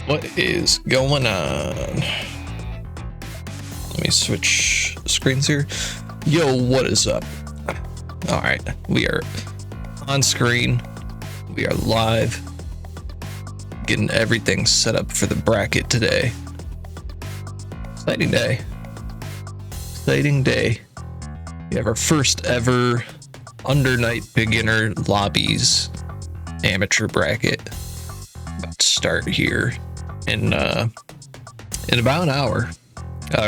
What is going on? Let me switch screens here. Yo, what is up? All right, we are on screen. We are live. Getting everything set up for the bracket today. Exciting day. Exciting day. We have our first ever Undernight Beginner Lobbies amateur bracket. About to start here in about an hour.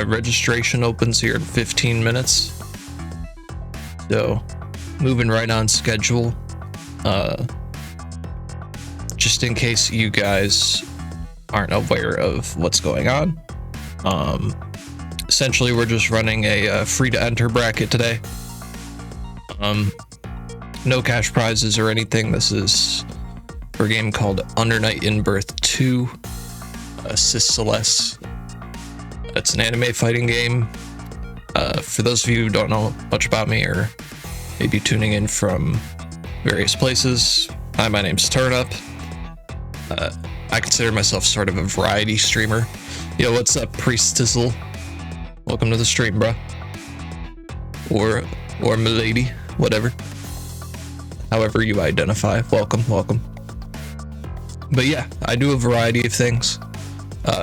Registration opens here in 15 minutes. So moving right on schedule. Just in case you guys aren't aware of what's going on. Essentially we're just running a free to enter bracket today. No cash prizes or anything. This is for a game called Undernight in Birth 2. Sis Celeste. It's an anime fighting game. For those of you who don't know much about me or maybe tuning in from various places, hi, my name's Turnup. I consider myself sort of a variety streamer. Yo, what's up, Priestizzle? Welcome to the stream, bro. Or milady, whatever. However you identify, welcome. But yeah, I do a variety of things.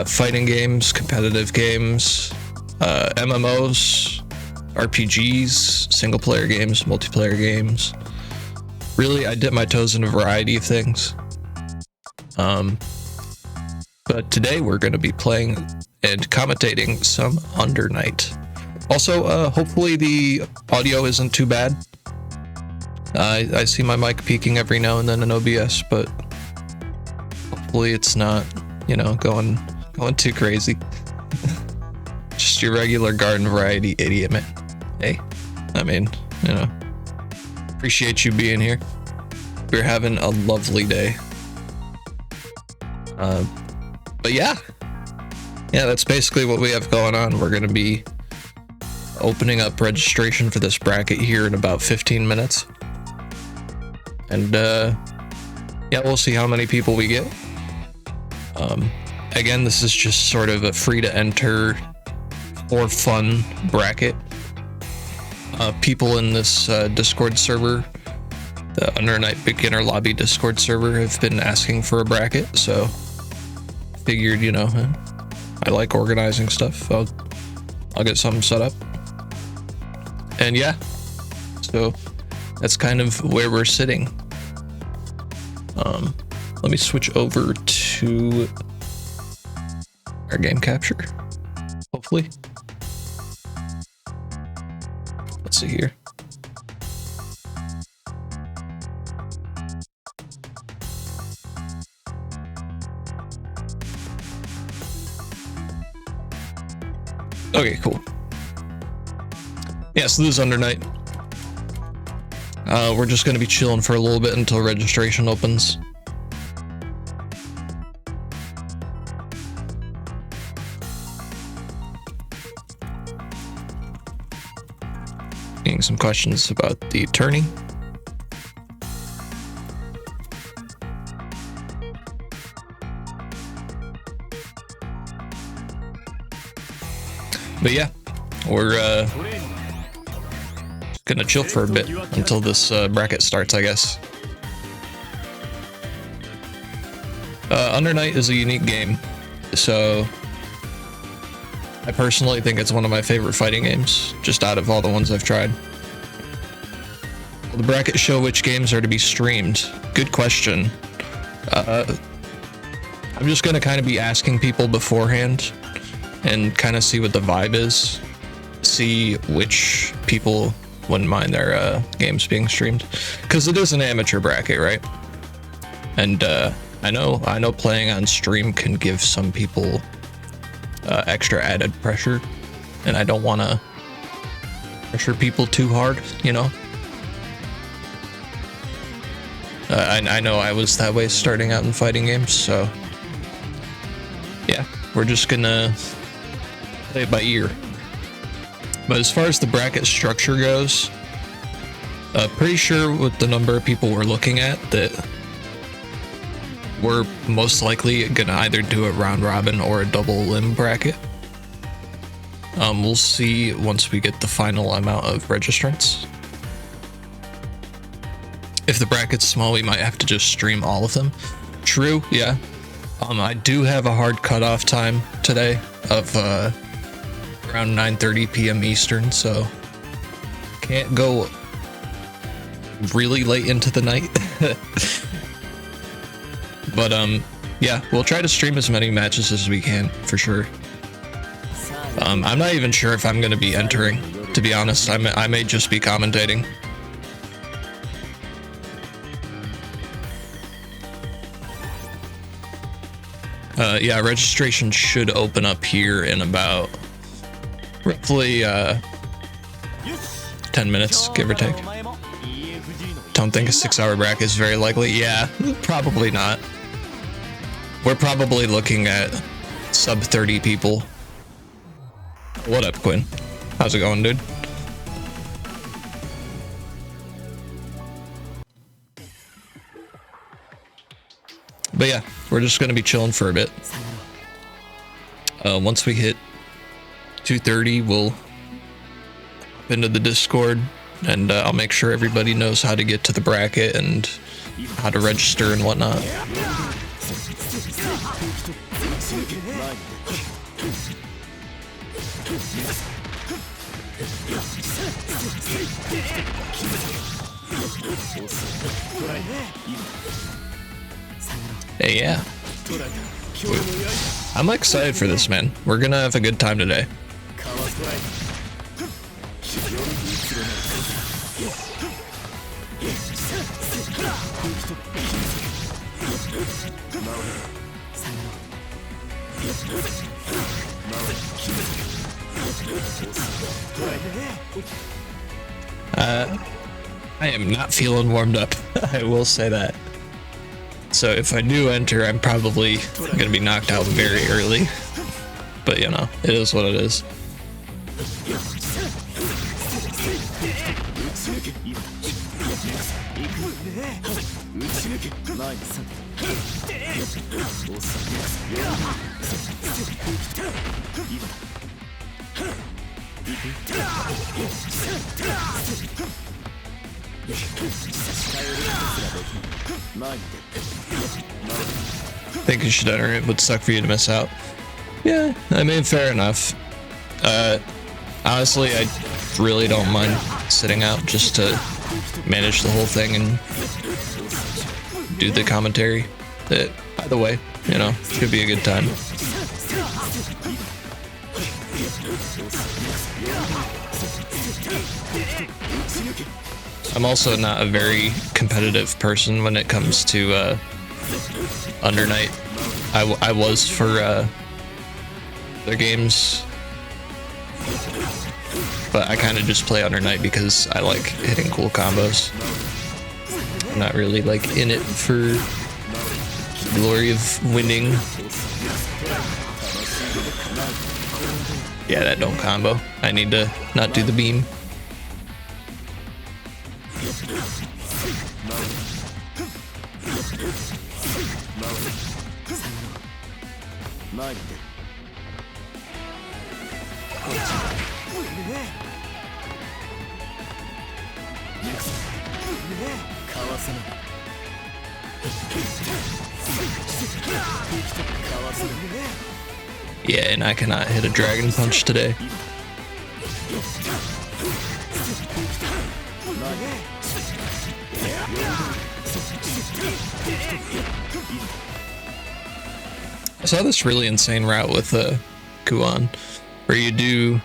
Fighting games, competitive games, MMOs, RPGs, single player games, multiplayer games. Really, I dip my toes in a variety of things. But today we're going to be playing and commentating some Undernight. Also, hopefully the audio isn't too bad. I see my mic peaking every now and then in OBS, but hopefully it's not, you know, going too crazy. Just your regular garden variety idiot, man. Hey, I mean, you know, appreciate you being here. We're having a lovely day. But yeah, that's basically what we have going on. We're going to be opening up registration for this bracket here in about 15 minutes. And yeah, we'll see how many people we get. Again, this is just sort of a free to enter for fun bracket. People in this Discord server, the Undernight Beginner Lobby Discord server, have been asking for a bracket, so figured, you know, I like organizing stuff. I'll get something set up. And yeah, so that's kind of where we're sitting. Let me switch over to our game capture, hopefully. Let's see here. Okay, cool. Yeah, so this is Undernight. We're just going to be chilling for a little bit until registration opens. Getting some questions about the tourney. But yeah, we're gonna chill for a bit until this bracket starts, I guess. Undernight is a unique game, so I personally think it's one of my favorite fighting games, just out of all the ones I've tried. Will the bracket show which games are to be streamed? Good question. I'm just gonna kind of be asking people beforehand and kind of see what the vibe is, see which people wouldn't mind their games being streamed, because it is an amateur bracket, right? And I know playing on stream can give some people extra added pressure, and I don't want to pressure people too hard, you know. I know I was that way starting out in fighting games, so yeah, we're just gonna play it by ear. But as far as the bracket structure goes, pretty sure with the number of people we're looking at that we're most likely gonna either do a round robin or a double limb bracket. We'll see once we get the final amount of registrants. If the bracket's small, we might have to just stream all of them. True, yeah. I do have a hard cutoff time today of around 9:30 p.m. Eastern, so can't go really late into the night. But yeah, we'll try to stream as many matches as we can for sure. I'm not even sure if I'm going to be entering, to be honest. I may just be commentating. Yeah, registration should open up here in about roughly 10 minutes, give or take. Don't think a 6-hour bracket is very likely. Yeah, probably not. We're probably looking at sub 30 people. What up, Quinn? How's it going, dude? But yeah, we're just gonna be chilling for a bit. Once we hit 2:30, we'll hop into the Discord, and I'll make sure everybody knows how to get to the bracket and how to register and whatnot. Hey, yeah. I'm excited for this, man. We're gonna have a good time today. I am not feeling warmed up. I will say that. So if I do enter, I'm probably gonna be knocked out very early. But you know, it is what it is. I think you should enter. It would suck for you to miss out. Yeah, I mean, fair enough. Honestly, I really don't mind sitting out just to manage the whole thing and do the commentary. Either way, you know, should be a good time. I'm also not a very competitive person when it comes to Under Night. I was for other games, but I kind of just play Under Night because I like hitting cool combos. I'm not really like in it for the glory of winning. Yeah, that don't combo. I need to not do the beam. Yeah, and I cannot hit a dragon punch today. I saw this really insane route with Kuon, where you do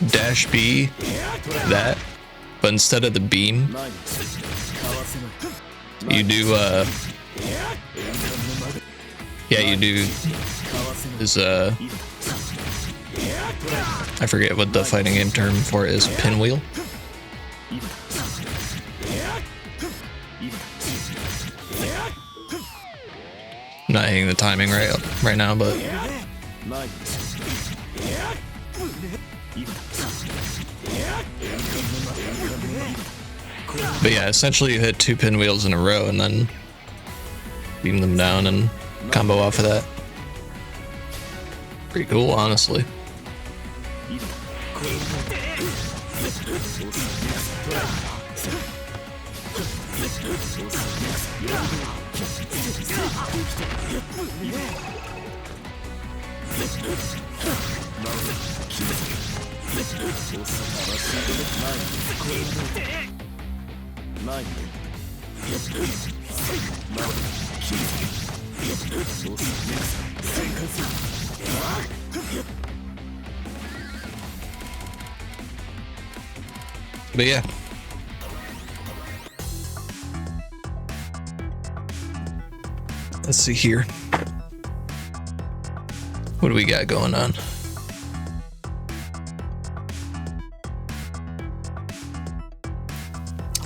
dash B, that, but instead of the beam, you do yeah, you do is I forget what the fighting game term for it is. Pinwheel. I'm not hitting the timing right now, but yeah, essentially you hit 2 pinwheels in a row and then beam them down and combo off of that. Pretty cool, honestly. But yeah. Let's see here. What do we got going on?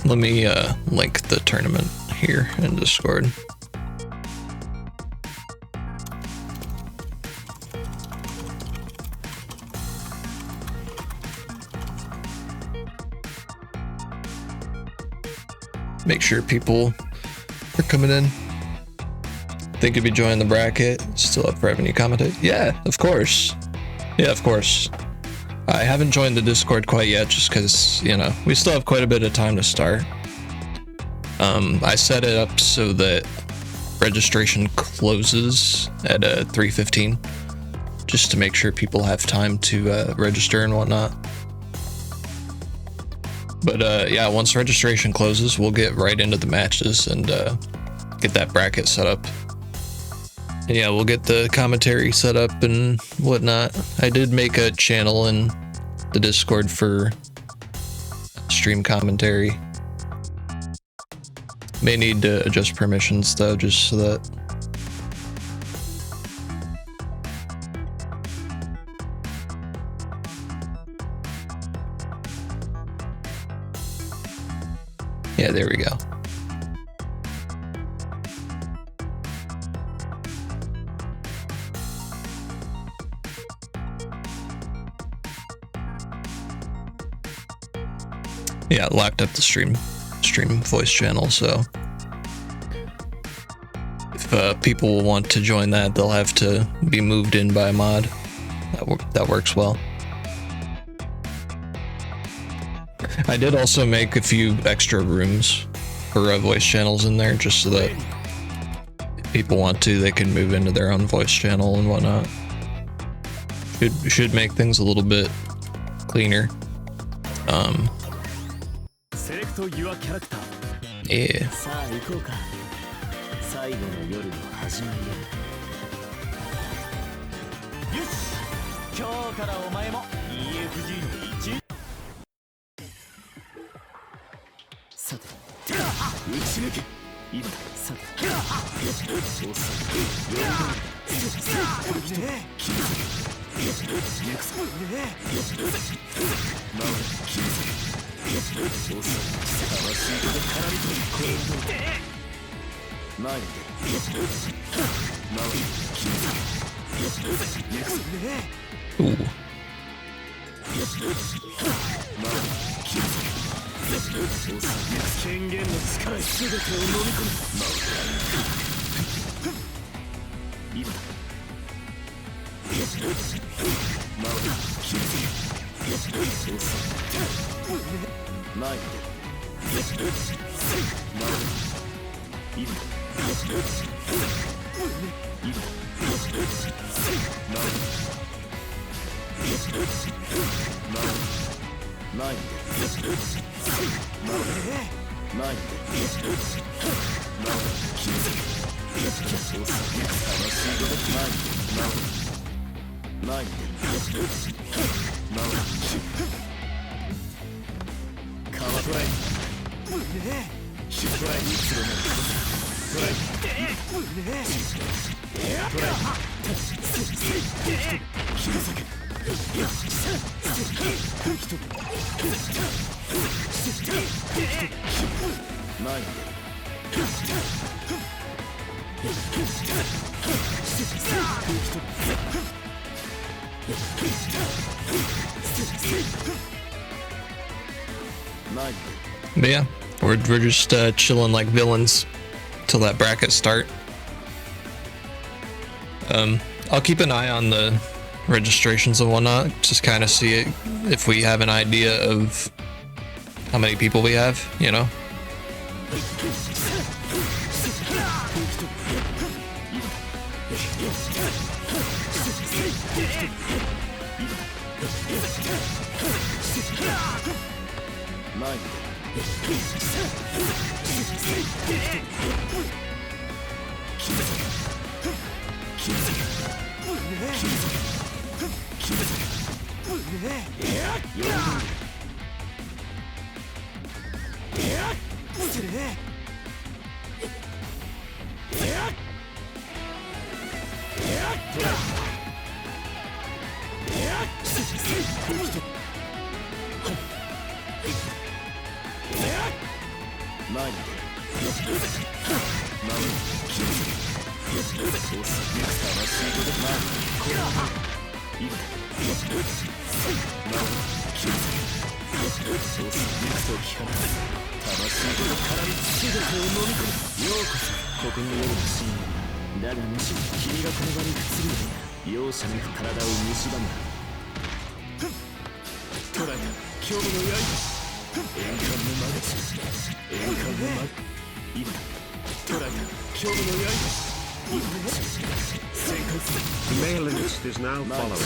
Let me link the tournament here in Discord. Make sure people are coming in. Think you'd be joining the bracket. Still up for having you commentate? Yeah, of course. Yeah, of course. I haven't joined the Discord quite yet just because, you know, we still have quite a bit of time to start. I set it up so that registration closes at 3:15 just to make sure people have time to register and whatnot. But yeah, once registration closes, we'll get right into the matches and get that bracket set up. And yeah, we'll get the commentary set up and whatnot. I did make a channel in the Discord for stream commentary. May need to adjust permissions though, just so that. Yeah, there we go. Yeah, locked up the stream voice channel, so if people want to join that, they'll have to be moved in by a mod. That works well. I did also make a few extra rooms for voice channels in there, just so that if people want to, they can move into their own voice channel and whatnot. Should make things a little bit cleaner. Yeah. Ooh. But yeah, we're just chilling like villains till that bracket start. I'll keep an eye on the registrations and whatnot, just kind of see it, if we have an idea of how many people we have, you know? The male list is now following.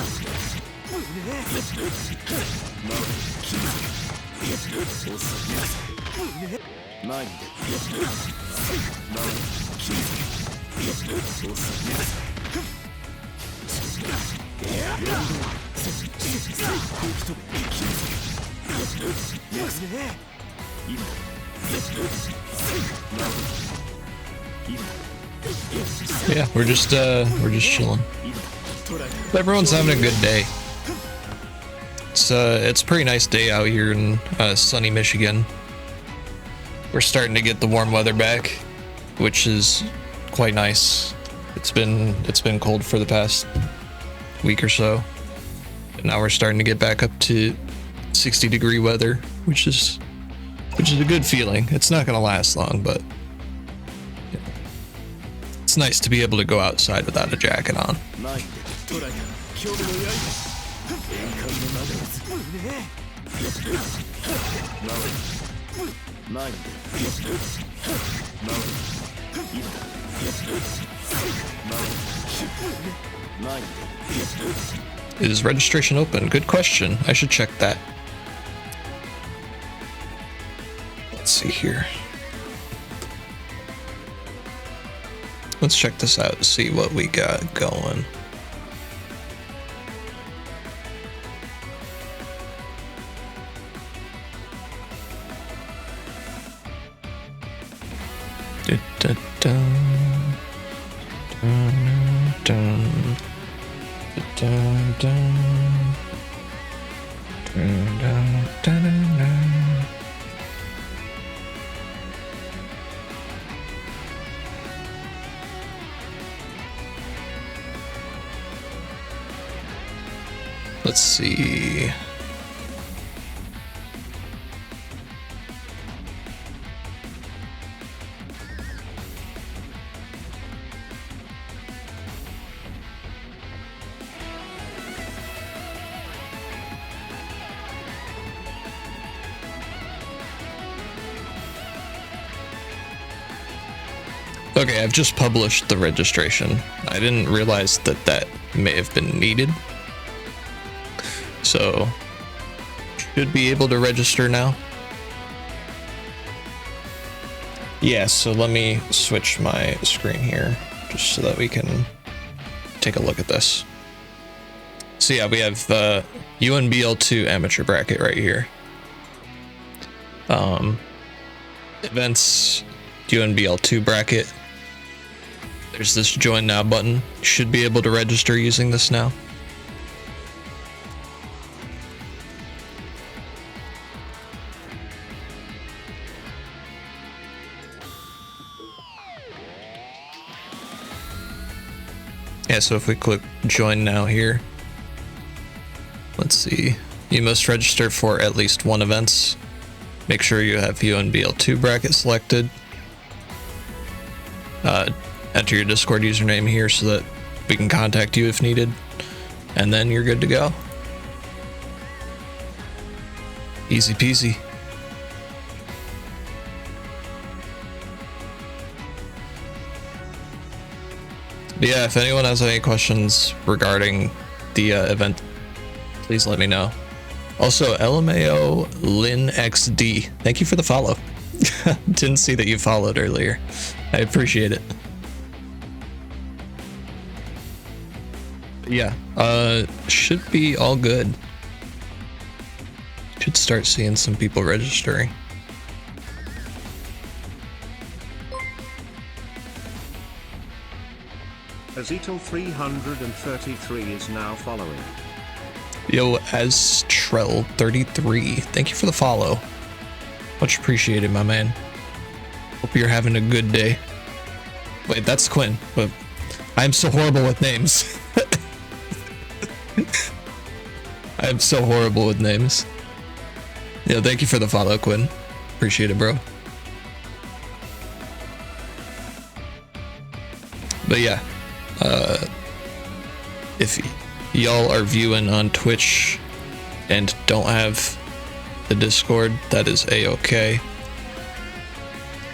Yeah, we're just chilling. Everyone's having a good day. It's a pretty nice day out here in sunny Michigan. We're starting to get the warm weather back, which is quite nice. It's been cold for the past week or so, and now we're starting to get back up to 60-degree weather, which is a good feeling. It's not gonna last long, but it's nice to be able to go outside without a jacket on. Is registration open? Good question. I should check that. Let's see here. Let's check this out and see what we got going. Let's see. Okay, I've just published the registration. I didn't realize that that may have been needed. So, should be able to register now. Yeah, so let me switch my screen here, just so that we can take a look at this. So yeah, we have UNBL 2 amateur bracket right here. Events, UNBL 2 bracket. There's this join now button. You should be able to register using this now. Yeah, so if we click join now here, let's see. You must register for at least one events. Make sure you have UNBL 2 bracket selected. Enter your Discord username here so that We can contact you if needed, and then you're good to go. Easy peasy. But yeah, if anyone has any questions regarding the event, please let me know. Also, LMAO Lynn XD, thank you for the follow. Didn't see that you followed earlier. I appreciate it. Yeah, should be all good. Should start seeing some people registering. Azito 333 is now following. Yo, Astrel 33, thank you for the follow. Much appreciated, my man. Hope you're having a good day. Wait, that's Quinn, but I'm so horrible with names. I'm so horrible with names. Yeah, thank you for the follow, Quinn. Appreciate it, bro. But yeah, if y'all are viewing on Twitch and don't have the Discord, that is a-okay.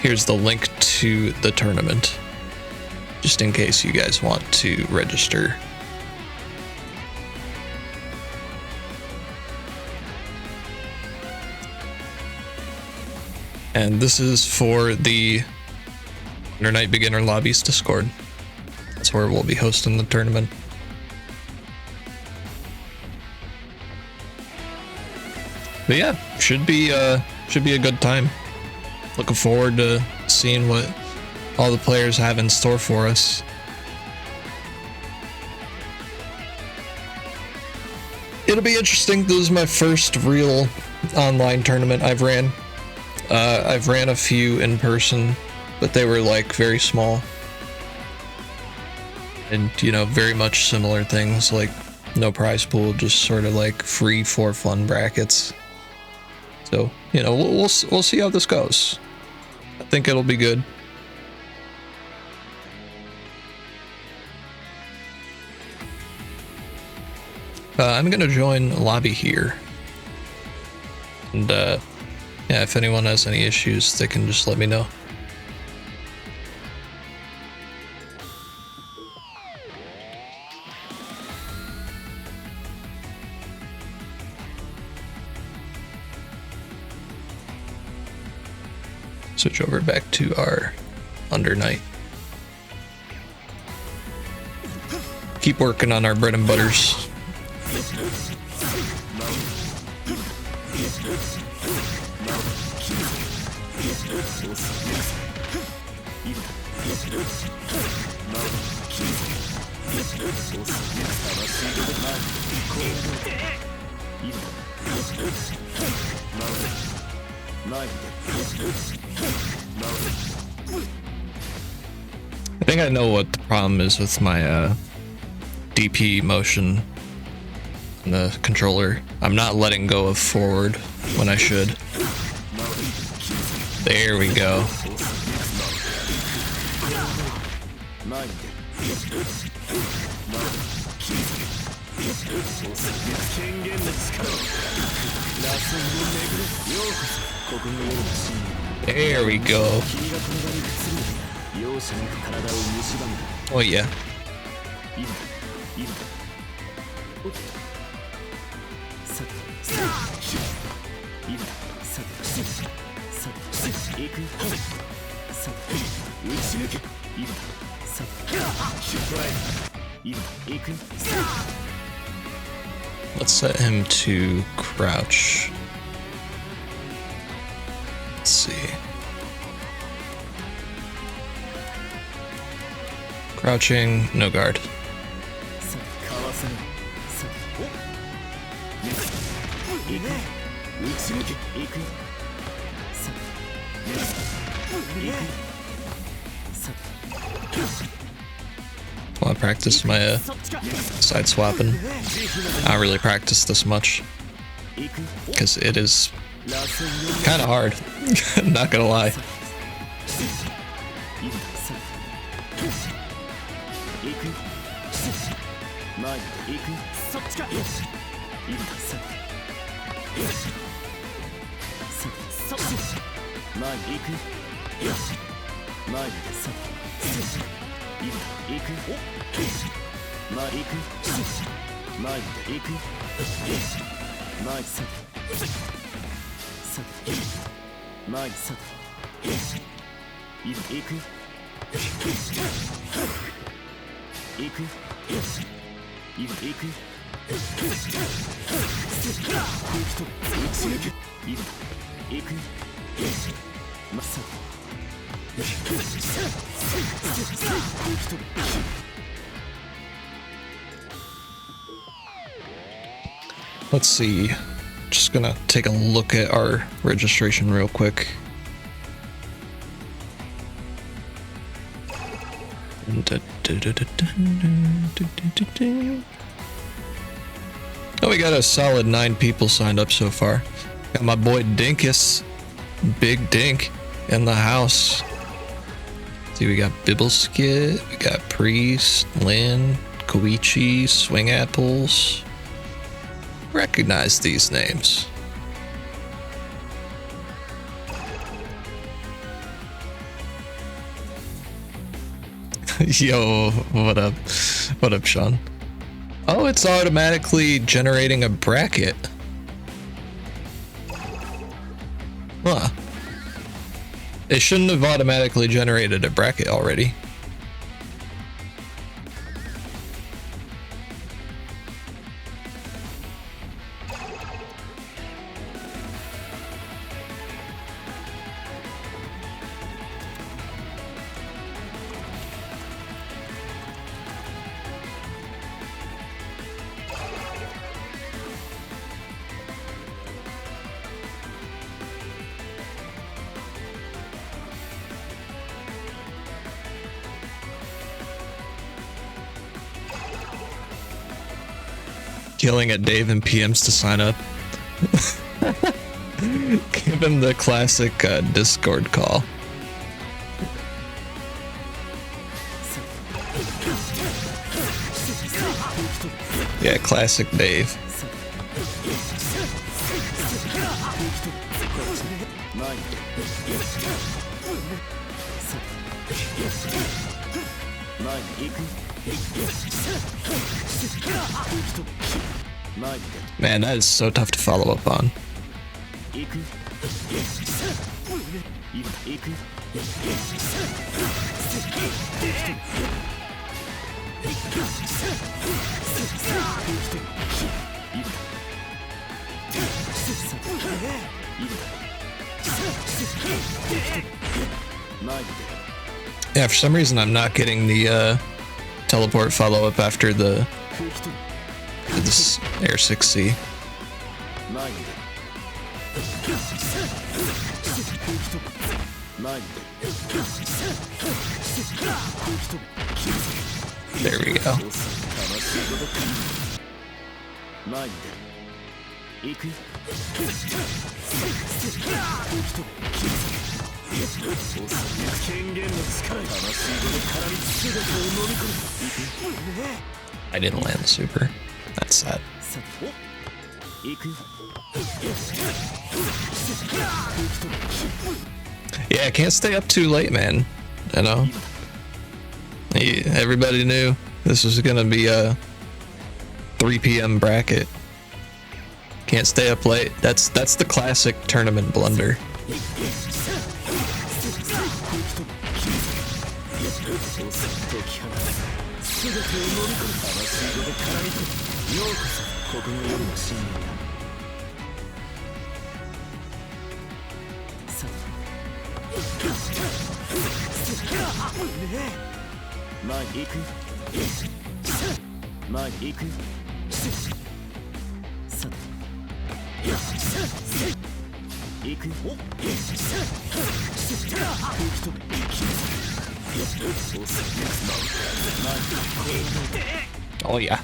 Here's the link to the tournament, just in case you guys want to register. And this is for the Undernight Beginner Lobbies Discord. That's where we'll be hosting the tournament. But yeah, should be a good time. Looking forward to seeing what all the players have in store for us. It'll be interesting. This is my first real online tournament I've ran. I've ran a few in person, but they were like very small. And, you know, very much similar things, like no prize pool, just sort of like free for fun brackets. So, you know, we'll see how this goes. I think it'll be good. I'm gonna join lobby here. And, yeah, if anyone has any issues, they can just let me know. Switch over back to our Undernight. Keep working on our bread and butters. I think I know what the problem is with my DP motion on the controller. I'm not letting go of forward when I should. There we go. There we go. Oh yeah. Let's set him to crouch. Let's see. Crouching, no guard. Well, I practiced my side swapping. I don't really practice this much because it is kind of hard. Not gonna lie. Let's see. Just gonna take a look at our registration real quick. Oh, we got a solid 9 people signed up so far. Got my boy Dinkus, Big Dink, in the house. See, we got Bibbleskit, we got Priest, Lynn, Koichi, Swing Apples. Recognize these names. Yo, what up? What up, Sean? Oh, it's automatically generating a bracket. Huh. It shouldn't have automatically generated a bracket already. Yelling at Dave and PMs to sign up. Give him the classic Discord call. Yeah, classic Dave. Man, that is so tough to follow up on. Yeah, for some reason I'm not getting the teleport follow-up after this Air 6C. There we go. I didn't land the super. That's sad. Yeah, I can't stay up too late, man. You know? Everybody knew this was gonna be a 3 p.m. bracket. Can't stay up late. That's the classic tournament blunder. Oh yeah.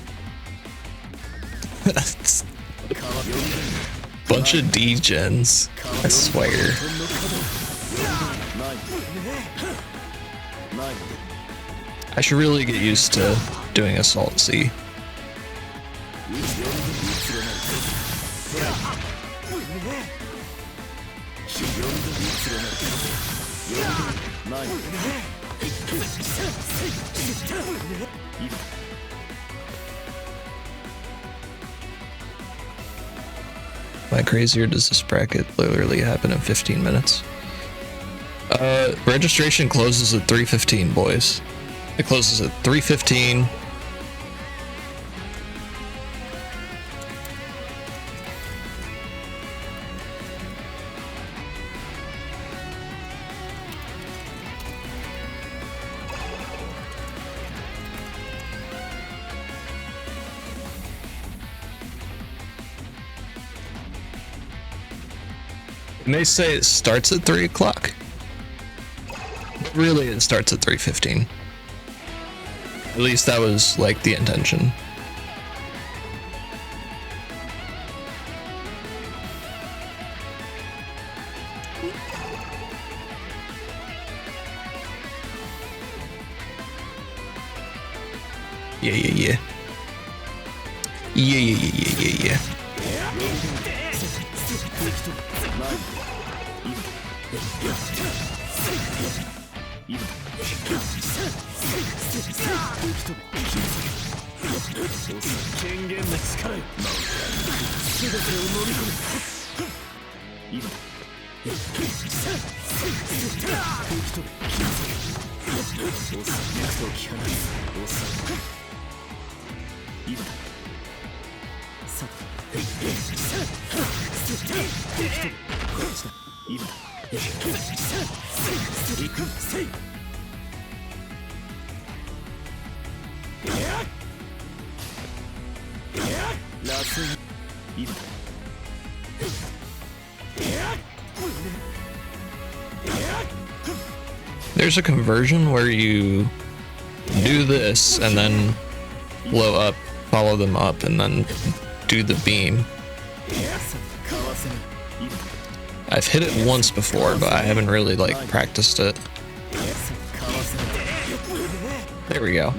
Bunch of D-gens, I swear. I should really get used to doing Assault C. Am I crazy or does this bracket literally happen in 15 minutes? Registration closes at 3:15, boys. It closes at 3:15. And they say it starts at 3 o'clock. Really, it starts at 3:15. At least that was like the intention. Yeah, yeah, yeah. Yeah, yeah, yeah, yeah, yeah, yeah. There's a conversion where you do this and then blow up, follow them up, and then do the beam. I've hit it once before, but I haven't really like practiced it. There we go.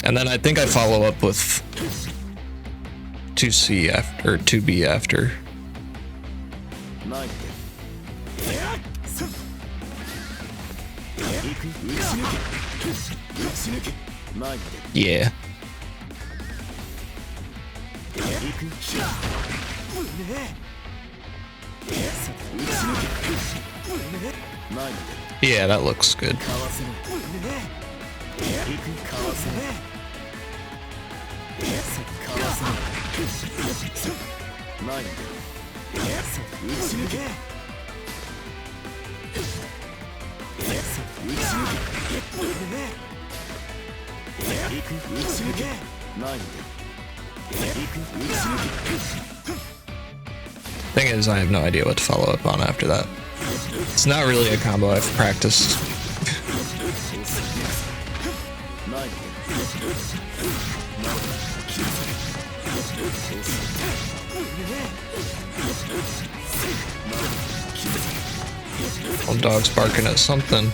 And then I think I follow up with 2C after, or 2B after. Yeah. Yeah, that looks good. Thing is, I have no idea what to follow up on after that. It's not really a combo I've practiced. Old dog's barking at something.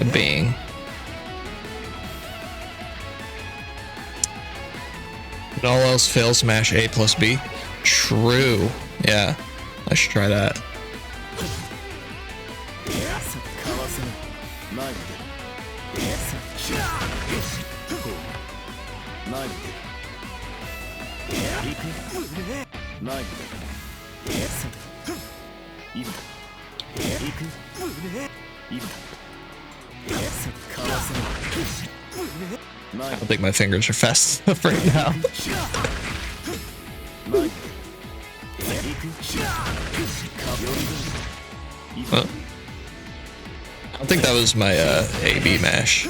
A being. When all else fails, smash A plus B. True. Yeah, I should try that. I don't think my fingers are fast enough right now. I don't think that was my A-B mash.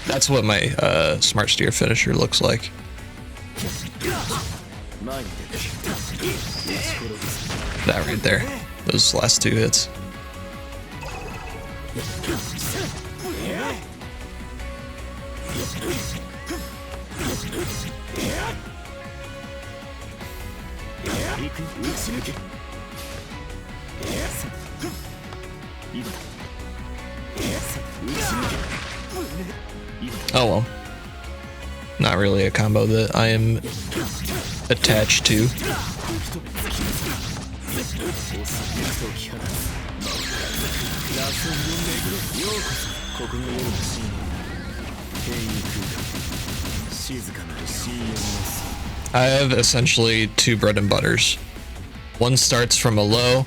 That's what my smart steer finisher looks like. That right there. Those last two hits. Oh well. Not really a combo that I am attached to. I have essentially two bread and butters. One starts from a low,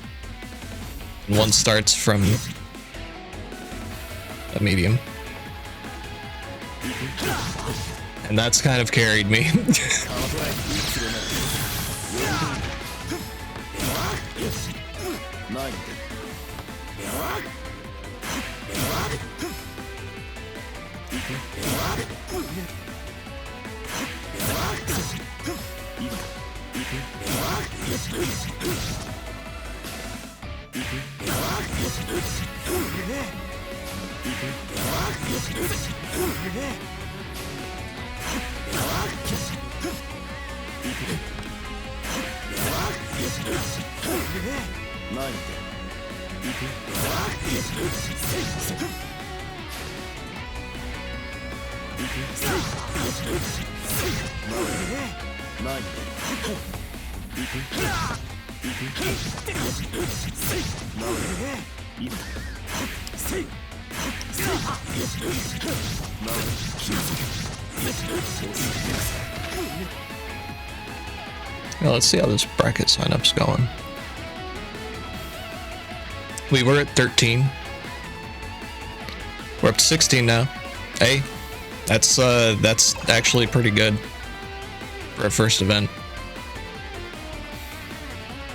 and one starts from a medium. And that's kind of carried me. Now let's see how this bracket sign-up's going. We were at 13. We're up to 16 now. Hey, that's actually pretty good for a first event.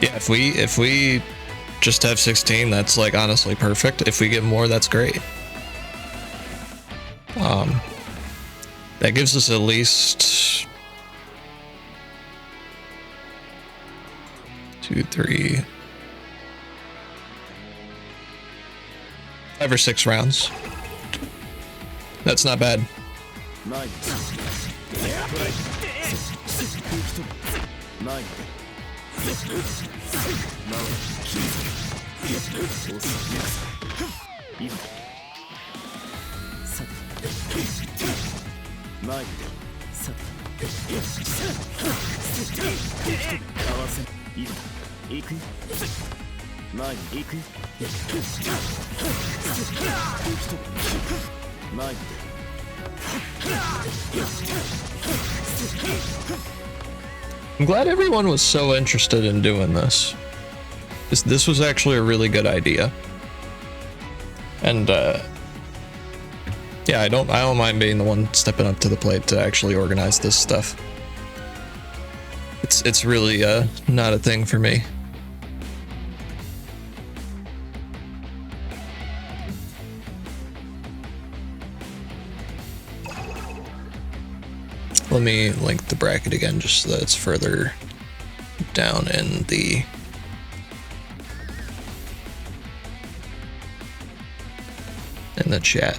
Yeah, if we just have 16, that's like honestly perfect. If we get more, that's great. That gives us at least 2, 3, 5 or 6 rounds. That's not bad. I'm glad everyone was so interested in doing this. This was actually a really good idea. And yeah, I don't mind being the one stepping up to the plate to actually organize this stuff. It's really not a thing for me. Let me link the bracket again just so that it's further down in the chat.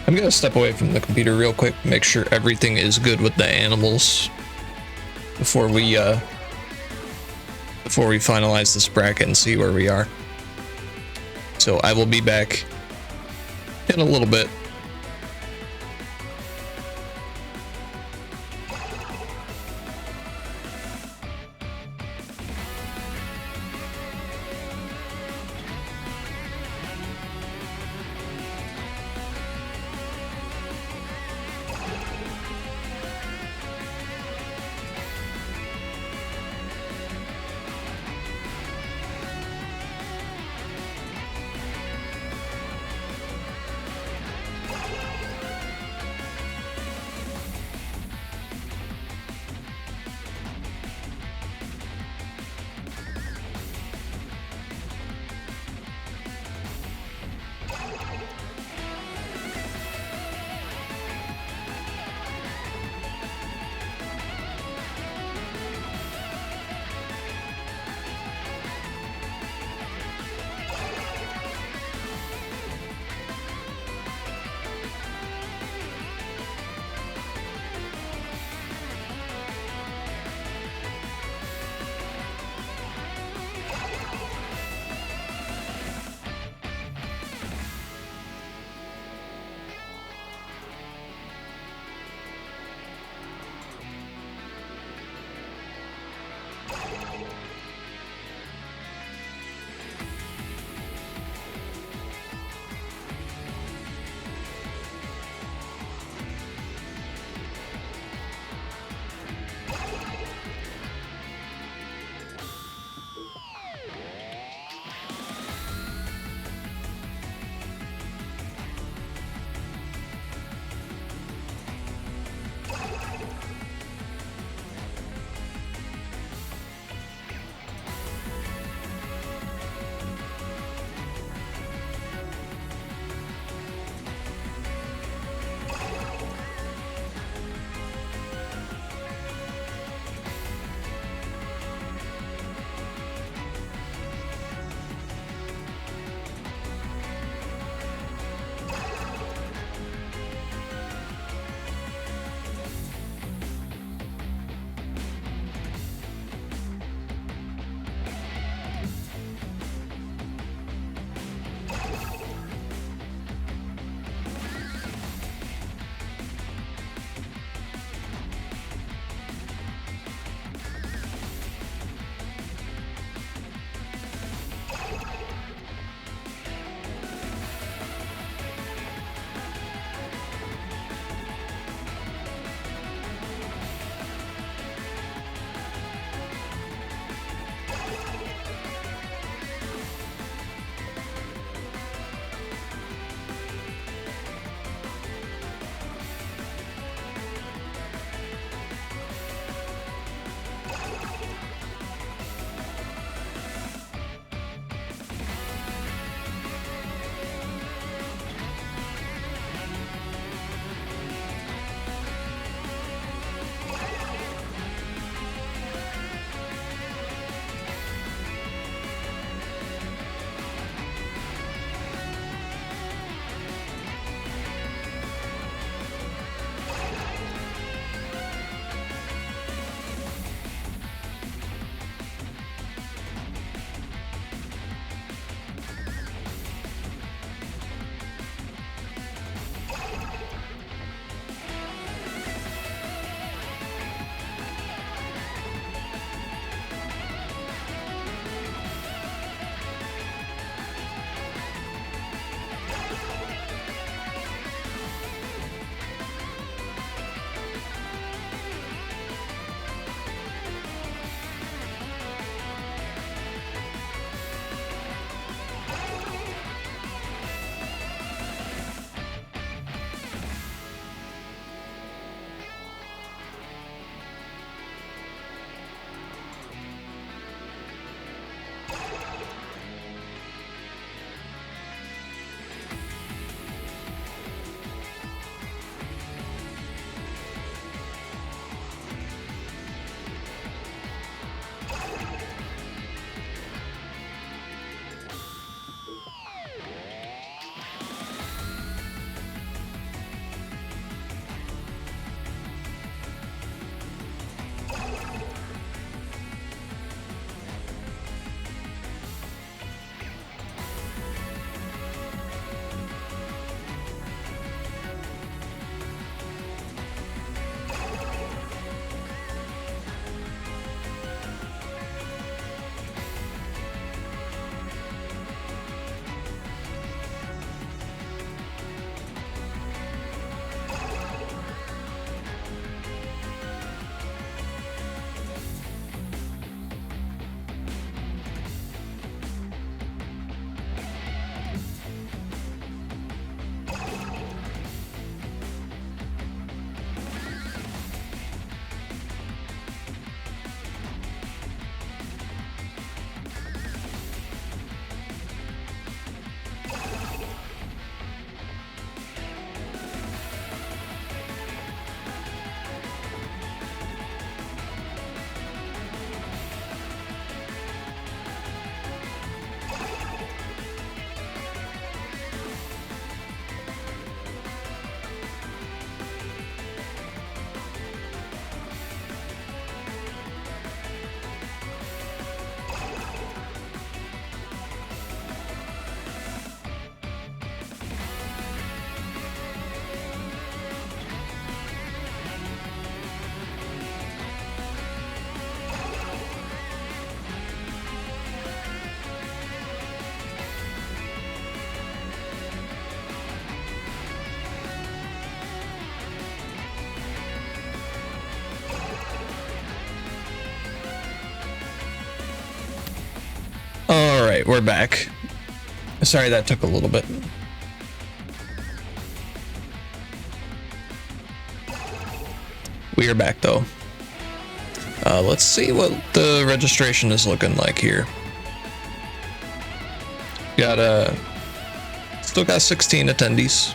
I'm gonna step away from the computer real quick, make sure everything is good with the animals before we finalize this bracket and see where we are. So I will be back in a little bit. right, we're back. Sorry that took a little bit. We are back though. Let's see what the registration is looking like here. Still got 16 attendees.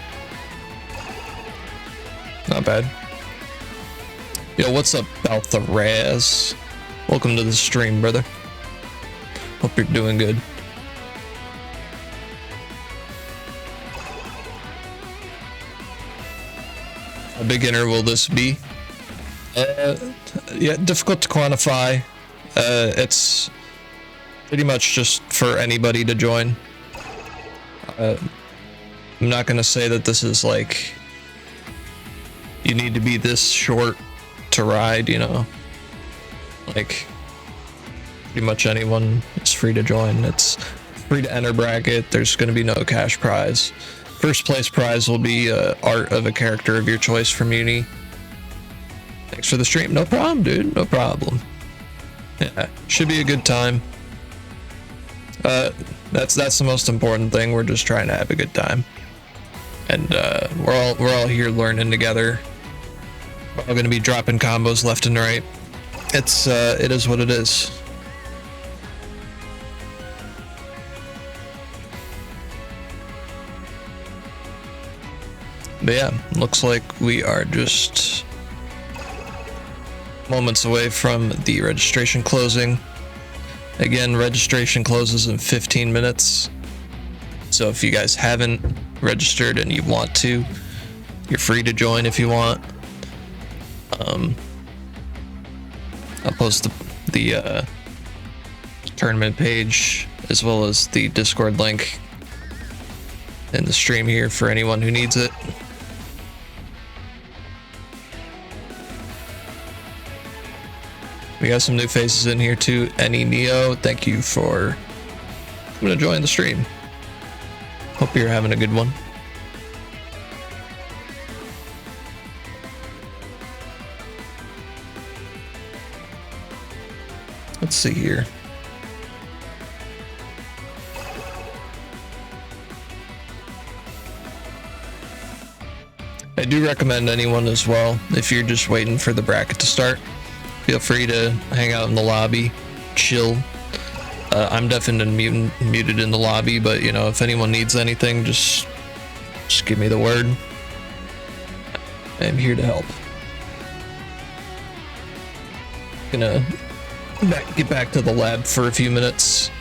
Not bad. Yo, what's up, Baltharaz? Welcome to the stream, brother. Hope you're doing good. How beginner will this be? Yeah, difficult to quantify. It's pretty much just for anybody to join. I'm not gonna say that this is like you need to be this short to ride, you know. Like pretty much anyone is free to join. It's free to enter bracket. There's gonna be no cash prize. First place prize will be art of a character of your choice from Uni. Thanks for the stream. No problem, dude. No problem. Yeah, should be a good time. That's the most important thing. We're just trying to have a good time, and we're all here learning together. We're all gonna be dropping combos left and right. It is what it is. But yeah, looks like we are just moments away from the registration closing. Again, registration closes in 15 minutes. So if you guys haven't registered and you want to, you're free to join if you want. I'll post the tournament page as well as the Discord link in the stream here for anyone who needs it. We got some new faces in here too. Any Neo, thank you for coming to join the stream. Hope you're having a good one. Let's see here. I do recommend anyone as well, if you're just waiting for the bracket to start, feel free to hang out in the lobby, chill. I'm definitely muted in the lobby, but you know, if anyone needs anything, just give me the word. I'm here to help. Gonna get back to the lab for a few minutes.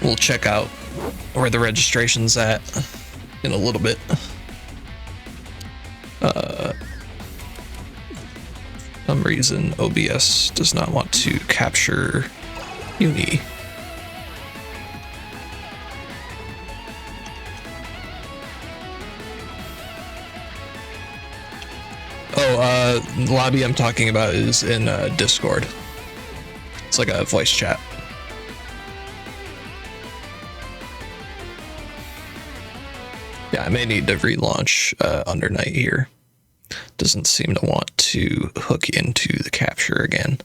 We'll check out where the registration's at in a little bit. For some reason OBS does not want to capture Uni. The lobby I'm talking about is in Discord. It's like a voice chat. Yeah, I may need to relaunch Under Night here. Doesn't seem to want to hook into the capture again.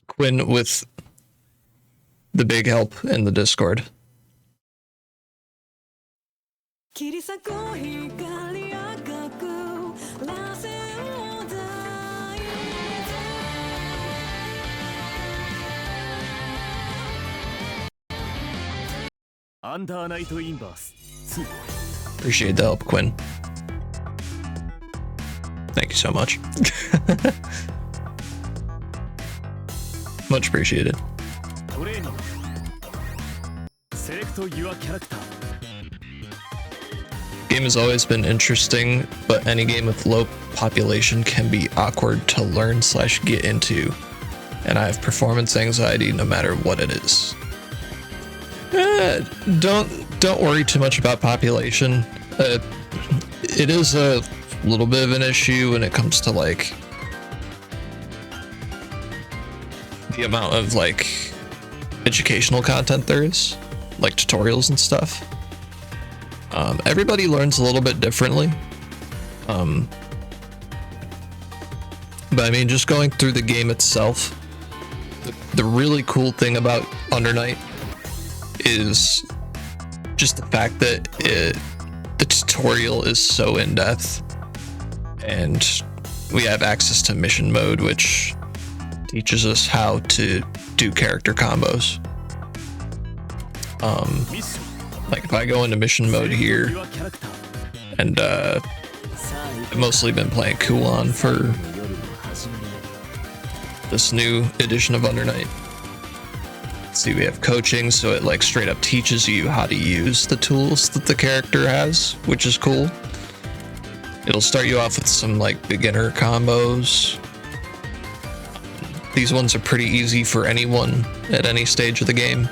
Quinn with the big help in the Discord. Appreciate the help, Quinn. Thank you so much. Much appreciated. Game has always been interesting, but any game with low population can be awkward to learn / get into, and I have performance anxiety no matter what it is. Don't worry too much about population. It is a little bit of an issue when it comes to like the amount of like educational content there is, like tutorials and stuff. Everybody learns a little bit differently. But I mean, just going through the game itself, the really cool thing about Under Night is just the fact that the tutorial is so in-depth, and we have access to mission mode, which teaches us how to do character combos. Like if I go into mission mode here, and I've mostly been playing Kuon for this new edition of Under Night. See, we have coaching, so it like straight up teaches you how to use the tools that the character has, which is cool. It'll start you off with some like beginner combos. These ones are pretty easy for anyone at any stage of the game.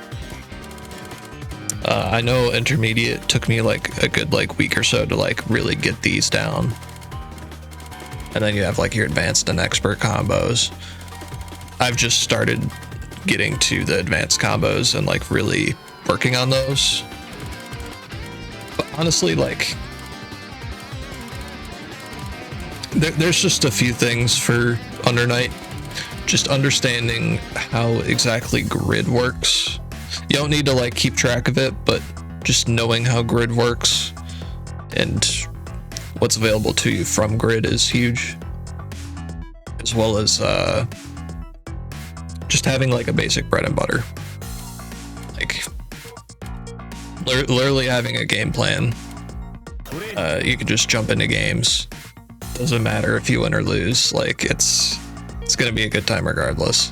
I know intermediate took me like a good like week or so to like really get these down. And then you have like your advanced and expert combos. I've just started getting to the advanced combos and like really working on those. But honestly, like there's just a few things for Under Night. Just understanding how exactly grid works. You don't need to like keep track of it, but just knowing how grid works and what's available to you from grid is huge. As well as just having like a basic bread and butter. Like literally having a game plan. You can just jump into games. Doesn't matter if you win or lose. Like it's gonna be a good time regardless.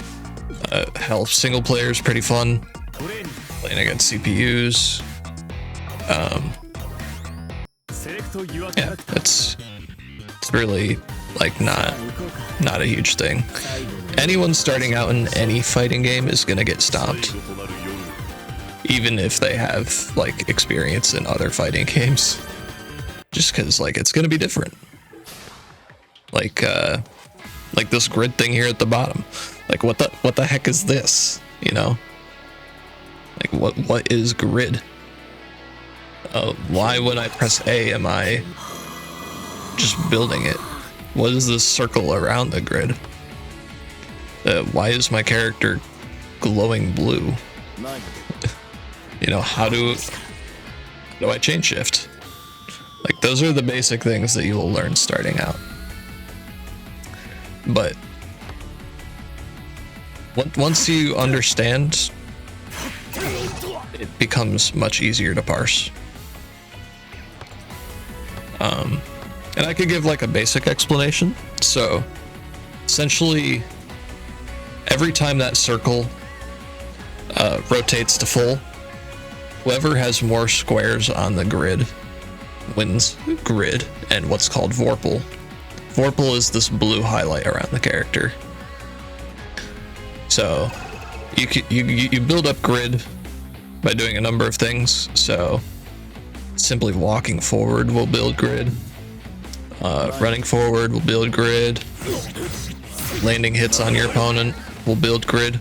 Hell, single player is pretty fun. Playing against CPUs. Yeah, it's really like not a huge thing. Anyone starting out in any fighting game is gonna get stomped, even if they have like experience in other fighting games, just because like it's gonna be different. Like this grid thing here at the bottom, like what the heck is this, you know? Like what is grid? Why when I press A am I just building it? What is this circle around the grid? Why is my character glowing blue? You know, how do I chain shift? Like those are the basic things that you will learn starting out. But once you understand, it becomes much easier to parse. And I could give like a basic explanation. So essentially, every time that circle rotates to full, whoever has more squares on the grid wins grid and what's called Vorpal. Vorpal is this blue highlight around the character. So you build up grid by doing a number of things. So simply walking forward will build grid. Running forward will build grid. Landing hits on your opponent will build grid.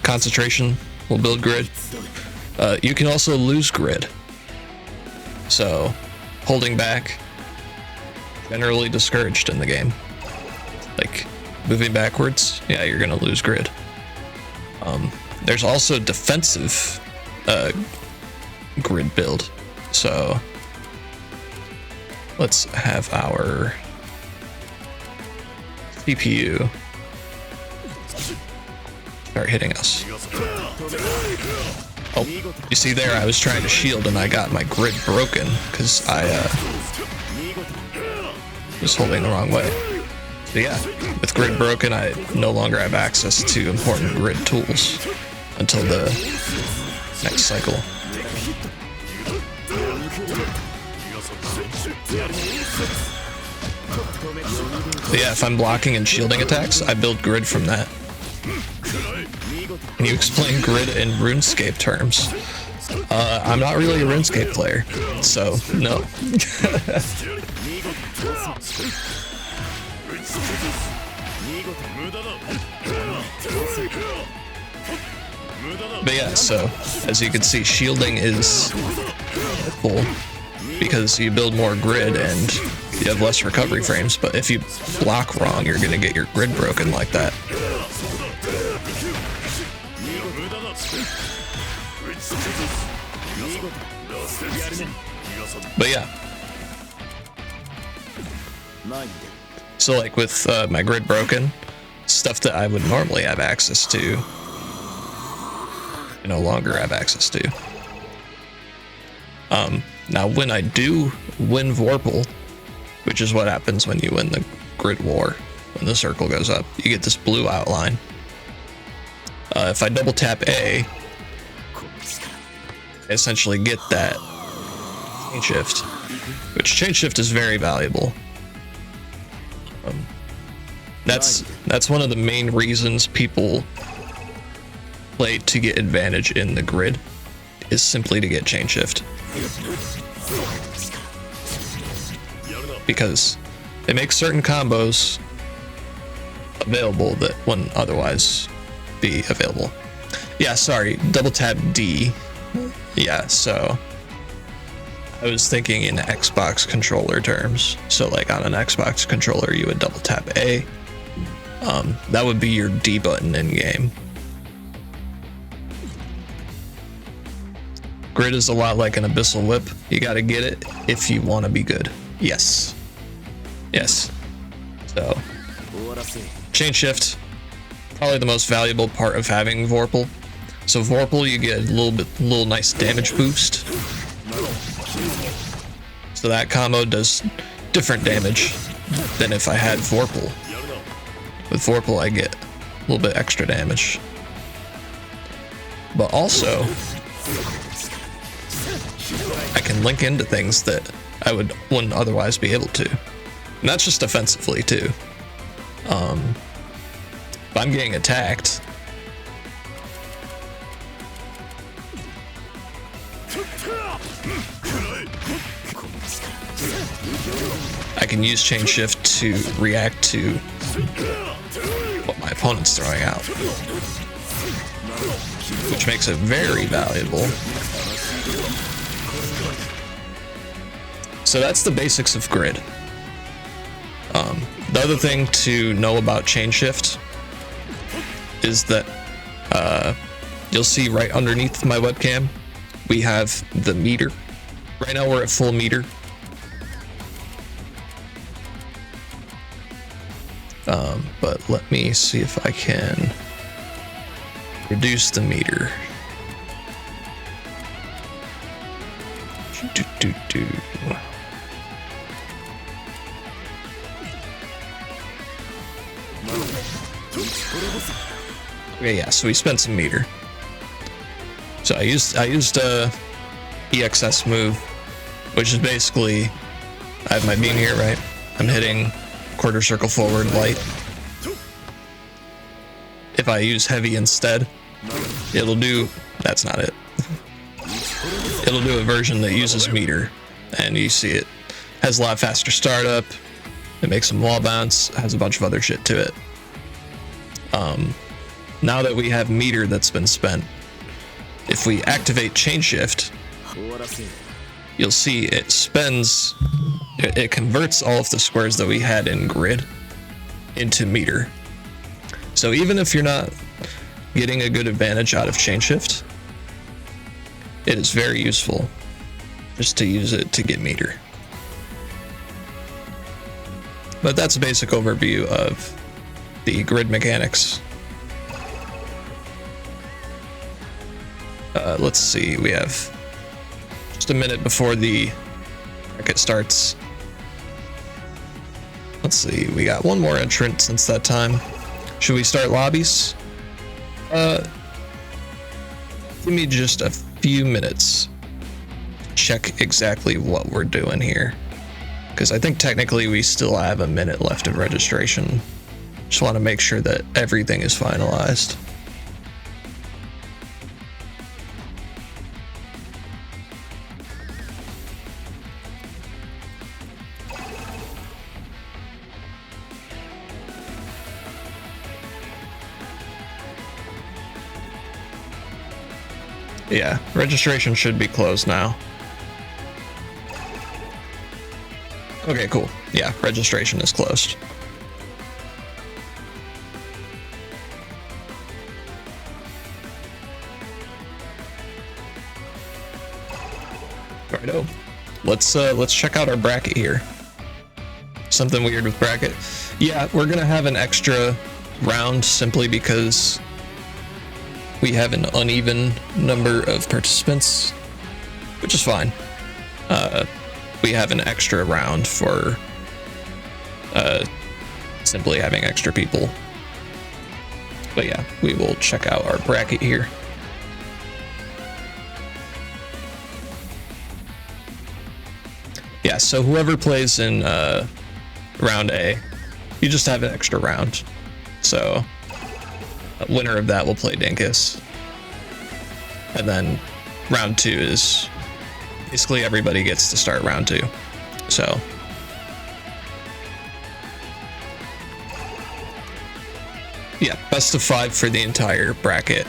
Concentration will build grid. You can also lose grid. So holding back, generally discouraged in the game. Like moving backwards, yeah, you're gonna lose grid. There's also defensive grid build. So let's have our CPU start hitting us. Oh, you see there, I was trying to shield and I got my grid broken because I was holding the wrong way. So yeah, with grid broken, I no longer have access to important grid tools until the next cycle. But yeah, if I'm blocking and shielding attacks, I build grid from that. Can you explain grid in RuneScape terms? I'm not really a RuneScape player, so no. But yeah, so as you can see, shielding is full because you build more grid and you have less recovery frames. But if you block wrong, you're gonna get your grid broken like that. But yeah. So like with my grid broken, stuff that I would normally have access to, I no longer have access to. Now when I do win Vorpal, which is what happens when you win the grid war, when the circle goes up, you get this blue outline. If I double tap A, I essentially get that chain shift, which chain shift is very valuable. That's one of the main reasons people play to get advantage in the grid, is simply to get chain shift. Because it makes certain combos available that wouldn't otherwise be available. Yeah, sorry, double tap D. Yeah, so I was thinking in Xbox controller terms. So like on an Xbox controller, you would double tap A. That would be your D button in game. Grid is a lot like an Abyssal Whip. You gotta get it if you want to be good. Yes. Yes. So, chain shift, probably the most valuable part of having Vorpal. So Vorpal, you get a little nice damage boost. So that combo does different damage than if I had Vorpal. With Vorpal, I get a little bit extra damage. But also, I can link into things that I wouldn't otherwise be able to. And that's just offensively too. If I'm getting attacked, I can use chain shift to react to what my opponent's throwing out, which makes it very valuable. So that's the basics of grid. The other thing to know about chain shift is that you'll see right underneath my webcam, we have the meter. Right now we're at full meter. But let me see if I can reduce the meter. Okay, yeah, so we spent some meter. So I used EXS move, which is basically, I have my beam here, right? I'm hitting quarter circle forward light. If I use heavy instead, it'll do, that's not it. It'll do a version that uses meter, and you see it has a lot faster startup, it makes some wall bounce, has a bunch of other shit to it. Now that we have meter that's been spent, if we activate chain shift, you'll see it spends, it converts all of the squares that we had in grid into meter. So even if you're not getting a good advantage out of chain shift, it is very useful just to use it to get meter. But that's a basic overview of the grid mechanics. Let's see, we have just a minute before the bracket starts. Let's see, we got one more entrant since that time. Should we start lobbies? Give me just a few minutes. Check exactly what we're doing here. Because I think technically we still have a minute left of registration. Just want to make sure that everything is finalized. Yeah, registration should be closed now. Okay, cool. Yeah, registration is closed. Righto. Let's check out our bracket here. Something weird with bracket. Yeah, we're gonna have an extra round simply because we have an uneven number of participants, which is fine. We have an extra round for simply having extra people. But yeah, we will check out our bracket here. Yeah, so whoever plays in round A, you just have an extra round. So winner of that will play Dinkus. And then round 2 is basically everybody gets to start round 2. So yeah, best of 5 for the entire bracket.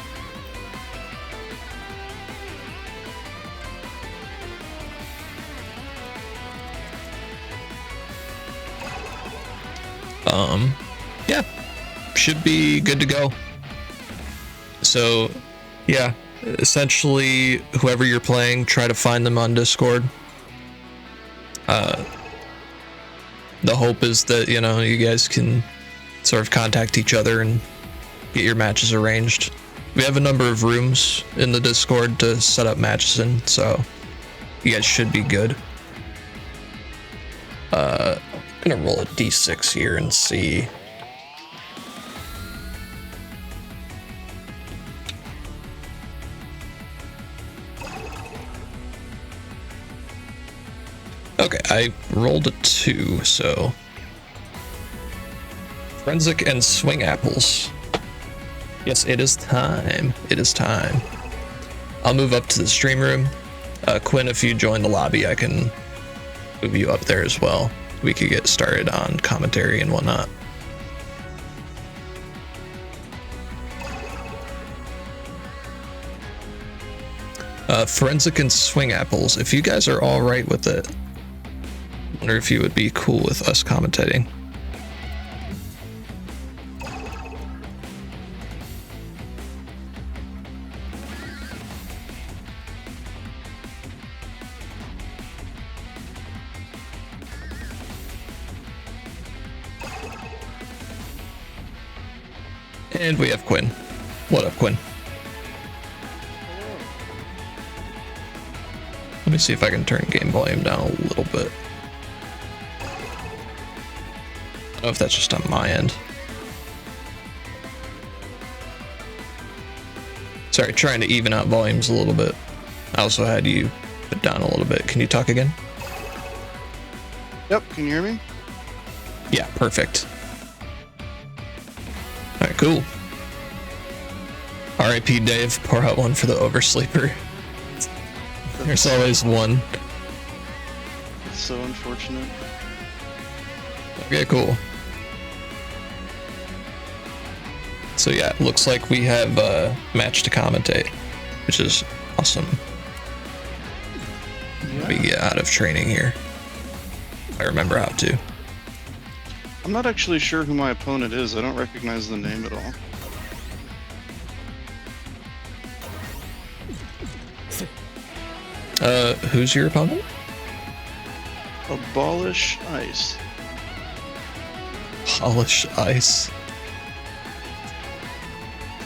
Yeah, should be good to go. So yeah, essentially whoever you're playing, try to find them on Discord. The hope is that, you know, you guys can sort of contact each other and get your matches arranged. We have a number of rooms in the Discord to set up matches in, so you guys should be good. I'm gonna roll a d6 here and see. Okay, I rolled a 2, so forensic and swing apples. Yes, it is time. It is time. I'll move up to the stream room. Quinn, if you join the lobby, I can move you up there as well. We could get started on commentary and whatnot. Forensic and swing apples. If you guys are all right with it, I wonder if you would be cool with us commentating. And we have Quinn. What up, Quinn? Let me see if I can turn game volume down a little bit. I don't know if that's just on my end. Sorry, trying to even out volumes a little bit. I also had you put down a little bit. Can you talk again? Yep, can you hear me? Yeah, perfect. Alright, cool. R.I.P. Dave, pour out one for the oversleeper. There's always one. It's so unfortunate. Okay, cool. So yeah, it looks like we have a match to commentate, which is awesome. Yeah. Let me get out of training here. I remember how to. I'm not actually sure who my opponent is. I don't recognize the name at all. Who's your opponent? Abolish Ice. Polish Ice.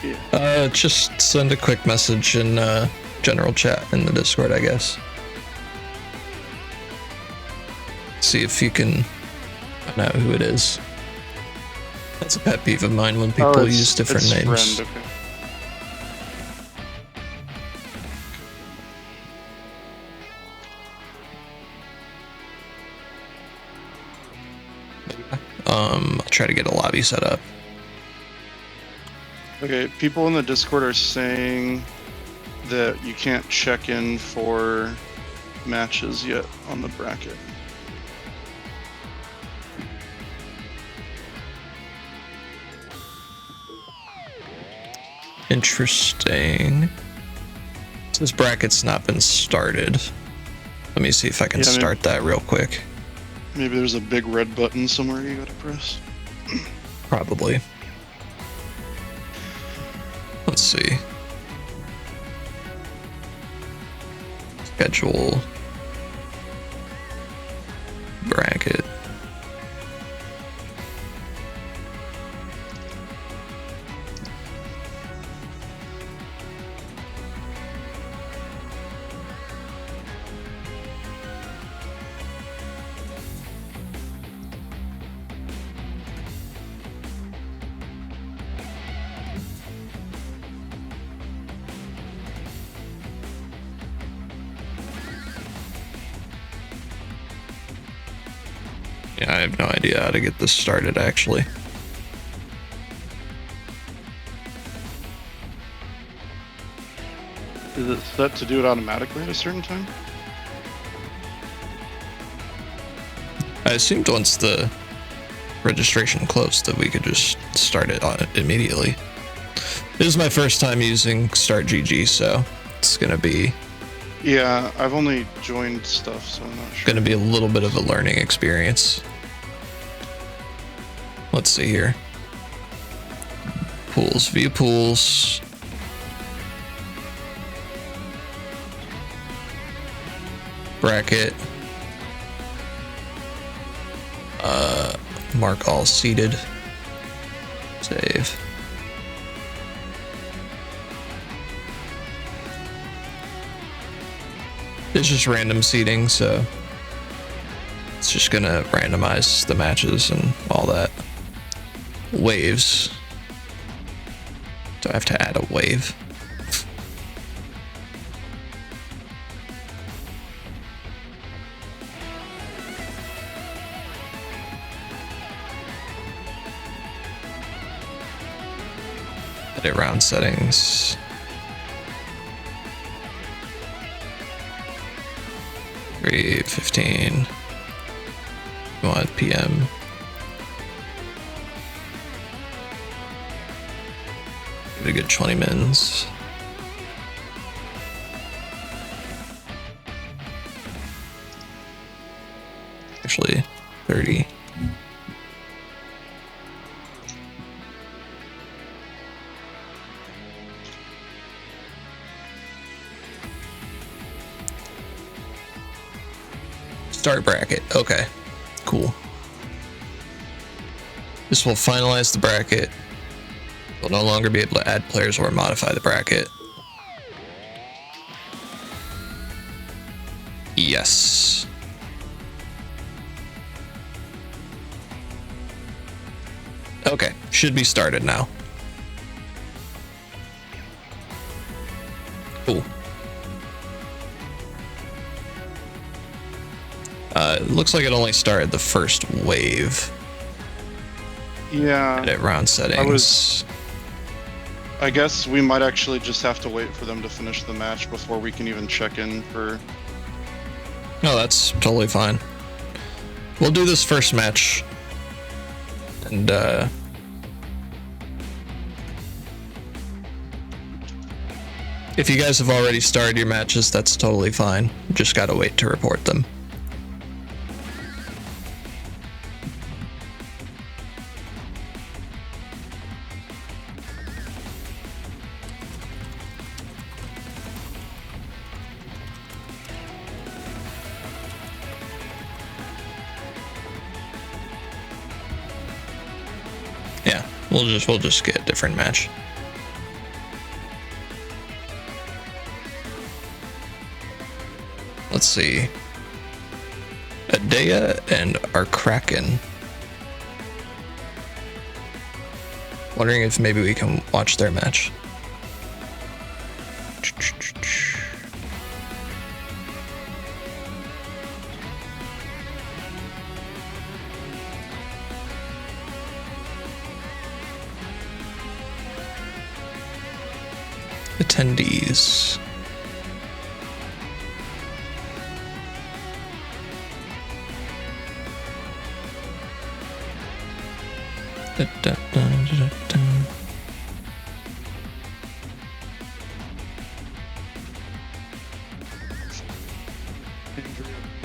Yeah. Just send a quick message in general chat in the Discord, I guess. See if you can find out who it is. That's a pet peeve of mine when people use different names. Friend, okay. I'll try to get a lobby set up. Okay, people in the Discord are saying that you can't check in for matches yet on the bracket. Interesting. This bracket's not been started. Let me see if I can start that real quick. Maybe there's a big red button somewhere you gotta press. Probably. Let's see. Schedule. Bracket. Yeah, I have no idea how to get this started, actually. Is it set to do it automatically at a certain time? I assumed once the registration closed that we could just start it on it immediately. This is my first time using Start GG, so it's gonna be... Yeah, I've only joined stuff, so I'm not sure. Gonna be a little bit of a learning experience. Let's see here. Pools, view pools. Bracket. Mark all seated. Save. It's just random seating, so it's just gonna randomize the matches and all that. Waves. Do I have to add a wave? Edit round settings. Three 15. You want PM? Give it a good 20 mins. Actually, 30. Start bracket. Okay, cool. This will finalize the bracket. We'll no longer be able to add players or modify the bracket. Yes. Okay, should be started now. Cool. It looks like it only started the first wave. Yeah. Edit round settings. I guess we might actually just have to wait for them to finish the match before we can even check in for... No, that's totally fine. We'll do this first match. And, if you guys have already started your matches, that's totally fine. Just gotta wait to report them. Yeah, we'll just get a different match. Let's see. Edea and Arkkraken. Wondering if maybe we can watch their match. Attendees.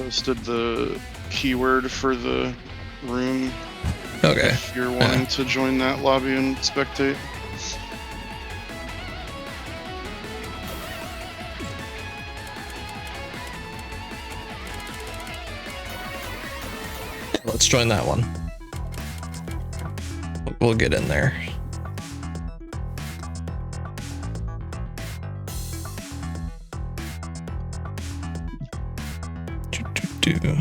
posted the keyword for the room. Okay. If you're wanting to join that lobby and spectate. Let's join that one. We'll get in there. Do.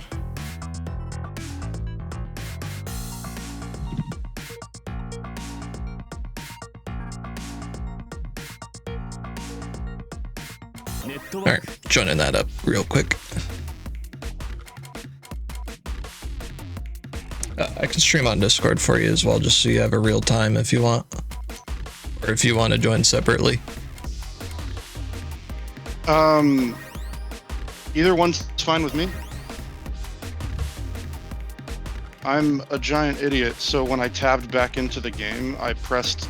Alright, joining that up real quick. I can stream on Discord for you as well, just so you have a real time if you want. Or if you want to join separately. Either one's fine with me. I'm a giant idiot, so when I tabbed back into the game, I pressed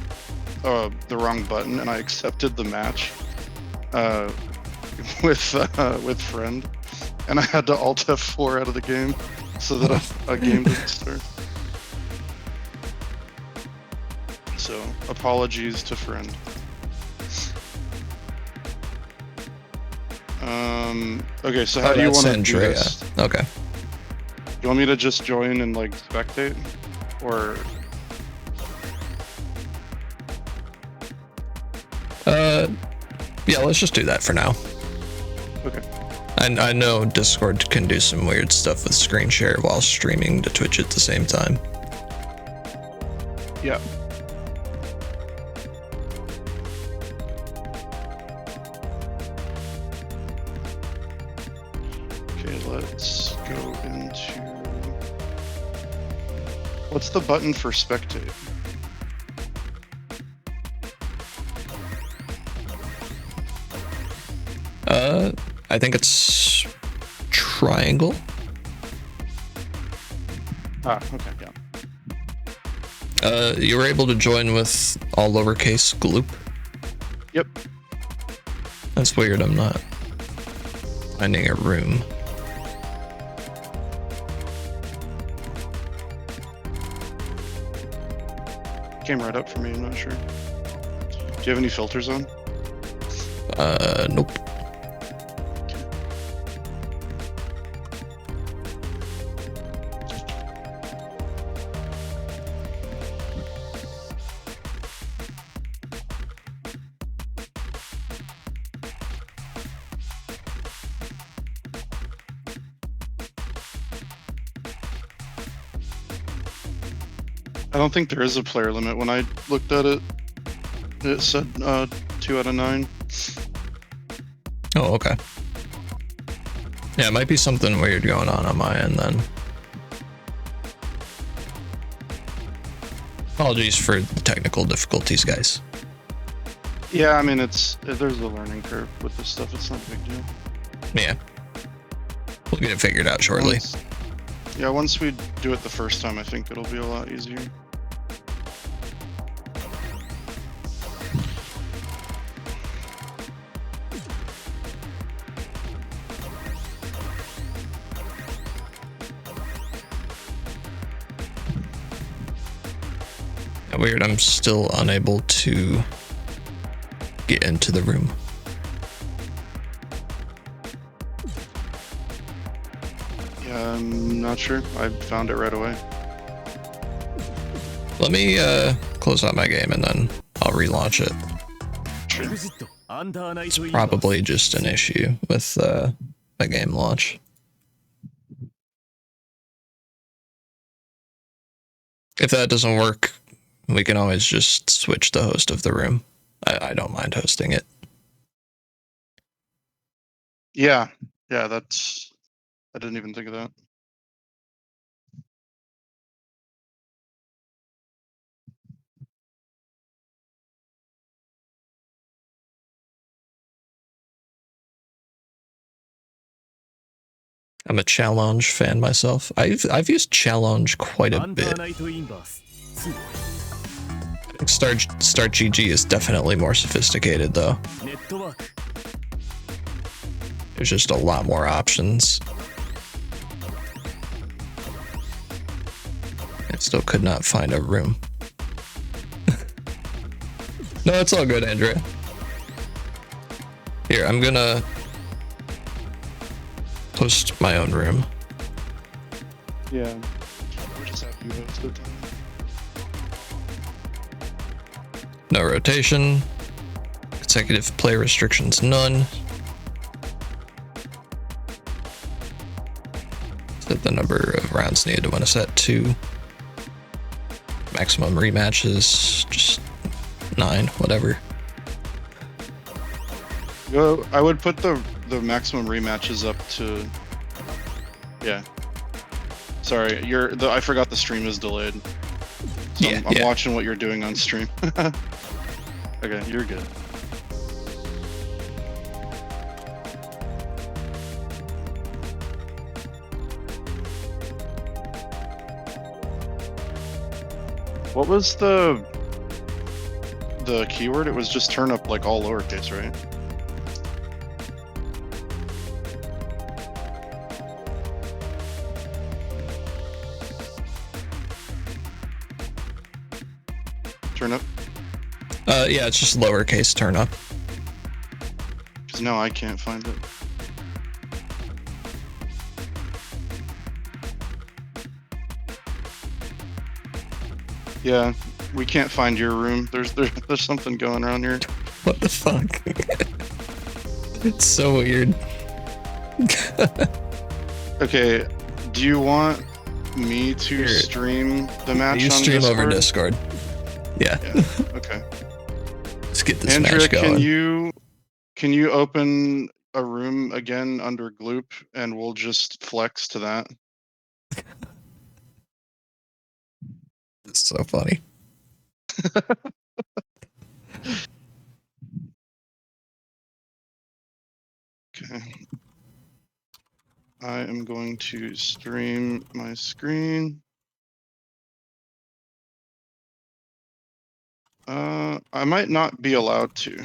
the wrong button and I accepted the match with friend, and I had to Alt F4 out of the game so that a game didn't start. So apologies to friend. Okay, so how do you want to do Andrea. this? Okay. You want me to just join and like spectate, or? Yeah, let's just do that for now. Okay. I know Discord can do some weird stuff with screen share while streaming to Twitch at the same time. Yeah. Okay, let's go into... What's the button for spectate? I think it's triangle. Ah, okay, yeah. You were able to join with all lowercase gloop. Yep. That's weird, I'm not finding a room. Came right up for me, I'm not sure. Do you have any filters on? Nope. I don't think there is a player limit. When I looked at it, it said 2 out of 9. Oh, okay. Yeah, it might be something weird going on my end then. Apologies for the technical difficulties, guys. Yeah, I mean, there's a learning curve with this stuff. It's not a big deal. Yeah. We'll get it figured out shortly. Once we do it the first time, I think it'll be a lot easier. Weird, I'm still unable to get into the room. Yeah, I'm not sure. I found it right away. Let me close out my game and then I'll relaunch it. Sure. It's probably just an issue with the game launch. If that doesn't work, we can always just switch the host of the room. I don't mind hosting it. Yeah, I didn't even think of that. I'm a challenge fan myself. I've used challenge quite a bit. I think Start GG is definitely more sophisticated though. There's just a lot more options. still could not find a room. No, it's all good, Andrea. Here, I'm gonna host my own room. Yeah. We'll just have you host it. No rotation. Consecutive play restrictions, none. Set the number of rounds needed to win a set 2. Maximum rematches, just 9, whatever. I would put the maximum rematches up to. Yeah. Sorry, I forgot the stream is delayed. So Yeah, I'm watching what you're doing on stream. Okay, you're good. What was the keyword? It was just turn up like all lowercase, right? Turn up? Yeah, it's just lowercase turn up. Because no, I can't find it. Yeah, we can't find your room. There's something going on here. What the fuck? It's so weird. Okay, do you want me to stream the match You on stream Discord? over Discord. Yeah. Okay. Let's get this Andrea, match going. can you open a room again under Gloop and we'll just flex to that? It's so funny. Okay. I am going to stream my screen. I might not be allowed to.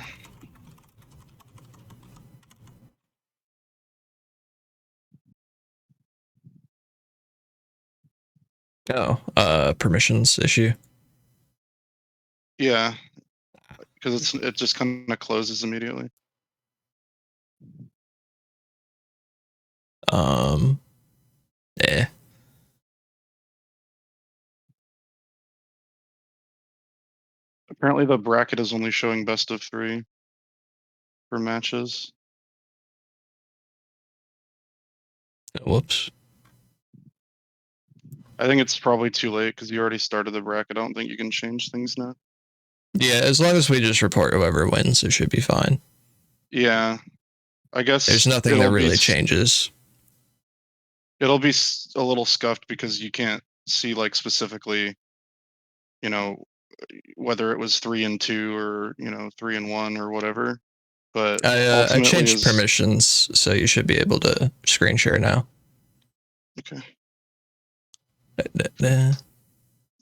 Oh, permissions issue. Yeah, because it just kind of closes immediately. Yeah. Apparently the bracket is only showing best of 3 for matches. Whoops. I think it's probably too late because you already started the bracket. I don't think you can change things now. Yeah, as long as we just report whoever wins, it should be fine. Yeah, I guess There's nothing that really changes. It'll be a little scuffed because you can't see like specifically, you know, whether it was 3 and 2 or 3 and 1 or whatever. But I changed permissions, so you should be able to screen share now. Okay.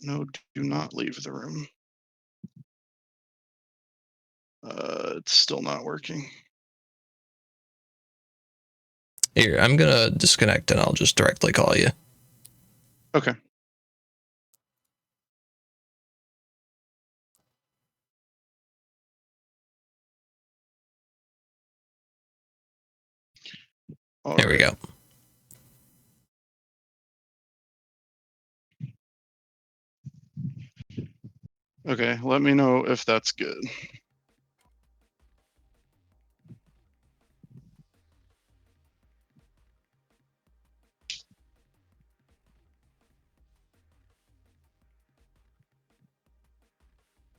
No, do not leave the room. It's still not working. Here, I'm gonna disconnect and I'll just directly call you. Okay. There we go. Okay, let me know if that's good.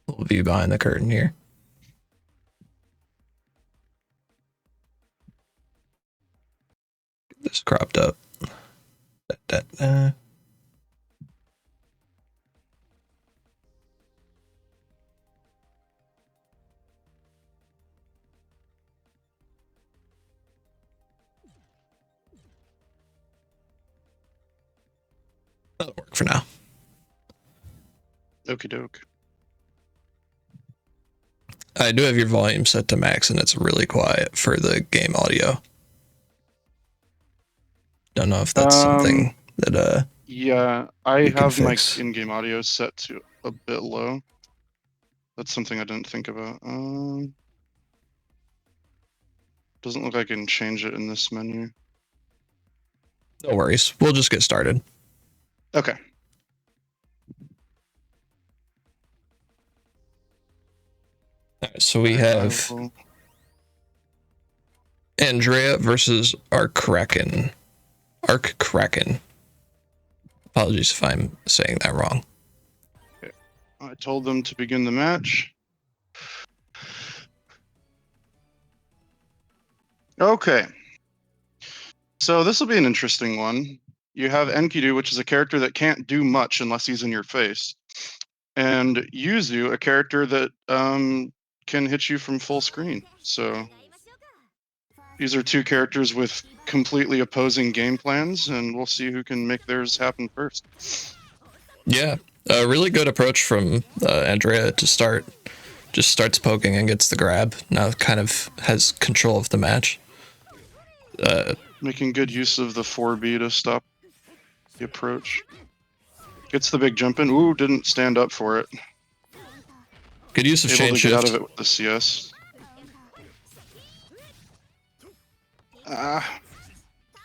Little view behind the curtain here. Get this cropped up. That'll work for now. Okie doke. I do have your volume set to max and it's really quiet for the game audio. Don't know if that's something that Yeah, I We can have my fix. in-game audio set to a bit low. That's something I didn't think about. Doesn't look like I can change it in this menu. No worries. We'll just get started. Okay. Alright, so we Alright, have Andrea versus Arkkraken. Arkkraken. Apologies if I'm saying that wrong. Okay. I told them to begin the match. Okay. So this will be an interesting one. You have Enkidu, which is a character that can't do much unless he's in your face. And Yuzu, a character that can hit you from full screen. So these are two characters with completely opposing game plans, and we'll see who can make theirs happen first. Yeah, a really good approach from Andrea to start. Just starts poking and gets the grab. Now kind of has control of the match. Making good use of the 4B to stop the approach. Gets the big jump in. Ooh, didn't stand up for it. Good use of Able chain to shift. get out of it with the CS.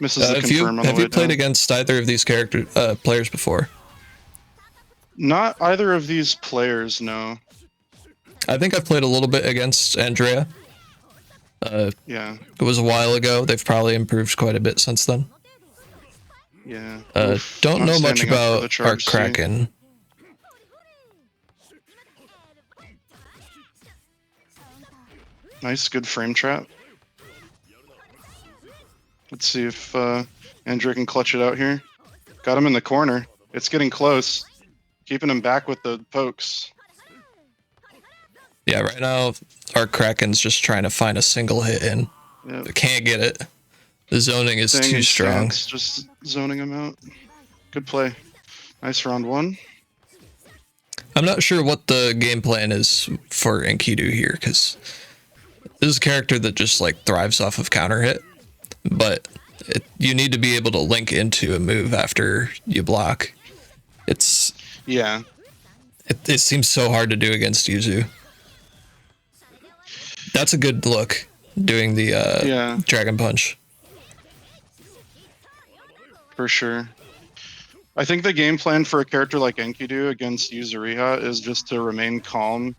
Misses the confirm on the way Have you played down. against either of these players before? Not either of these players, no. I think I've played a little bit against Andrea. Yeah. It was a while ago. They've probably improved quite a bit since then. Yeah. Don't know much about Arkkraken. Kraken. Nice, good frame trap. Let's see if Andrea can clutch it out here. Got him in the corner. It's getting close. Keeping him back with the pokes. Yeah, right now, Arkkraken's just trying to find a single hit in. Yep. Can't get it. The zoning is Staying too in strong. stance, just zoning him out. Good play. Nice round one. I'm not sure what the game plan is for Enkidu here, because this is a character that just like thrives off of counter hit, but you need to be able to link into a move after you block. Yeah. It seems so hard to do against Yuzu. That's a good look, doing the Dragon Punch. For sure. I think the game plan for a character like Enkidu against Yuzuriha is just to remain calm,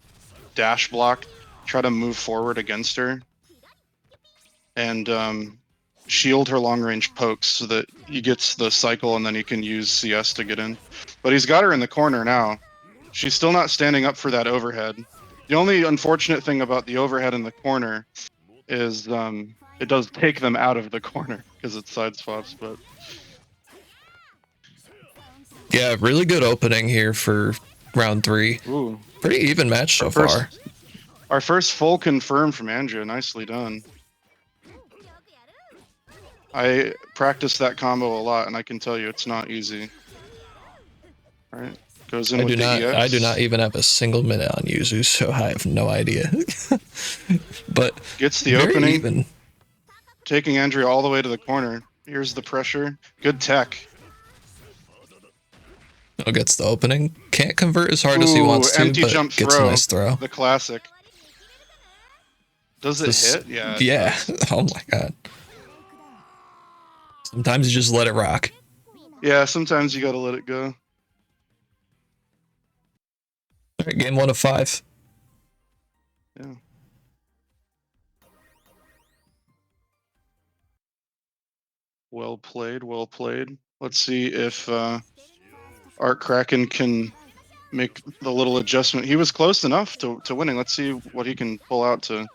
dash block, try to move forward against her, and shield her long range pokes so that he gets the cycle and then he can use CS to get in. But he's got her in the corner now. She's still not standing up for that overhead. The only unfortunate thing about the overhead in the corner is it does take them out of the corner because it side swaps, but yeah, really good opening here for round 3. Ooh. Pretty even match so far. Our first full confirm from Andrea. Nicely done. I practiced that combo a lot, and I can tell you it's not easy. All right, goes in with the EX. I do not even have a single minute on Yuzu, so I have no idea. But gets the opening, even. Taking Andrea all the way to the corner. Here's the pressure. Good tech. Oh, gets the opening. Can't convert as hard as he wants to, empty but jump gets throw, a nice throw. The classic. Does it hit? Yeah. Yeah. Oh my god. Sometimes you just let it rock. Yeah, sometimes you gotta let it go. All right, game 1 of 5. Yeah. Well played, well played. Let's see if Arkkraken can make the little adjustment. He was close enough to winning. Let's see what he can pull out to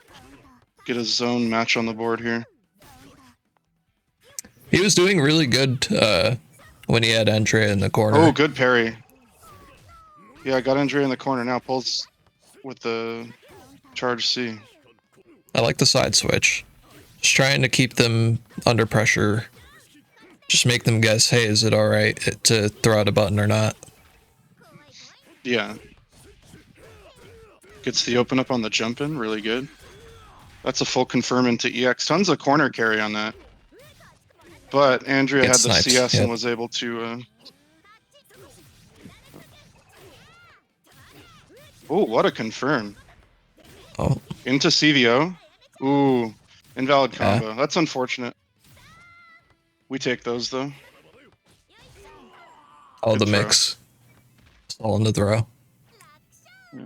get his own match on the board here. He was doing really good when he had Andrea in the corner. Oh, good parry. Yeah, got Andrea in the corner now. Pulls with the charge C. I like the side switch. Just trying to keep them under pressure. Just make them guess, hey, is it alright to throw out a button or not? Yeah. Gets the open up on the jump in. Really good. That's a full confirm into EX. Tons of corner carry on that. But Andrea had the CS and was able to Oh, what a confirm. Oh, Into CVO. Ooh, invalid yeah. combo. That's unfortunate. We take those though. All Good the throw. mix. It's all in the throw. Yeah.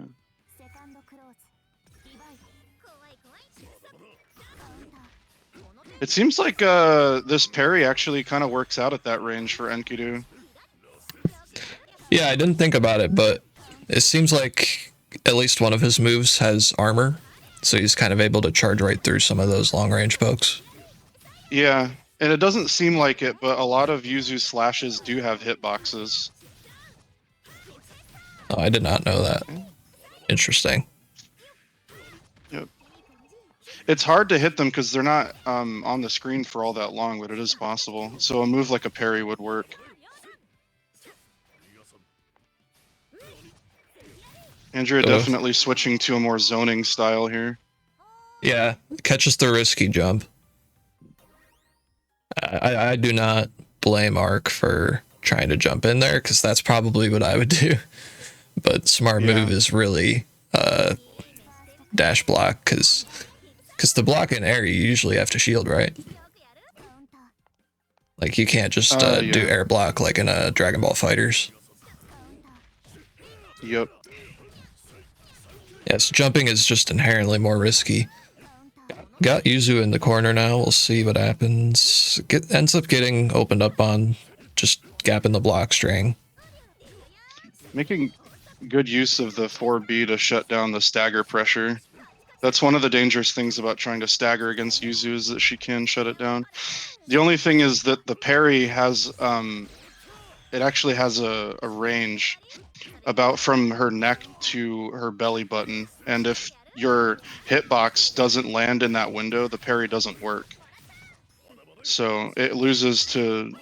It seems like this parry actually kind of works out at that range for Enkidu. Yeah, I didn't think about it, but it seems like at least one of his moves has armor, so he's kind of able to charge right through some of those long range pokes. Yeah, and it doesn't seem like it, but a lot of Yuzu slashes do have hitboxes. Oh, I did not know that. Interesting. Yep. It's hard to hit them because they're not on the screen for all that long, but it is possible. So a move like a parry would work. Andrea definitely switching to a more zoning style here. Yeah, catches the risky jump. I do not blame Ark for trying to jump in there because that's probably what I would do. But smart move is really dash block because the block in air you usually have to shield, right? Like you can't just do air block like in a Dragon Ball Fighters. Yep. Yes, jumping is just inherently more risky. Got Yuzu in the corner now. We'll see what happens. Ends up getting opened up on just gapping the block string. Making good use of the 4B to shut down the stagger pressure. That's one of the dangerous things about trying to stagger against Yuzu is that she can shut it down. The only thing is that the parry has it actually has a range about from her neck to her belly button, and if your hitbox doesn't land in that window, the parry doesn't work. So it loses to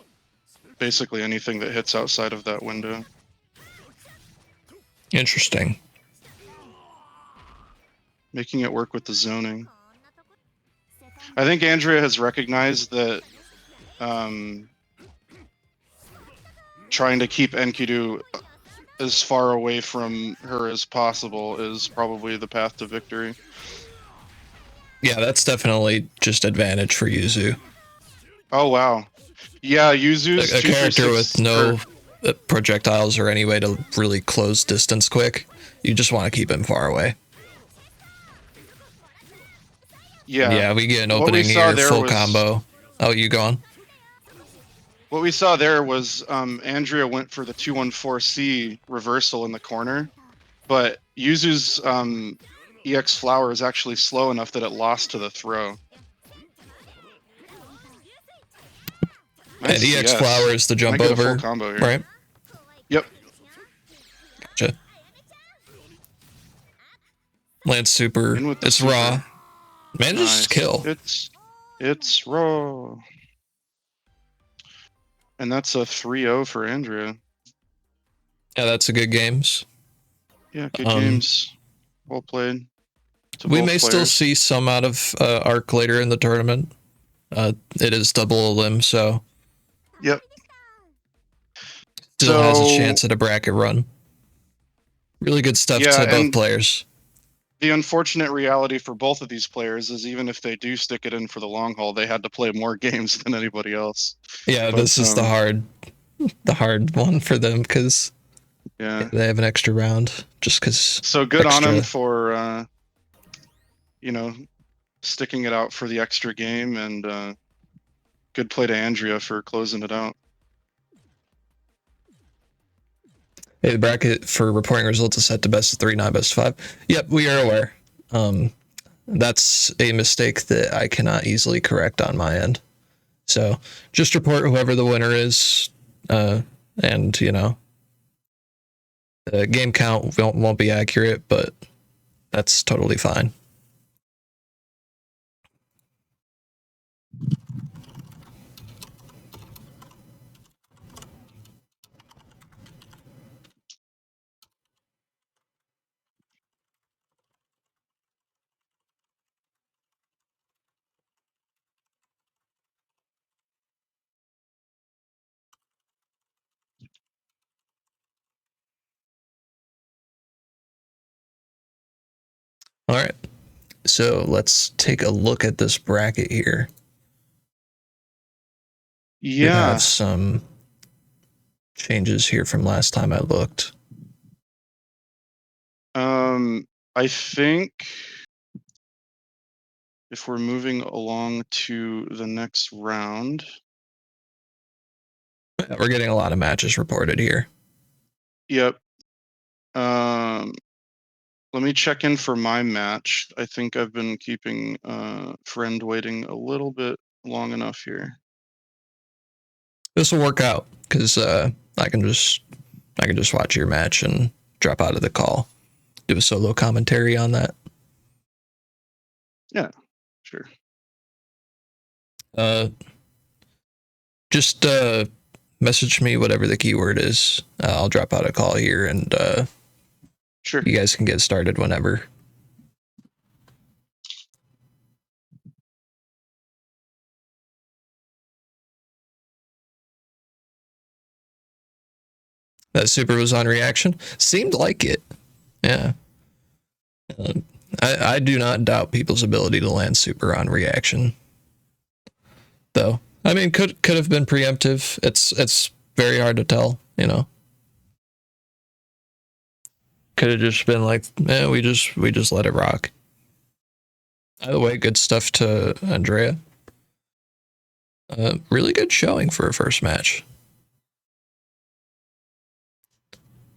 basically anything that hits outside of that window. Interesting. Making it work with the zoning. I think Andrea has recognized that trying to keep Enkidu as far away from her as possible is probably the path to victory. Yeah, that's definitely just advantage for Yuzu. Oh wow. Yeah, Yuzu's A character with no projectiles or any way to really close distance quick. You just want to keep him far away. Yeah. Yeah, we get an opening here, full combo. Oh, you go on. What we saw there was Andrea went for the 214C reversal in the corner, but Yuzu's EX flower is actually slow enough that it lost to the throw. Nice and EX flower is the jump over, right? Yep. Gotcha. Land super. It's super. Raw. Manages to kill. It's raw. And that's a 3-0 for Andrea. Yeah, that's a good games. Yeah, good games. Well played. We may still see some out of Ark later in the tournament. It is double a limb, so. Yep. Still has a chance at a bracket run. Really good stuff to both players. The unfortunate reality for both of these players is even if they do stick it in for the long haul, they had to play more games than anybody else. Yeah, but, this is the hard one for them because they have an extra round just because. So good on them for sticking it out for the extra game, and good play to Andrea for closing it out. Hey, the bracket for reporting results is set to best of 3, not best of 5. Yep, we are aware. That's a mistake that I cannot easily correct on my end. So just report whoever the winner is, and the game count won't be accurate, but that's totally fine. All right. So let's take a look at this bracket here. Yeah. We have some changes here from last time I looked. I think if we're moving along to the next round. We're getting a lot of matches reported here. Yep. Let me check in for my match. I think I've been keeping friend waiting a little bit long enough here. This will work out because I can just watch your match and drop out of the call. Do a solo commentary on that. Yeah, sure. Just message me whatever the keyword is. I'll drop out a call here and Sure. you guys can get started whenever. That super was on reaction. Seemed like it. Yeah. I do not doubt people's ability to land super on reaction. Though. I mean, could have been preemptive. It's very hard to tell, you know. Could have just been like, we just let it rock. Either way, good stuff to Andrea. Really good showing for a first match.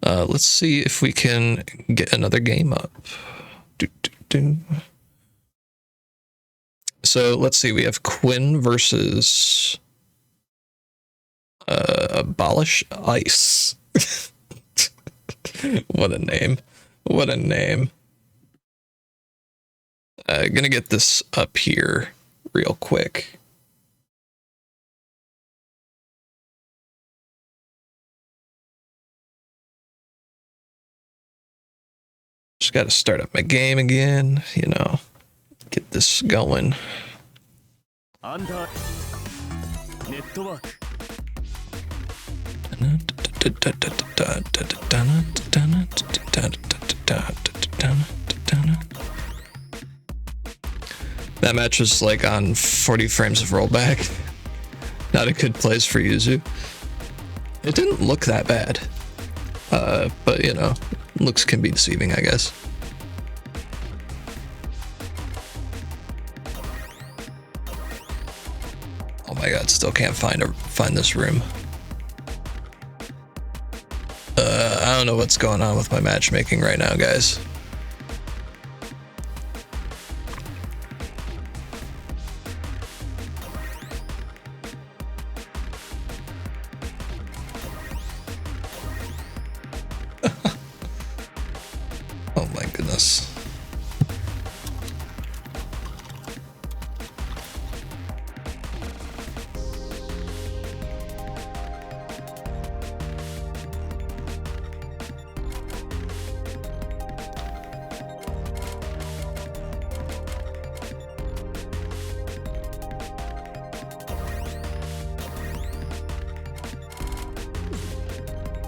Let's see if we can get another game up. So let's see, we have Quinn versus Abolish Ice. What a name. What a name. Gonna get this up here real quick. Just gotta start up my game again, you know, get this going. That match was like on 40 frames of rollback. Not a good place for Yuzu. It didn't look that bad. But you know, looks can be deceiving, I guess. Oh my god, still can't find this room. I don't know what's going on with my matchmaking right now, guys. Oh my goodness.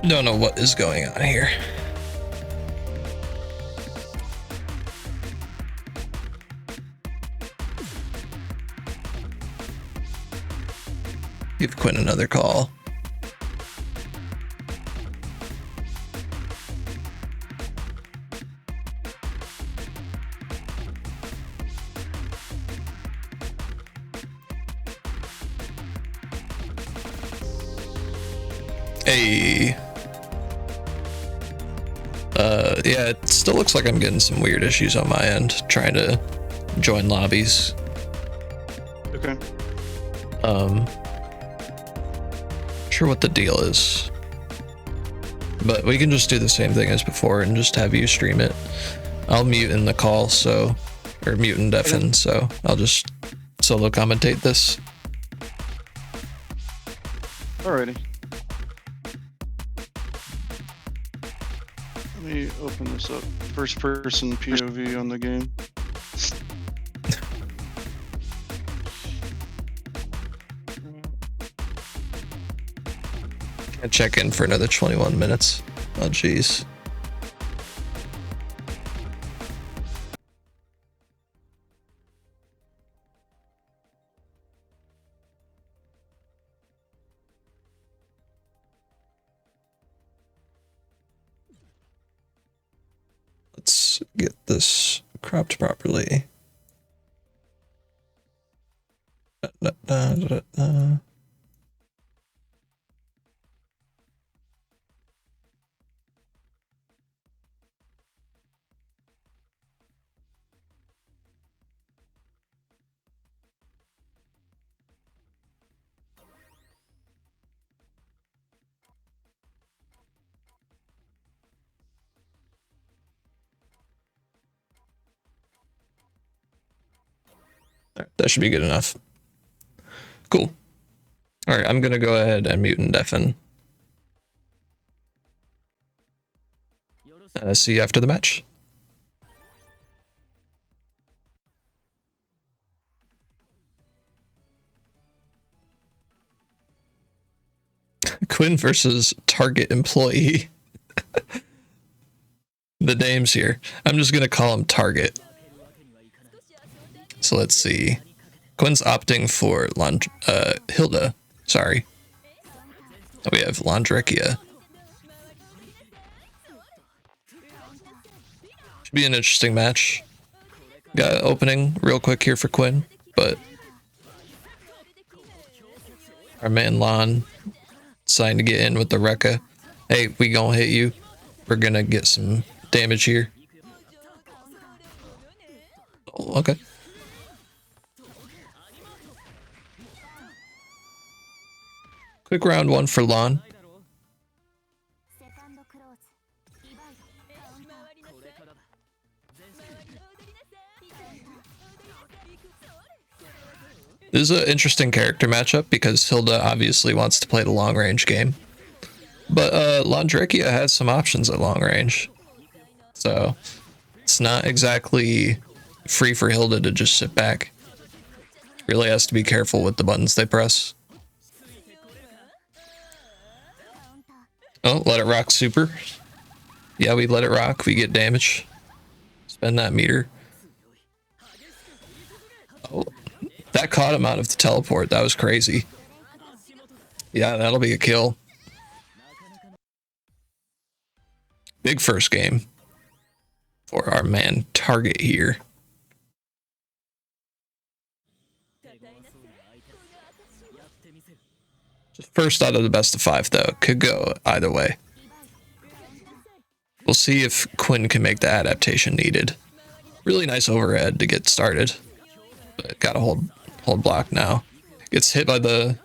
Don't know what is going on here. Give Quinn another call. Hey. Yeah, it still looks like I'm getting some weird issues on my end, trying to join lobbies. Okay. Sure what the deal is. But we can just do the same thing as before and just have you stream it. I'll mute in the call, so, or mute and deafen, so I'll just solo commentate this. Alrighty. Let me open this up. First person POV on the game. Can't check in for another 21 minutes. Oh, jeez. this cropped properly. That should be good enough. Cool. All right, I'm gonna go ahead and mute and deafen. See you after the match. Quinn versus target employee. The names here. I'm just gonna call him Target. So let's see. Quinn's opting for Hilda. Sorry. We have Londrekia. Should be an interesting match. Got an opening real quick here for Quinn, but our man Lon deciding to get in with the Rekka. Hey, we gonna hit you. We're gonna get some damage here. Oh, okay. Quick round one for Lon. This is an interesting character matchup because Hilda obviously wants to play the long range game. But Londrekia has some options at long range. So it's not exactly free for Hilda to just sit back. Really has to be careful with the buttons they press. Oh, let it rock super. Yeah, we let it rock. We get damage. Spend that meter. Oh, that caught him out of the teleport. That was crazy. Yeah, that'll be a kill. Big first game for our man Target here. First out of the best of 5 though. Could go either way. We'll see if Quinn can make the adaptation needed. Really nice overhead to get started. But gotta hold block now. Gets hit by the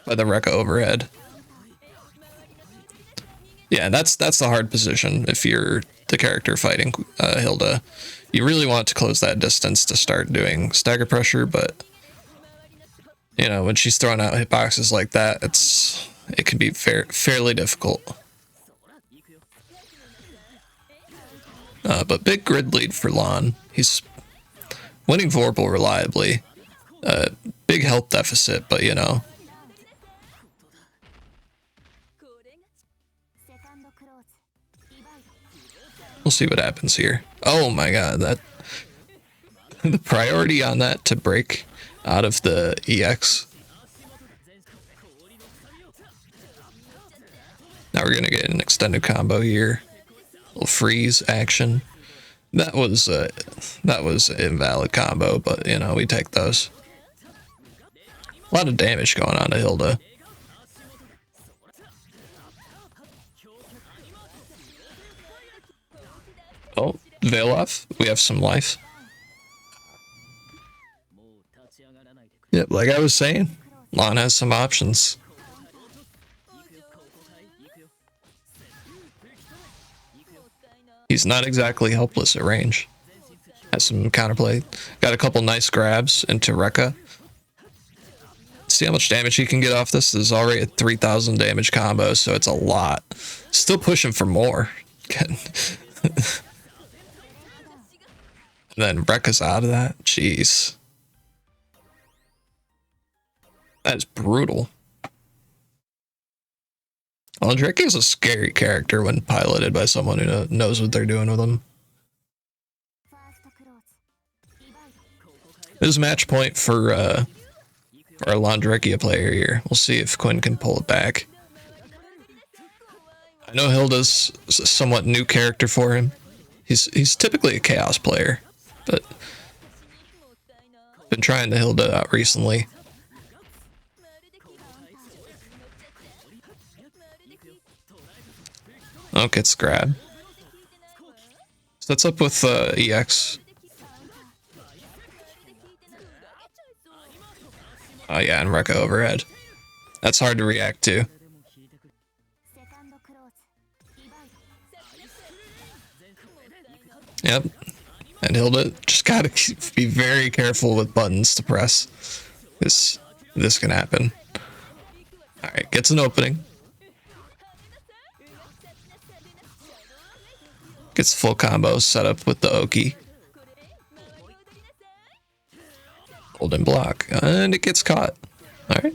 Rekka overhead. Yeah, that's the hard position if you're the character fighting Hilda. You really want to close that distance to start doing stagger pressure, but you know, when she's throwing out hitboxes like that, it can be fairly difficult. But big grid lead for Lon. He's winning Vorpal reliably. Big health deficit, but you know. We'll see what happens here. Oh my god, that the priority on that to break out of the EX. Now we're gonna get an extended combo here. A little freeze action. That was an invalid combo, but you know, we take those. A lot of damage going on to Hilda. Oh, veil off. We have some life. Yep, like I was saying, Lon has some options. He's not exactly helpless at range. Has some counterplay. Got a couple nice grabs into Rekka. See how much damage he can get off this? This is already a 3,000 damage combo, so it's a lot. Still pushing for more. Then Rekka's out of that. Jeez. That is brutal. Londrekia is a scary character when piloted by someone who knows what they're doing with him. This is match point for our Londrekia player here. We'll see if Quinn can pull it back. I know Hilda's a somewhat new character for him. He's typically a chaos player, but been trying the Hilda out recently. Oh, gets grabbed. Sets up with EX. Oh yeah, and Rekka overhead. That's hard to react to. Yep. And Hilda just gotta be very careful with buttons to press. This can happen. Alright, gets an opening. Gets full combo set up with the Oki. Hold and block. And it gets caught. Alright.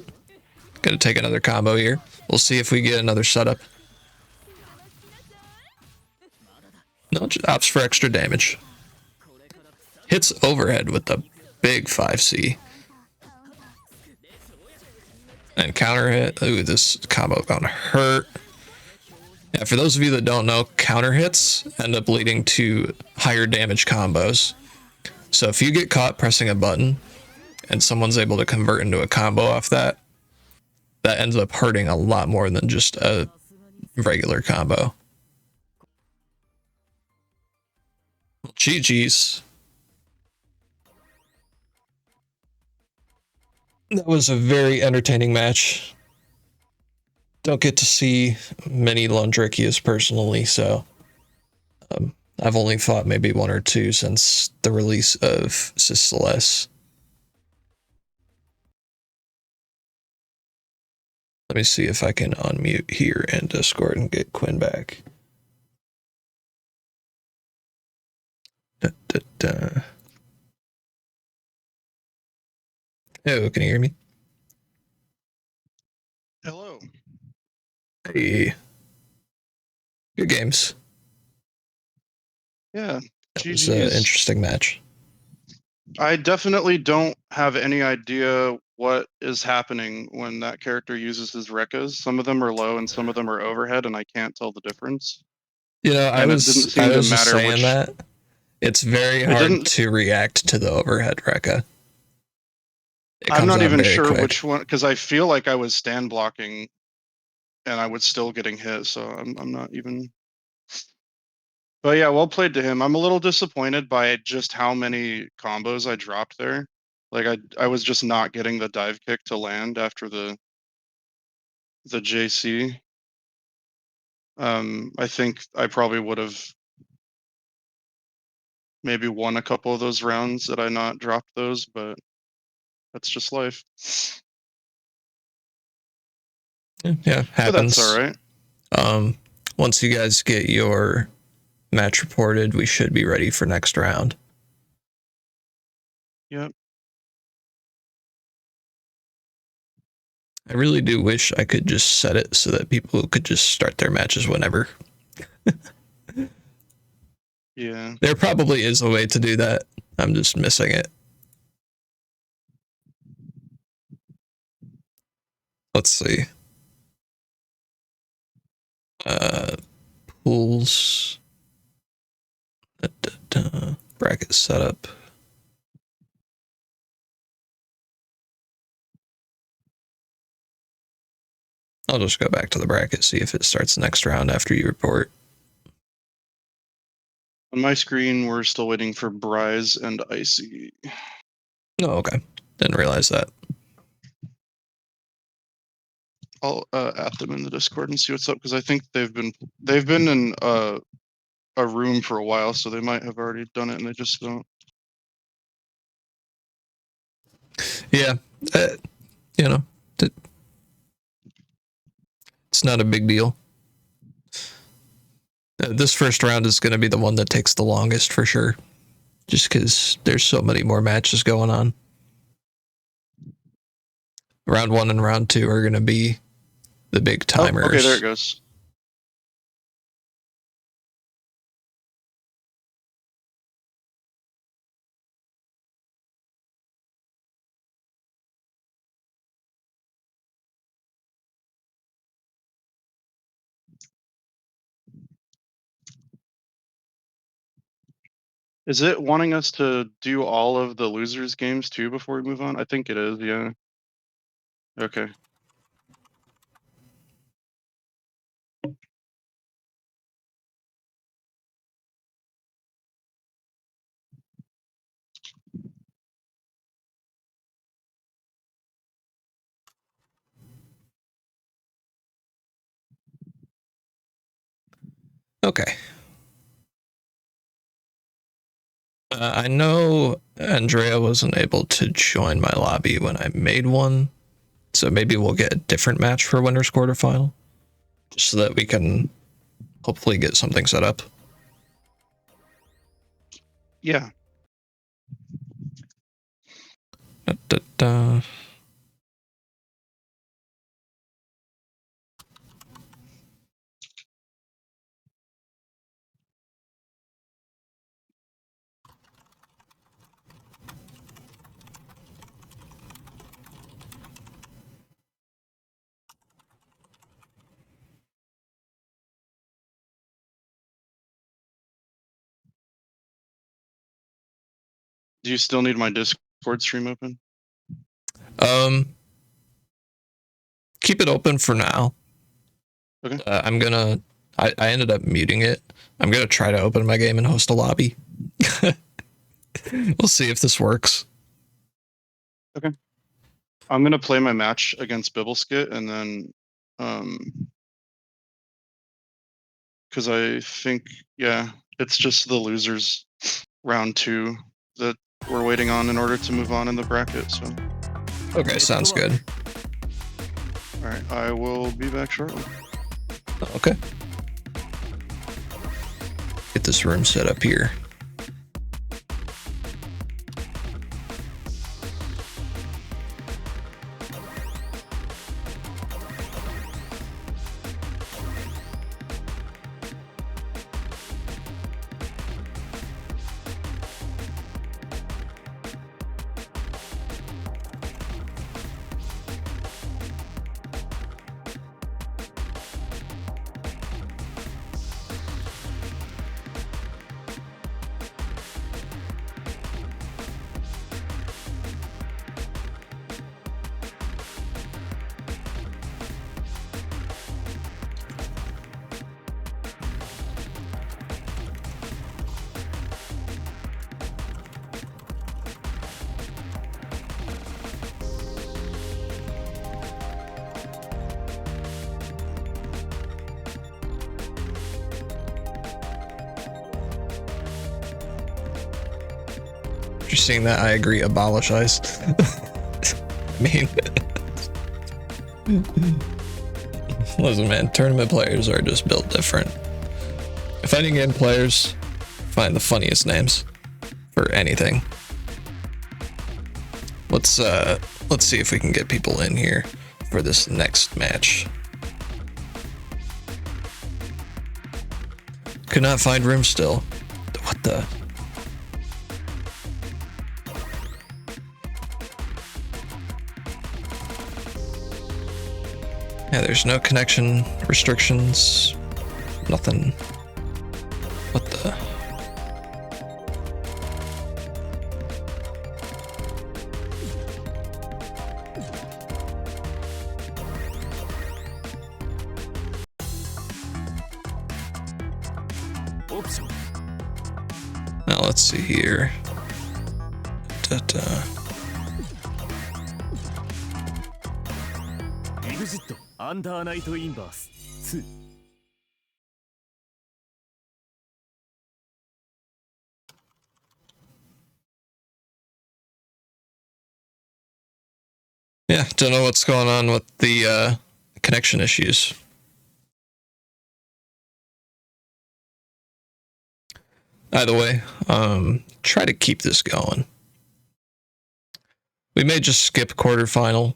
Gonna take another combo here. We'll see if we get another setup. No, just opts for extra damage. Hits overhead with the big 5C. And counter hit. Ooh, this combo gonna hurt. Yeah, for those of you that don't know, counter hits end up leading to higher damage combos. So if you get caught pressing a button and someone's able to convert into a combo off that, that ends up hurting a lot more than just a regular combo. GG's. That was a very entertaining match. Don't get to see many Londrekias personally, so I've only fought maybe one or two since the release of Celeste. Let me see if I can unmute here in Discord and get Quinn back. Da, da, da. Oh, can you hear me? Hello. Hey. Good games. Yeah. That was an interesting match. I definitely don't have any idea what is happening when that character uses his Rekkas. Some of them are low and some of them are overhead, and I can't tell the difference. You know, I was just saying that it's very hard to react to the overhead Rekka. I'm not even sure which one, because I feel like I was stand blocking and I was still getting hit, so I'm not even. But yeah, well played to him. I'm a little disappointed by just how many combos I dropped there. Like I was just not getting the dive kick to land after the JC. I think I probably would have maybe won a couple of those rounds had I not dropped those, but that's just life. Yeah, happens. But that's all right. Once you guys get your match reported, we should be ready for next round. Yep. I really do wish I could just set it so that people could just start their matches whenever. Yeah. There probably is a way to do that. I'm just missing it. Let's see. Pools. Bracket setup. I'll just go back to the bracket, see if it starts next round after you report. On my screen, we're still waiting for Brise and Icy. Oh, okay. Didn't realize that. I'll add them in the Discord and see what's up, because I think they've been in a room for a while, so they might have already done it and they just don't. Yeah, you know, it's not a big deal. This first round is going to be the one that takes the longest for sure, just because there's so many more matches going on. Round 1 and round 2 are going to be the big timers. Oh, okay, there it goes. Is it wanting us to do all of the losers games too before we move on? I think it is, yeah. Okay. Okay. I know Andrea wasn't able to join my lobby when I made one, so maybe we'll get a different match for winners quarterfinal, just so that we can hopefully get something set up. Yeah. Da, da, da. Do you still need my Discord stream open? Keep it open for now. Okay. I ended up muting it. I'm gonna try to open my game and host a lobby. We'll see if this works. Okay. I'm gonna play my match against Bibbleskit and then because I think, yeah, it's just the losers round 2 that we're waiting on in order to move on in the bracket, so. Okay, sounds good. Alright, I will be back shortly. Okay. Get this room set up here. You're seeing that? I agree. Abolish ice. I mean, listen, man. Tournament players are just built different. Fighting game players find the funniest names for anything. Let's see if we can get people in here for this next match. Could not find room still. What the? Yeah, there's no connection restrictions. Nothing. What the? Now let's see here. Yeah, don't know what's going on with the connection issues. Either way, try to keep this going. We may just skip quarterfinal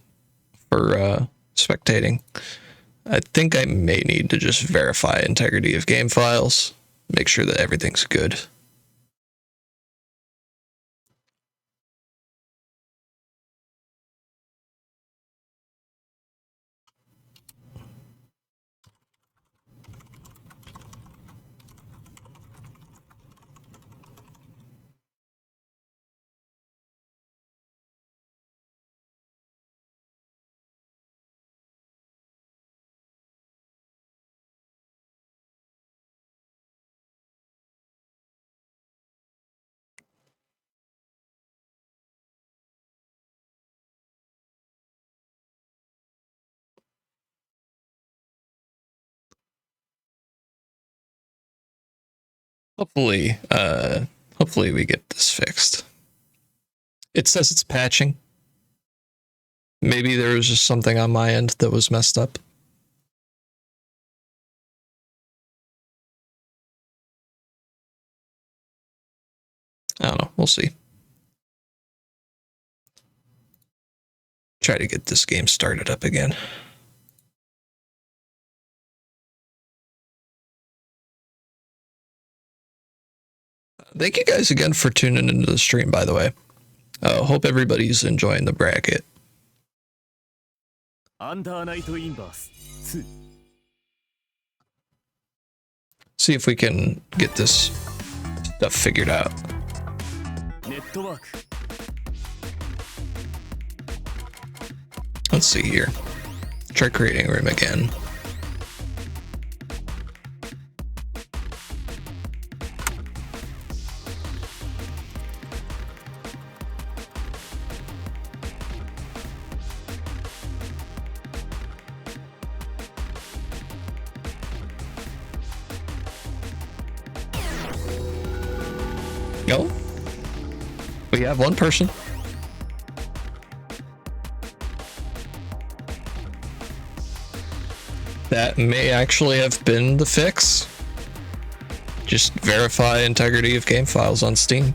for spectating. I think I may need to just verify integrity of game files, make sure that everything's good. Hopefully, hopefully we get this fixed. It says it's patching. Maybe there was just something on my end that was messed up. I don't know. We'll see. Try to get this game started up again. Thank you guys again for tuning into the stream, by the way. Hope everybody's enjoying the bracket. See if we can get this stuff figured out. Let's see here. Try creating a room again. Go. We have one person. That may actually have been the fix. Just verify integrity of game files on Steam.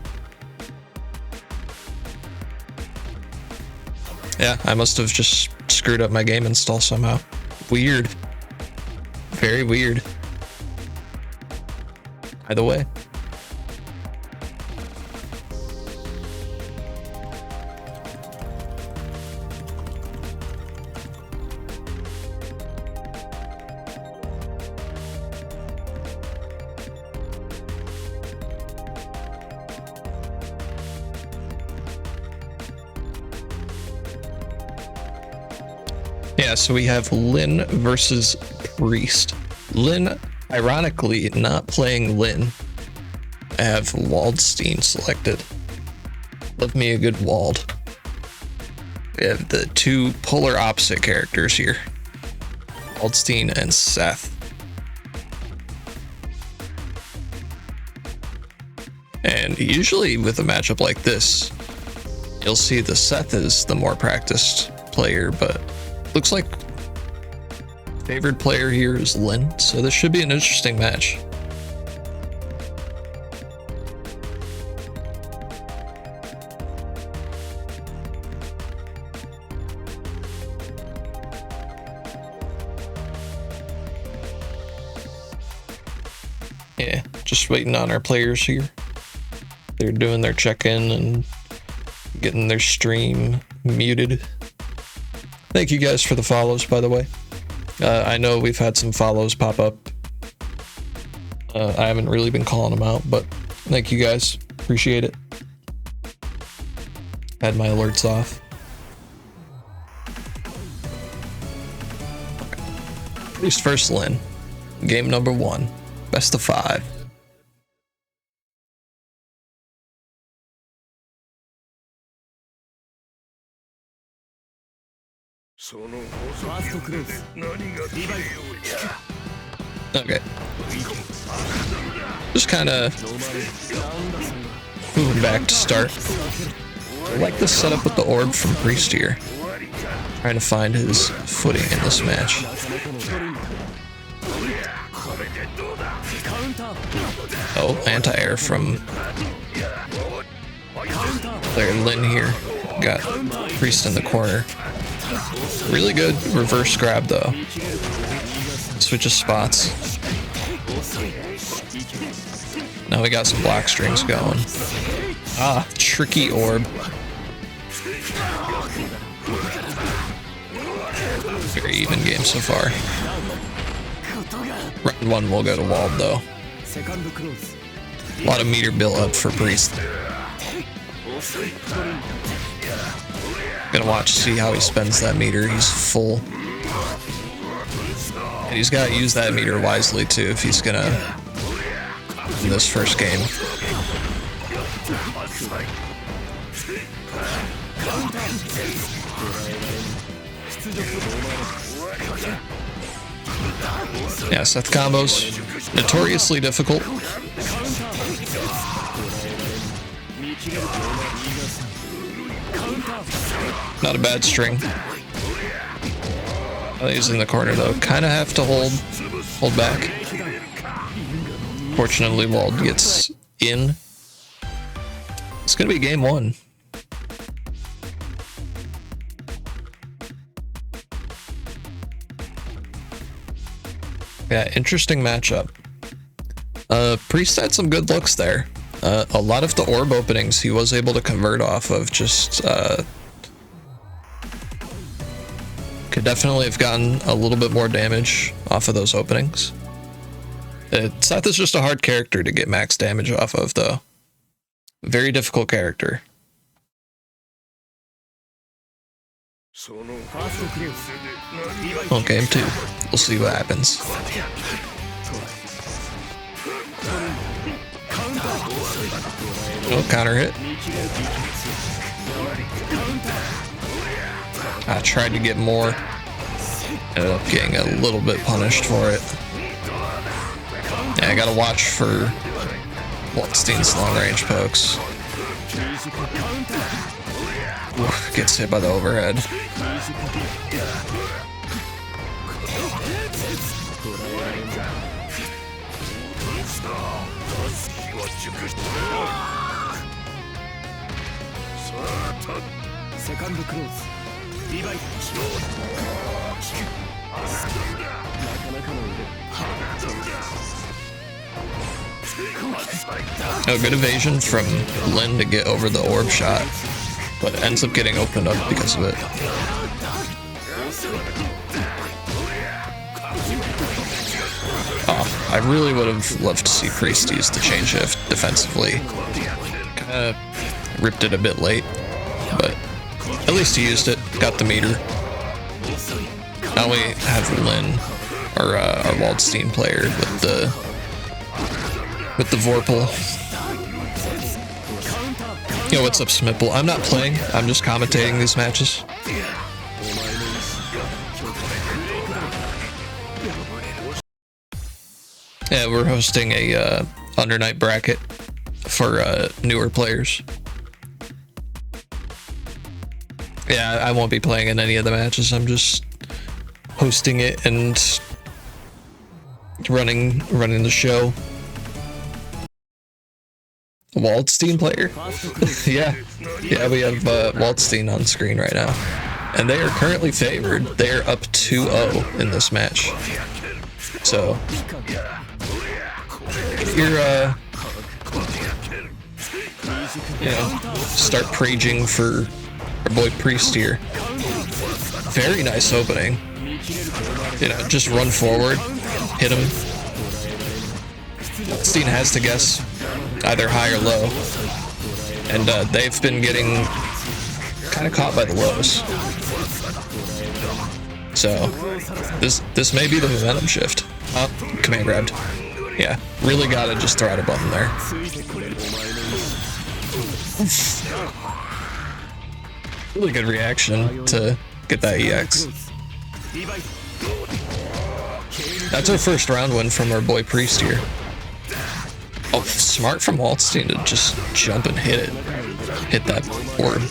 Yeah, I must have just screwed up my game install somehow. Weird. Very weird. Either way. Yeah, so we have Lynn versus Priest. Lynn, ironically, not playing Lynn. I have Waldstein selected. Love me a good Wald. We have the two polar opposite characters here. Waldstein and Seth. And usually with a matchup like this, you'll see the Seth is the more practiced player, but looks like favored player here is Lynn, so this should be an interesting match. Yeah, just waiting on our players here. They're doing their check-in and getting their stream muted. Thank you guys for the follows, by the way. I know we've had some follows pop up. I haven't really been calling them out, but thank you guys. Appreciate it. Had my alerts off. Priest first Lynn. Game number 1. Best of 5. Okay. Just kind of moving back to start. I like this setup with the orb from Priest here. Trying to find his footing in this match. Oh, anti-air from player Lynn here. Got Priest in the corner. Really good reverse grab though. Switches spots. Now we got some block strings going. Ah, tricky orb. Very even game so far. Round 1 will go to Wald though. A lot of meter built up for Priest. Gonna watch to see how he spends that meter. He's full. And he's gotta use that meter wisely too if he's gonna win this first game. Yeah, Seth combos, notoriously difficult. Not a bad string. He's in the corner though. Kind of have to hold back. Fortunately, Wald gets in. It's gonna be game 1. Yeah, interesting matchup. Priest had some good looks there. A lot of the orb openings he was able to convert off of. Just could definitely have gotten a little bit more damage off of those openings. Seth is just a hard character to get max damage off of, though. Very difficult character. Well, game 2. We'll see what happens. Oh, counter hit. I tried to get more. Ended up getting a little bit punished for it. Yeah, I gotta watch for Waldstein's long range pokes. Oof, gets hit by the overhead. Oh, good evasion from Lynn to get over the orb shot, but ends up getting opened up because of it. Oh, I really would have loved to see Priest use the chain shift defensively. Kinda ripped it a bit late, but at least he used it, got the meter. Now we have Lynn, our Waldstein player, with the Vorpal. Yo, what's up, Smipple? I'm not playing, I'm just commentating these matches. Yeah, we're hosting a Undernight bracket for newer players. Yeah, I won't be playing in any of the matches. I'm just hosting it and running the show. Waldstein player? yeah, we have Waldstein on screen right now, and they are currently favored. They are up 2-0 in this match. So if you're start praging for our boy Priest here. Very nice opening. Just run forward, hit him. Waldstein has to guess either high or low, and they've been getting kind of caught by the lows. So this may be the momentum shift. Command grabbed. Yeah, really gotta just throw out a button there. Really good reaction to get that EX. That's our first round win from our boy Priest here. Oh, smart from Waldstein to just jump and hit it. Hit that orb.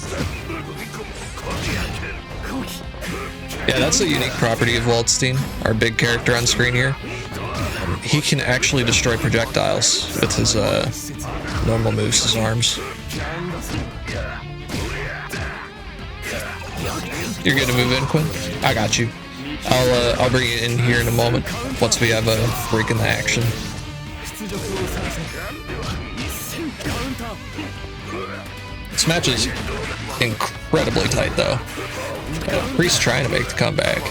Yeah, that's a unique property of Waldstein, our big character on screen here. He can actually destroy projectiles with his normal moves, his arms. You're good to move in, Quinn? I got you. I'll bring you in here in a moment once we have a break in the action. This match is incredibly tight, though. Priest trying to make the comeback.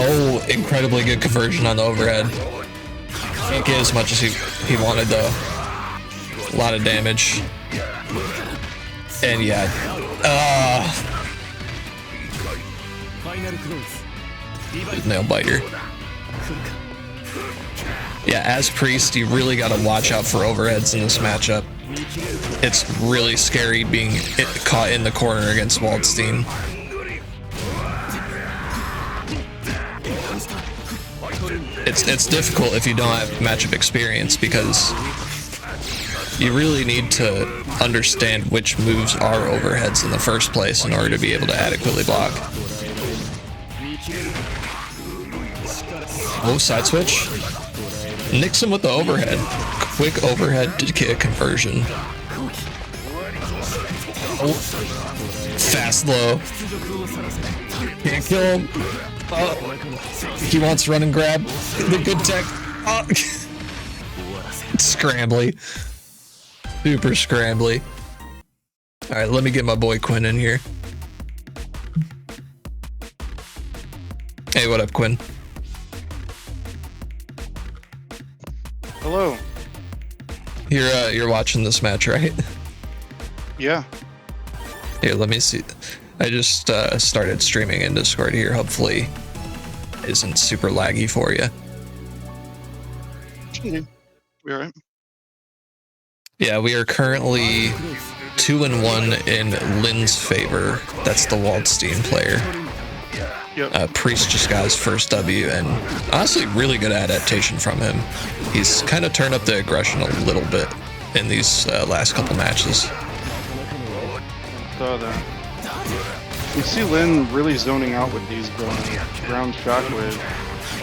Oh, incredibly good conversion on the overhead. Can't get as much as he wanted, though. A lot of damage. And yeah. Nail biter. Yeah, as Priest, you really got to watch out for overheads in this matchup. It's really scary being caught in the corner against Waldstein. It's difficult if you don't have matchup experience, because you really need to understand which moves are overheads in the first place in order to be able to adequately block. Oh, side switch. Nix him with the overhead. Quick overhead to get a conversion. Oh. Fast low. Can't kill him. Oh. He wants run and grab. The good tech. Oh. Scrambly. Super scrambly. Alright, let me get my boy Quinn in here. Hey, what up, Quinn? Hello. You're watching this match, right? Yeah. Here, let me see. I just started streaming in Discord here. Hopefully, it isn't super laggy for you. We all right? Yeah, we are currently 2-1 in Lynn's favor. That's the Waldstein player. Yep. Priest just got his first W, and honestly, really good adaptation from him. He's kind of turned up the aggression a little bit in these last couple matches. Saw that. You see Lynn really zoning out with these ground shockwave.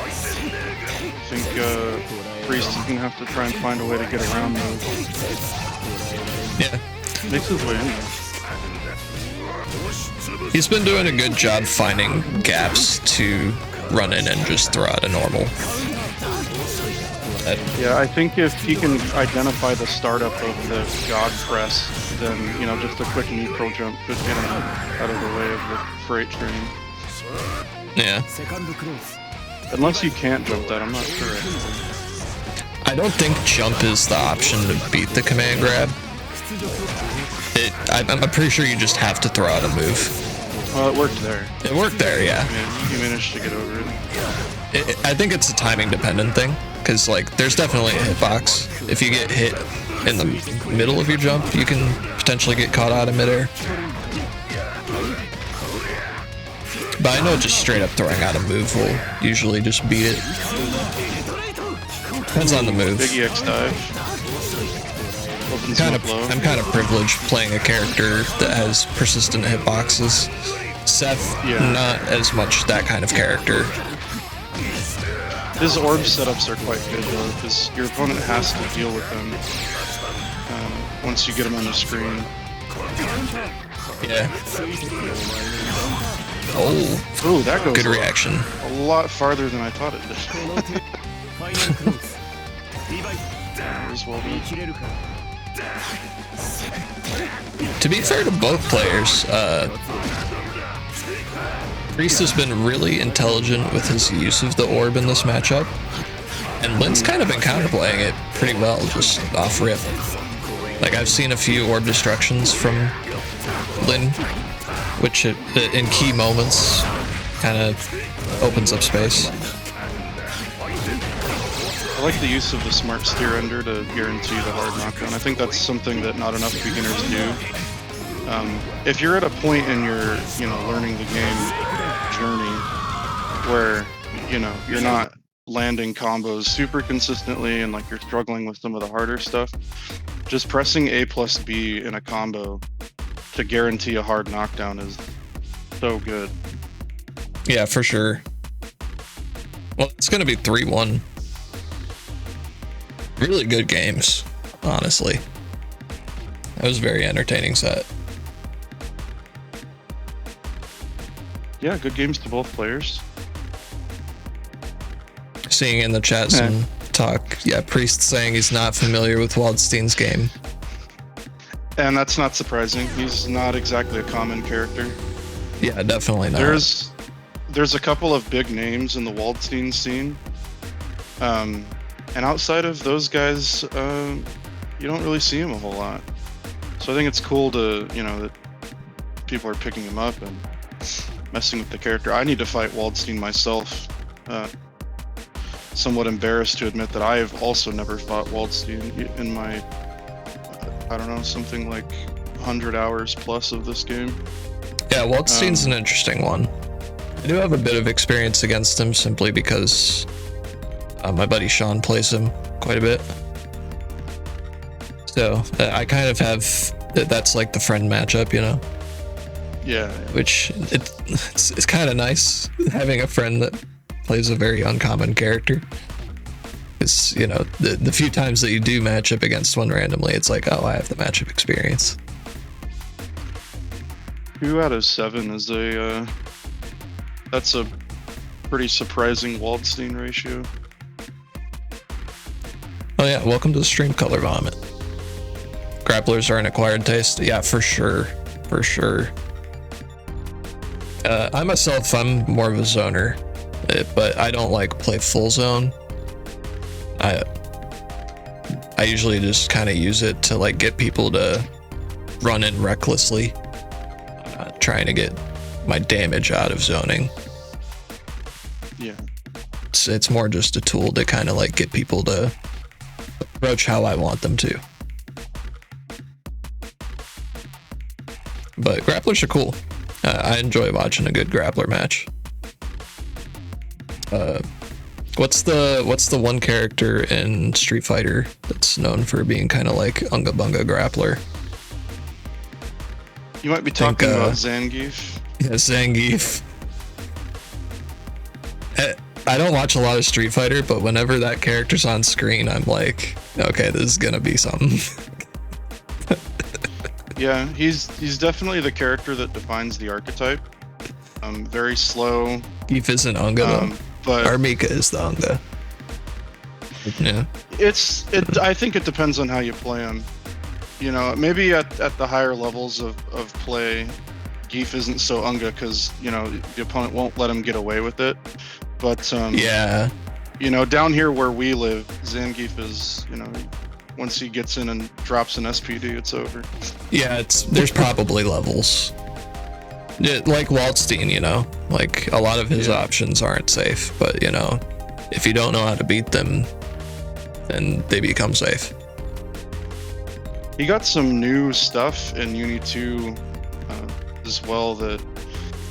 I think Priest is gonna have to try and find a way to get around those. Yeah. Makes his way in there. He's been doing a good job finding gaps to run in and just throw out a normal. Yeah, I think if he can identify the startup of the God Press, then, you know, just a quick neutral jump could get him out of the way of the freight train. Yeah. Unless you can't jump that, I'm not sure. I don't think jump is the option to beat the command grab. I'm pretty sure you just have to throw out a move. Well, it worked there. It worked there, yeah. You managed to get over it. I think it's a timing dependent thing, because like there's definitely a hitbox. If you get hit in the middle of your jump, you can potentially get caught out of midair. But I know just straight up throwing out a move will usually just beat it. Depends on the move. Big EX dive. I'm kind of privileged playing a character that has persistent hitboxes. Seth, not as much that kind of character. His orb setups are quite good though, because your opponent has to deal with them once you get him on the screen. Yeah. Oh, that goes good reaction. A lot farther than I thought it did. Well done. To be fair to both players, Priest has been really intelligent with his use of the orb in this matchup, and Lynn's kind of been counterplaying it pretty well, just off rip. Like, I've seen a few orb destructions from Lynn, which in key moments kind of opens up space. I like the use of the smart steer ender to guarantee the hard knockdown. I think that's something that not enough beginners do. If you're at a point in your, learning the game journey where, you're not landing combos super consistently and like you're struggling with some of the harder stuff, just pressing A plus B in a combo to guarantee a hard knockdown is so good. Yeah, for sure. Well, it's going to be 3-1. Really good games, honestly. That was a very entertaining set. Yeah, good games to both players. Seeing in the chat some talk, Priest saying he's not familiar with Waldstein's game. And that's not surprising. He's not exactly a common character. Yeah, definitely not. There's a couple of big names in the Waldstein scene. And outside of those guys, you don't really see him a whole lot. So I think it's cool to, that people are picking him up and messing with the character. I need to fight Waldstein myself. Somewhat embarrassed to admit that I have also never fought Waldstein in my, I don't know, something like 100 hours plus of this game. Yeah, Waldstein's an interesting one. I do have a bit of experience against him simply because my buddy Sean plays him quite a bit. So I kind of have that's like the friend matchup, you know. Yeah. Which it's kind of nice having a friend that plays a very uncommon character. Because, you know, the few times that you do match up against one randomly, it's like, oh, I have the matchup experience. 2 out of 7 is that's a pretty surprising Waldstein ratio. Oh yeah, welcome to the stream, Color Vomit. Grapplers are an acquired taste. Yeah, for sure. For sure. I myself, I'm more of a zoner, but I don't like play full zone. I usually just kind of use it to like get people to run in recklessly, trying to get my damage out of zoning. Yeah. It's more just a tool to kind of like get people to approach how I want them to. But grapplers are cool. I enjoy watching a good grappler match. What's the one character in Street Fighter that's known for being kind of like Unga Bunga grappler? You might be talking about Zangief. Yeah, Zangief. I don't watch a lot of Street Fighter, but whenever that character's on screen, I'm like, okay, this is gonna be something. Yeah, he's definitely the character that defines the archetype. Very slow. Geef isn't Unga though, but Armika is the Unga. Yeah. I think it depends on how you play him. You know, maybe at the higher levels of play, Geef isn't so Unga because, you know, the opponent won't let him get away with it. But Yeah. you know, down here where we live, Zangief is, you know, once he gets in and drops an SPD, it's over. Yeah, there's probably levels. Yeah, like Waldstein, you know, like a lot of his options aren't safe, but you know, if you don't know how to beat them, then they become safe. He got some new stuff in UNI2 as well that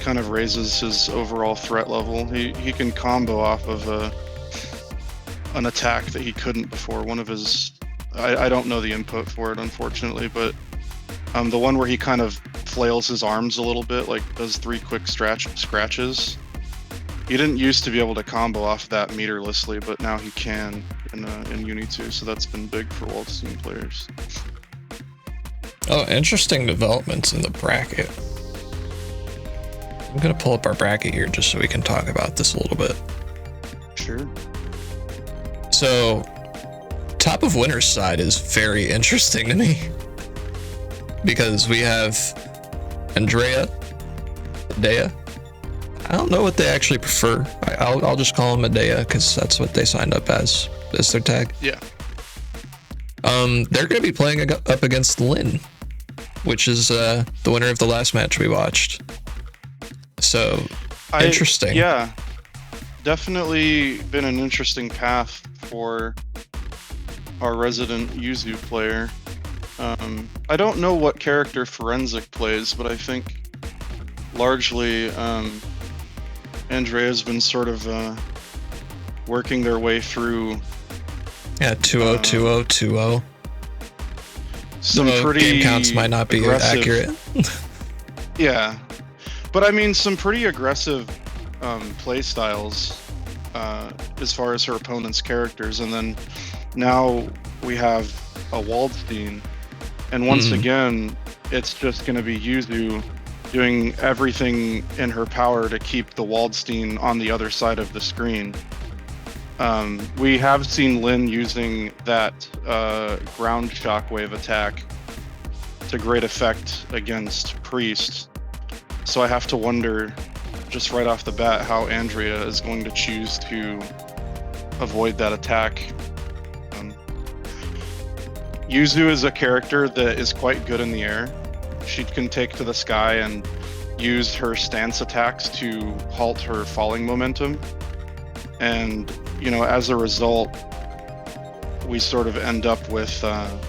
kind of raises his overall threat level. He can combo off of an attack that he couldn't before. One of his, I don't know the input for it unfortunately, but the one where he kind of flails his arms a little bit, like does 3 quick scratches. He didn't used to be able to combo off that meterlessly, but now he can in UNI2, so that's been big for Waldstein players. Oh, interesting developments in the bracket. I'm gonna pull up our bracket here just so we can talk about this a little bit. Sure. So, top of winner's side is very interesting to me because we have Andrea, Edea. I don't know what they actually prefer. I'll just call them Edea because that's what they signed up as their tag. Yeah. They're gonna be playing up against Lynn, which is the winner of the last match we watched. So interesting. Yeah, definitely been an interesting path for our resident Yuzu player. I don't know what character Forensic plays, but I think largely Andrea's been sort of working their way through. Yeah, 2-0, 2-0, 2-0. Some pretty game counts might not be aggressive, accurate. Yeah, but I mean some pretty aggressive play styles as far as her opponent's characters, and then now we have a Waldstein, and once again, it's just going to be Yuzu doing everything in her power to keep the Waldstein on the other side of the screen. We have seen Lynn using that ground shockwave attack to great effect against Priest, so I have to wonder, just right off the bat, how Andrea is going to choose to avoid that attack. Yuzu is a character that is quite good in the air. She can take to the sky and use her stance attacks to halt her falling momentum. And, you know, as a result, we sort of end up with a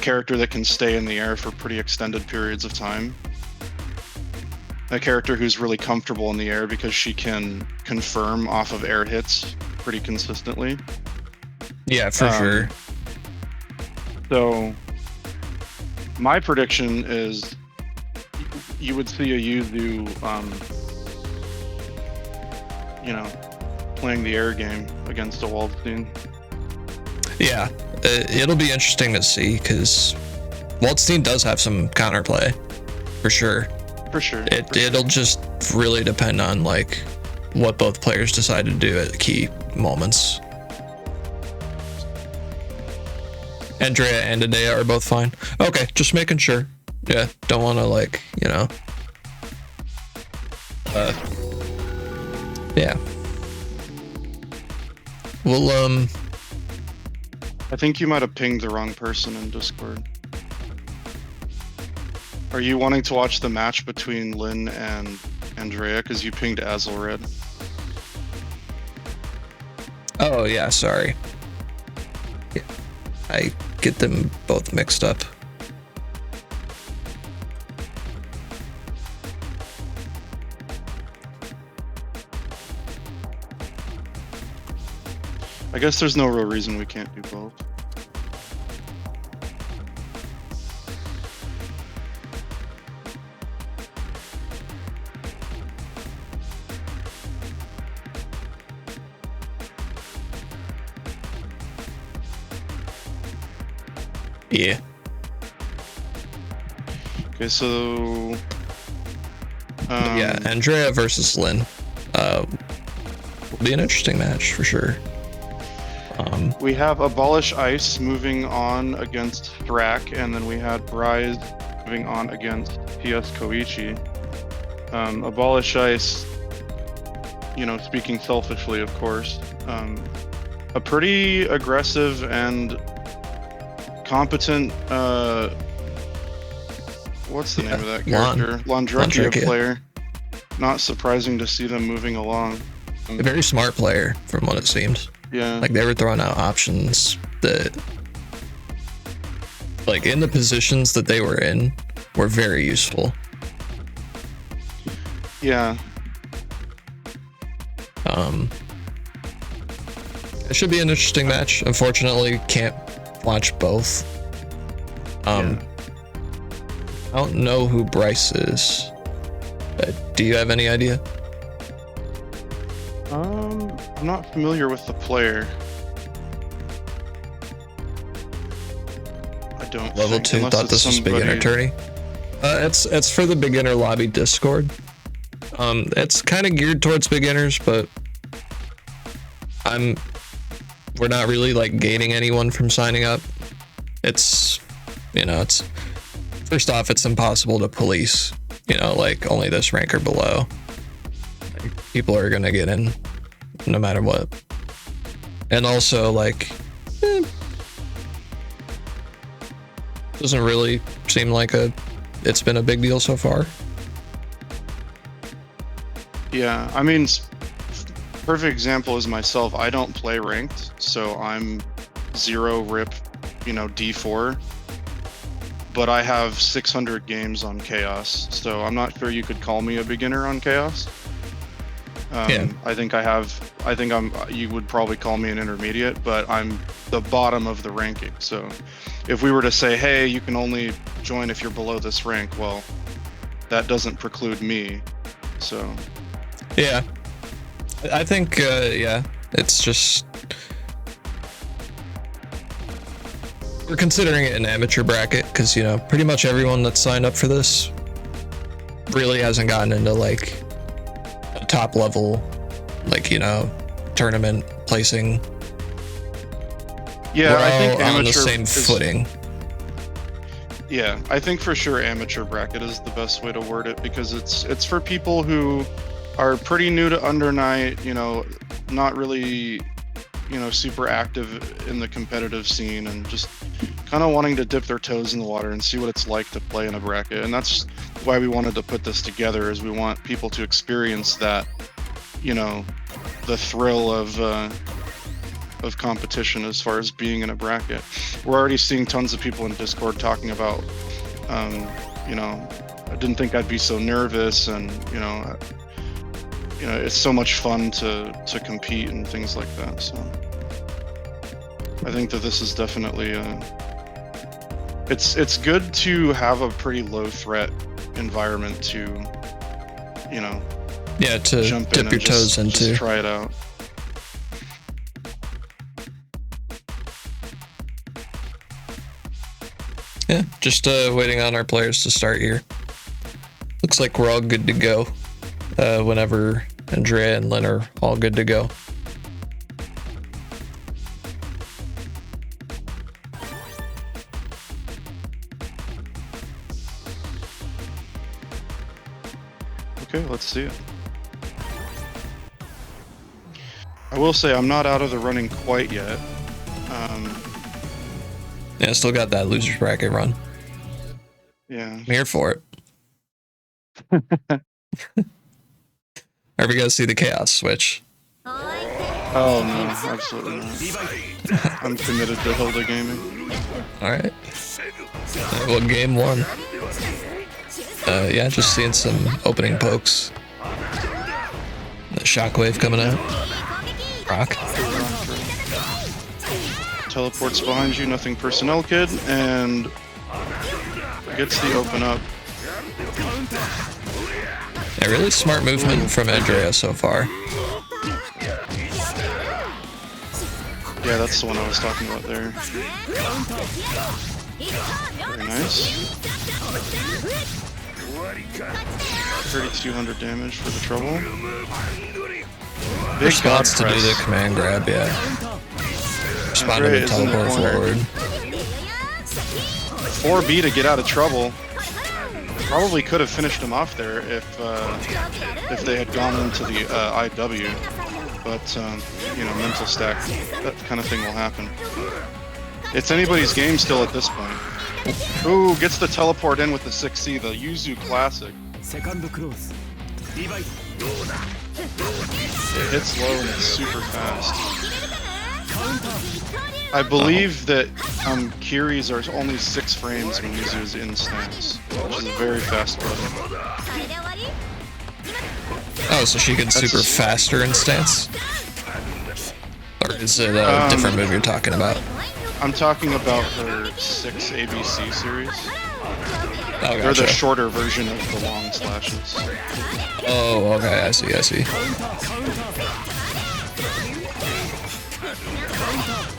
character that can stay in the air for pretty extended periods of time. A character who's really comfortable in the air because she can confirm off of air hits pretty consistently. Yeah, for sure. So my prediction is you would see a Yuzu, playing the air game against a Waldstein. Yeah, it'll be interesting to see because Waldstein does have some counterplay, for sure. For sure. It'll just really depend on like what both players decide to do at key moments. Andrea and Edea are both fine. Okay, just making sure. Yeah, don't want to like, yeah. Well, I think you might have pinged the wrong person in Discord. Are you wanting to watch the match between Lynn and Andrea? Because you pinged Azulred. oh yeah, sorry. Yeah, I get them both mixed up. I guess there's no real reason we can't do both. Yeah. Okay, so Yeah, Andrea versus Lynn. Will be an interesting match for sure. We have Abolish Ice moving on against Thrack, and then we had Bryce moving on against PS Koichi. Abolish Ice, speaking selfishly, of course, a pretty aggressive and competent, what's the name of that character? Londrekia player. Not surprising to see them moving along. A very smart player, from what it seems. Yeah. Like they were throwing out options that, like in the positions that they were in, were very useful. Yeah. It should be an interesting match. Unfortunately, can't watch both. I don't know who Bryce is. Do you have any idea? I'm not familiar with the player. I don't. Level 2 thought this was beginner tourney. It's for the beginner lobby Discord. It's kind of geared towards beginners, but we're not really like gating anyone from signing up. It's first off, it's impossible to police, like only this rank or below. Like, people are gonna get in no matter what. And also like, doesn't really seem like it's been a big deal so far. Yeah, I mean, perfect example is myself. I don't play ranked, so I'm 0 rip, D4. But I have 600 games on Chaos, so I'm not sure you could call me a beginner on Chaos. Yeah. You would probably call me an intermediate, but I'm the bottom of the ranking. So if we were to say, hey, you can only join if you're below this rank, well, that doesn't preclude me. So yeah, I think it's just we're considering it an amateur bracket because pretty much everyone that's signed up for this really hasn't gotten into like a top level, like tournament placing. Yeah, we're I think all on amateur the same footing. Yeah, I think for sure amateur bracket is the best way to word it because it's for people who are pretty new to Under Night, not really, super active in the competitive scene and just kind of wanting to dip their toes in the water and see what it's like to play in a bracket. And that's why we wanted to put this together, is we want people to experience that, the thrill of competition as far as being in a bracket. We're already seeing tons of people in Discord talking about, I didn't think I'd be so nervous, and it's so much fun to compete and things like that. So I think that this is definitely it's good to have a pretty low threat environment to, you know, Yeah, to jump dip in your and toes into. just try it out. Yeah, just waiting on our players to start here. Looks like we're all good to go. Whenever Andrea and Lynn are all good to go. Okay, let's see it. I will say I'm not out of the running quite yet. Yeah, still got that loser's bracket run. Yeah. I'm here for it. Are we gonna see the chaos switch? Oh no, absolutely not. I'm committed to Hilda gaming. Alright. Well, game one. Yeah, just seeing some opening pokes. The shockwave coming out. Rock. Teleports behind you, nothing personnel kid, and gets the open up. Yeah, really smart movement from Andrea so far. Yeah, that's the one I was talking about there. Very nice. 3,200 damage for the trouble. Big Response to press. do the command grab, yeah. Responded Andrea to is in the teleport corner. forward. 4B to get out of trouble. Probably could have finished him off there if they had gone into the IW. But you know, mental stack, that kind of thing will happen. It's anybody's game still at this point. Ooh, gets the teleport in with the 6C, the Yuzu classic. It hits low and it's super fast. I believe that Kiri's are only 6 frames when Yuzu is in stance, which is a very fast button. Oh, so she gets super faster in stance? Or is it a different move you're talking about? I'm talking about her 6 ABC series. Oh, They're gotcha. the shorter version of the long slashes. Oh, okay, I see, I see.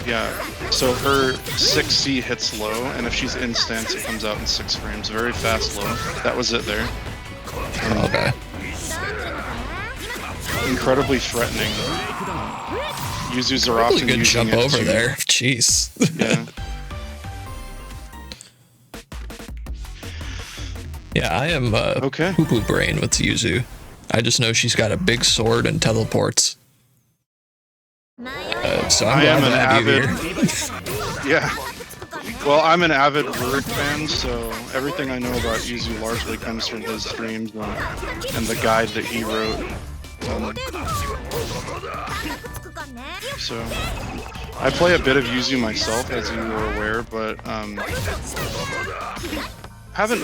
Yeah, so her 6C hits low, and if she's in stance, it comes out in 6 frames. Very fast low. That was it there. Okay. Incredibly threatening. Yuzus are Really often good using jump it over to- there. Jeez. Yeah. Yeah, I am Okay. poo-poo brain with Yuzu. I just know she's got a big sword and teleports. So I'm I glad am to an have you avid. here. Yeah. Well, I'm an avid word fan, so everything I know about Yuzu largely comes from his streams and the guide that he wrote. So I play a bit of Yuzu myself, as you were aware, but haven't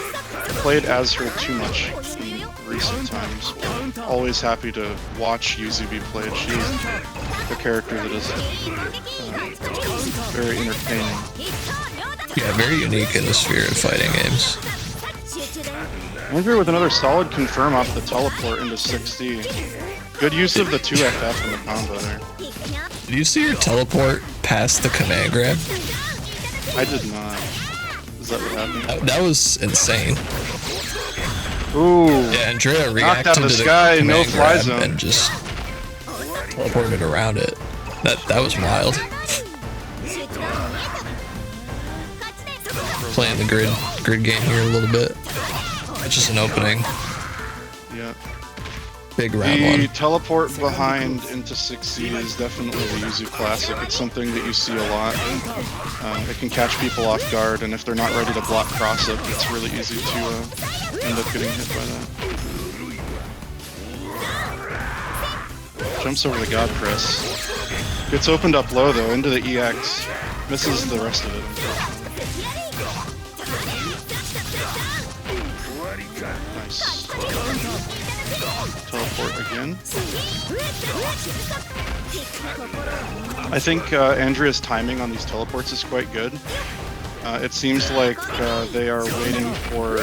played as her too much in recent times. Always happy to watch Yuzu be played. She's a character that is very entertaining. Yeah, very unique in the sphere of fighting games. Andrea with another solid confirm off the teleport into 6D. Good use of the 2FF in the combo there. Did you see her teleport past the command grab? I did not. Is that what happened? That was insane. Ooh. Yeah, Andrea Knocked reacted out of to the the sky, command no fly grab zone. and just teleported around it. That was wild. Playing the grid game here a little bit. It's just an opening. Yeah. Big round The one. teleport behind into 6C is definitely the Yuzu classic. It's something that you see a lot. It can catch people off guard, and if they're not ready to block cross up, it's really easy to end up getting hit by that. Jumps over the God Press. Gets opened up low though, into the EX. Misses the rest of it, unfortunately. Nice. Teleport again. I think Andrea's timing on these teleports is quite good. It seems like they are waiting for,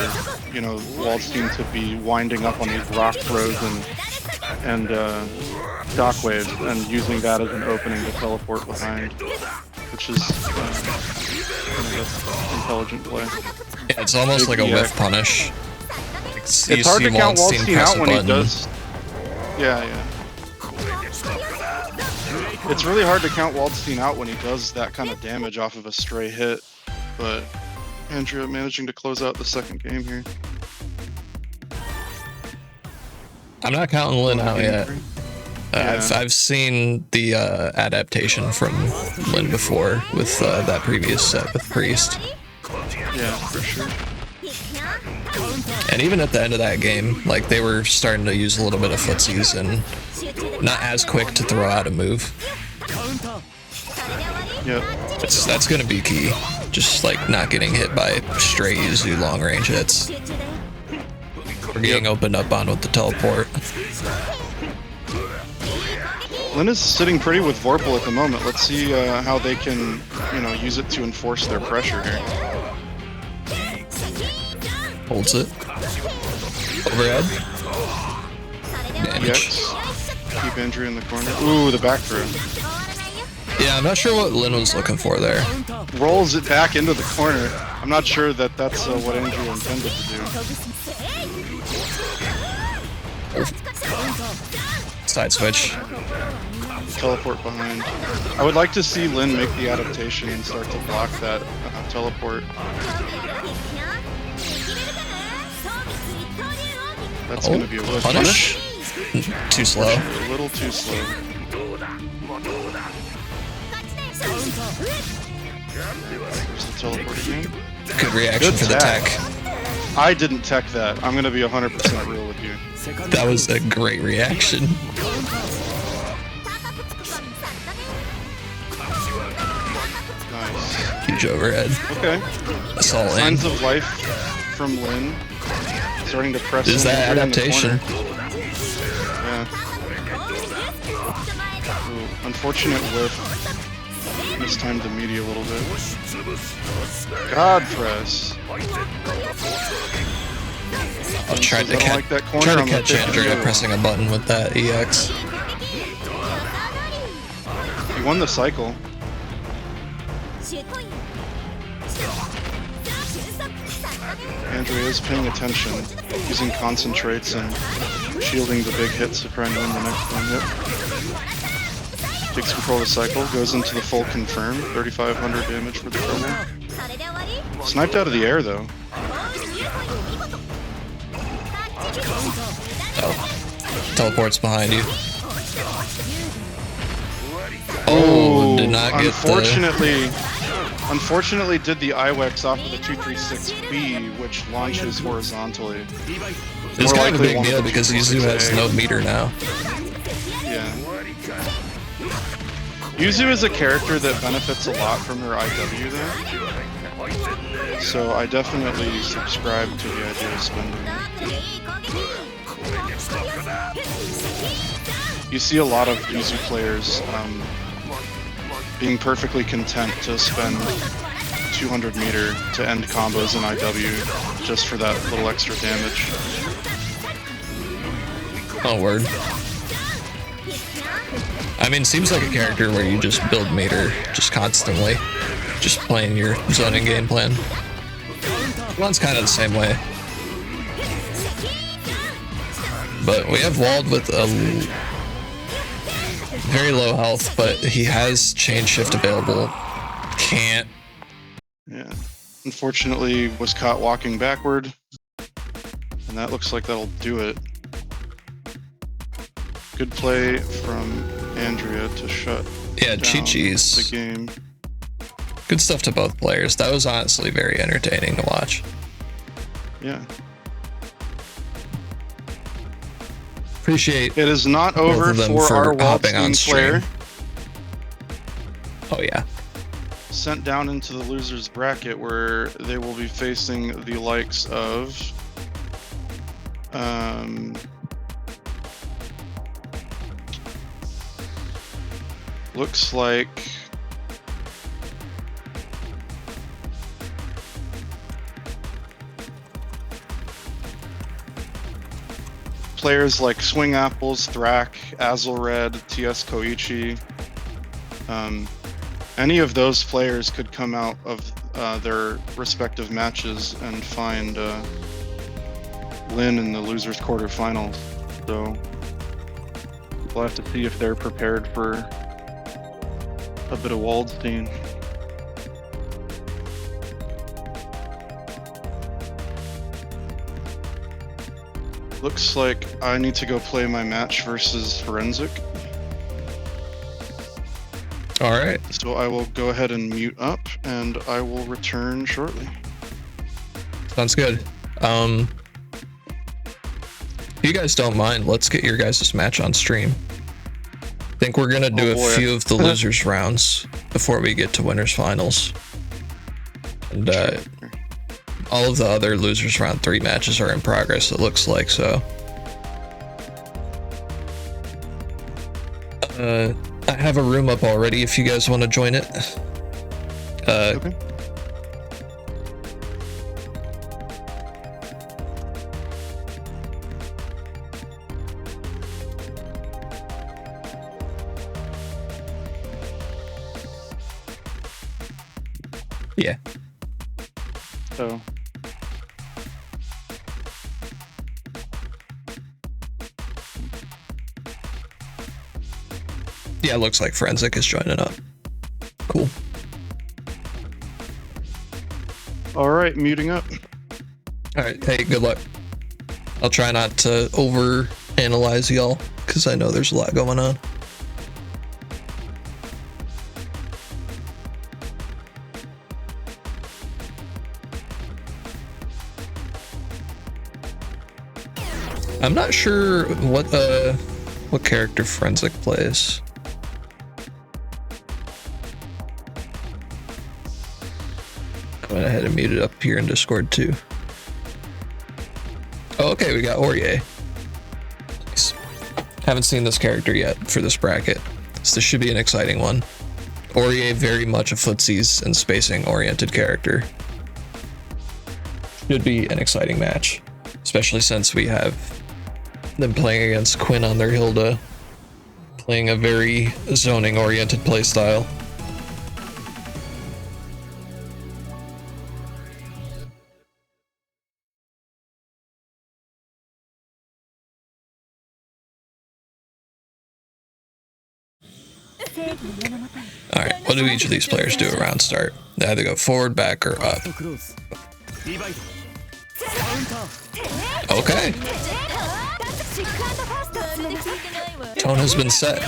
you know, Waldstein to be winding up on these rock throws and shockwaves, and using that as an opening to teleport behind, which is intelligent play. Yeah, it's almost like a whiff punish. It's hard to count Waldstein out when he does. Yeah. It's really hard to count Waldstein out when he does that kind of damage off of a stray hit, but Andrea managing to close out the second game here. I'm not counting Lynn out yet. I've seen the adaptation from Lynn before with that previous set with Priest. Yeah, for sure. And even at the end of that game, like, they were starting to use a little bit of footsies and not as quick to throw out a move. Yep. That's gonna be key. Just like not getting hit by straight Yuzu long range hits. We're getting opened up on with the teleport. Lynn is sitting pretty with Vorpal at the moment. Let's see how they can, you know, use it to enforce their pressure here. Holds it. Overhead. Damage. Yes. Keep Andrea in the corner. Ooh, the back throw. Yeah, I'm not sure what Lynn was looking for there. Rolls it back into the corner. I'm not sure that that's what Andrea intended to do. Side switch. Teleport behind. I would like to see Lynn make the adaptation and start to block that teleport. That's going to be a little punish. Too slow. A little too slow. There's the teleport again. Good reaction for the tech. I didn't tech that. I'm going to be 100% real with you. That was a great reaction. Nice. Huge overhead. Okay. That's all in. Signs of life from Lynn. Starting to press. Is that adaptation? Yeah. Ooh, unfortunate whiff. Mistimed the media a little bit. God press. I'll try to catch Andrea pressing a button with that EX. He won the cycle. Andrea is paying attention, using concentrates and shielding the big hits to try and win the next one. Yep. Takes control of the cycle, goes into the full confirm, 3,500 damage for the trouble. Sniped out of the air though. Oh. Teleports behind you. Oh, did not get Unfortunately did the IWEX off of the 236B, which launches horizontally. It's kind of a big deal because Yuzu has no meter now. Yeah. Yuzu is a character that benefits a lot from her IW though. So I definitely subscribe to the idea of spending it. You see a lot of Yuzu players being perfectly content to spend 200 meter to end combos in IW just for that little extra damage. Oh, word. I mean, seems like a character where you just build meter just constantly, just playing your zoning game plan. One's kind of the same way. But we have Wald with a very low health, but he has chain shift available. Can't. Yeah. Unfortunately, was caught walking backward. And that looks like that'll do it. Good play from Andrea to shut down the game. Good stuff to both players. That was honestly very entertaining to watch. Yeah. Appreciate it is not over for our Waldstein player. Oh yeah. Sent down into the losers bracket where they will be facing the likes of Looks like players like Swing Apples, Thrack, Azulred, TS Koichi, any of those players could come out of their respective matches and find Lynn in the losers quarterfinals. So we'll have to see if they're prepared for a bit of Waldstein. Looks like I need to go play my match versus Forensic. All right. So I will go ahead and mute up and I will return shortly. Sounds good. If you guys don't mind, let's get your guys' match on stream. I think we're gonna do a few of the losers rounds before we get to winners finals. And all of the other losers round 3 matches are in progress, it looks like, so. I have a room up already if you guys want to join it. Okay. Yeah. So. Yeah, it looks like Forensic is joining up. Cool. All right, muting up. All right, hey, good luck. I'll try not to over-analyze y'all, because I know there's a lot going on. I'm not sure what character Forensic plays. I went ahead and muted up here in Discord too. Oh, okay, we got Orie. Nice. Haven't seen this character yet for this bracket, so this should be an exciting one. Orie, very much a footsies and spacing oriented character. Should be an exciting match, especially since we have them playing against Quinn on their Hilda, playing a very zoning oriented playstyle. Alright, what do each of these players do around start? They either go forward, back, or up. Okay. Tone has been set.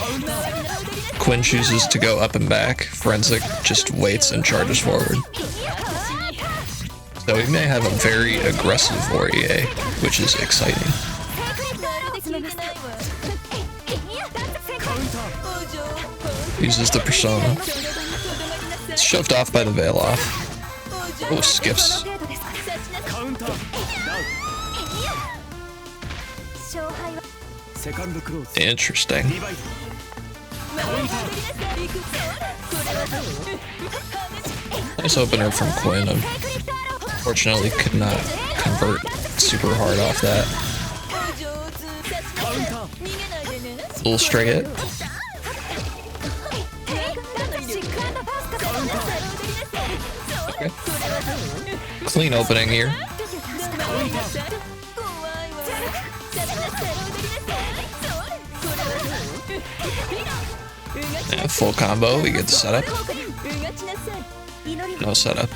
Quinn chooses to go up and back. Forensic just waits and charges forward. So we may have a very aggressive Orie, which is exciting. Uses the persona. It's shoved off by the veil off. Oh, skips. Interesting. Nice opener from Quinn. Unfortunately, could not convert super hard off that. Little straight hit. Okay. Clean opening here. Yeah, full combo, we get the setup. No setup.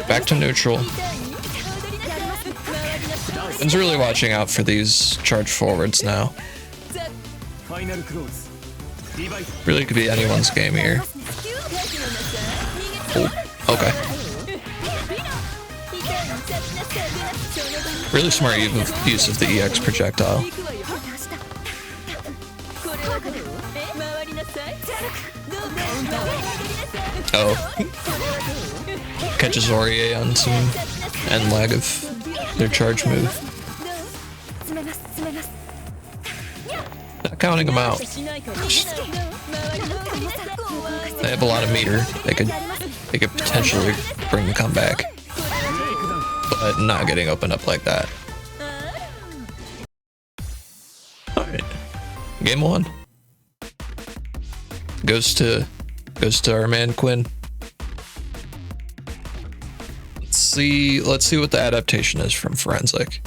Back to neutral. Quinn's really watching out for these charge forwards now. Really could be anyone's game here. Oh, okay. Really smart use of the EX projectile. Oh. Catches Orie on some end lag of their charge move. Not counting him out. They have a lot of meter. They could potentially bring the comeback, but not getting opened up like that. All right, game 1 goes to our man Quinn. Let's see what the adaptation is from Forensic.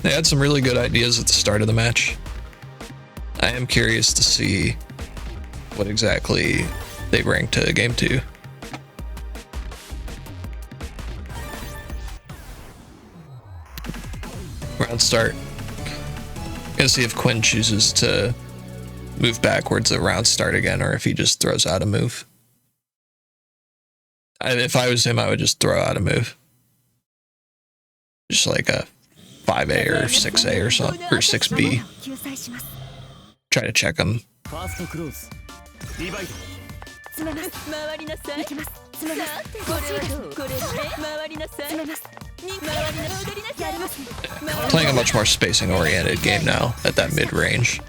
They had some really good ideas at the start of the match. I am curious to see what exactly they bring to game 2. Round start. Gonna see if Quinn chooses to move backwards at round start again, or if he just throws out a move. If I was him, I would just throw out a move. Just like a 5A or 6A or something, or 6B. Try to check him. Playing a much more spacing oriented game now at that mid range.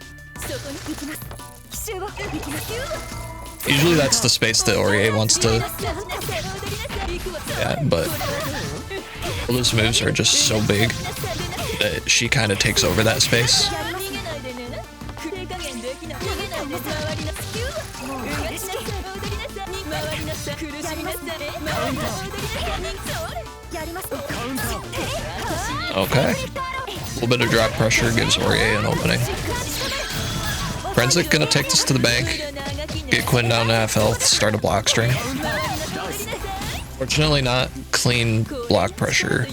Usually that's the space that Orie wants to. Yeah, but all those moves are just so big that she kind of takes over that space. Okay. A little bit of drop pressure gives Orie an opening. Forensic gonna take this to the bank. Get Quinn down to half health, start a block string. Fortunately not clean block pressure.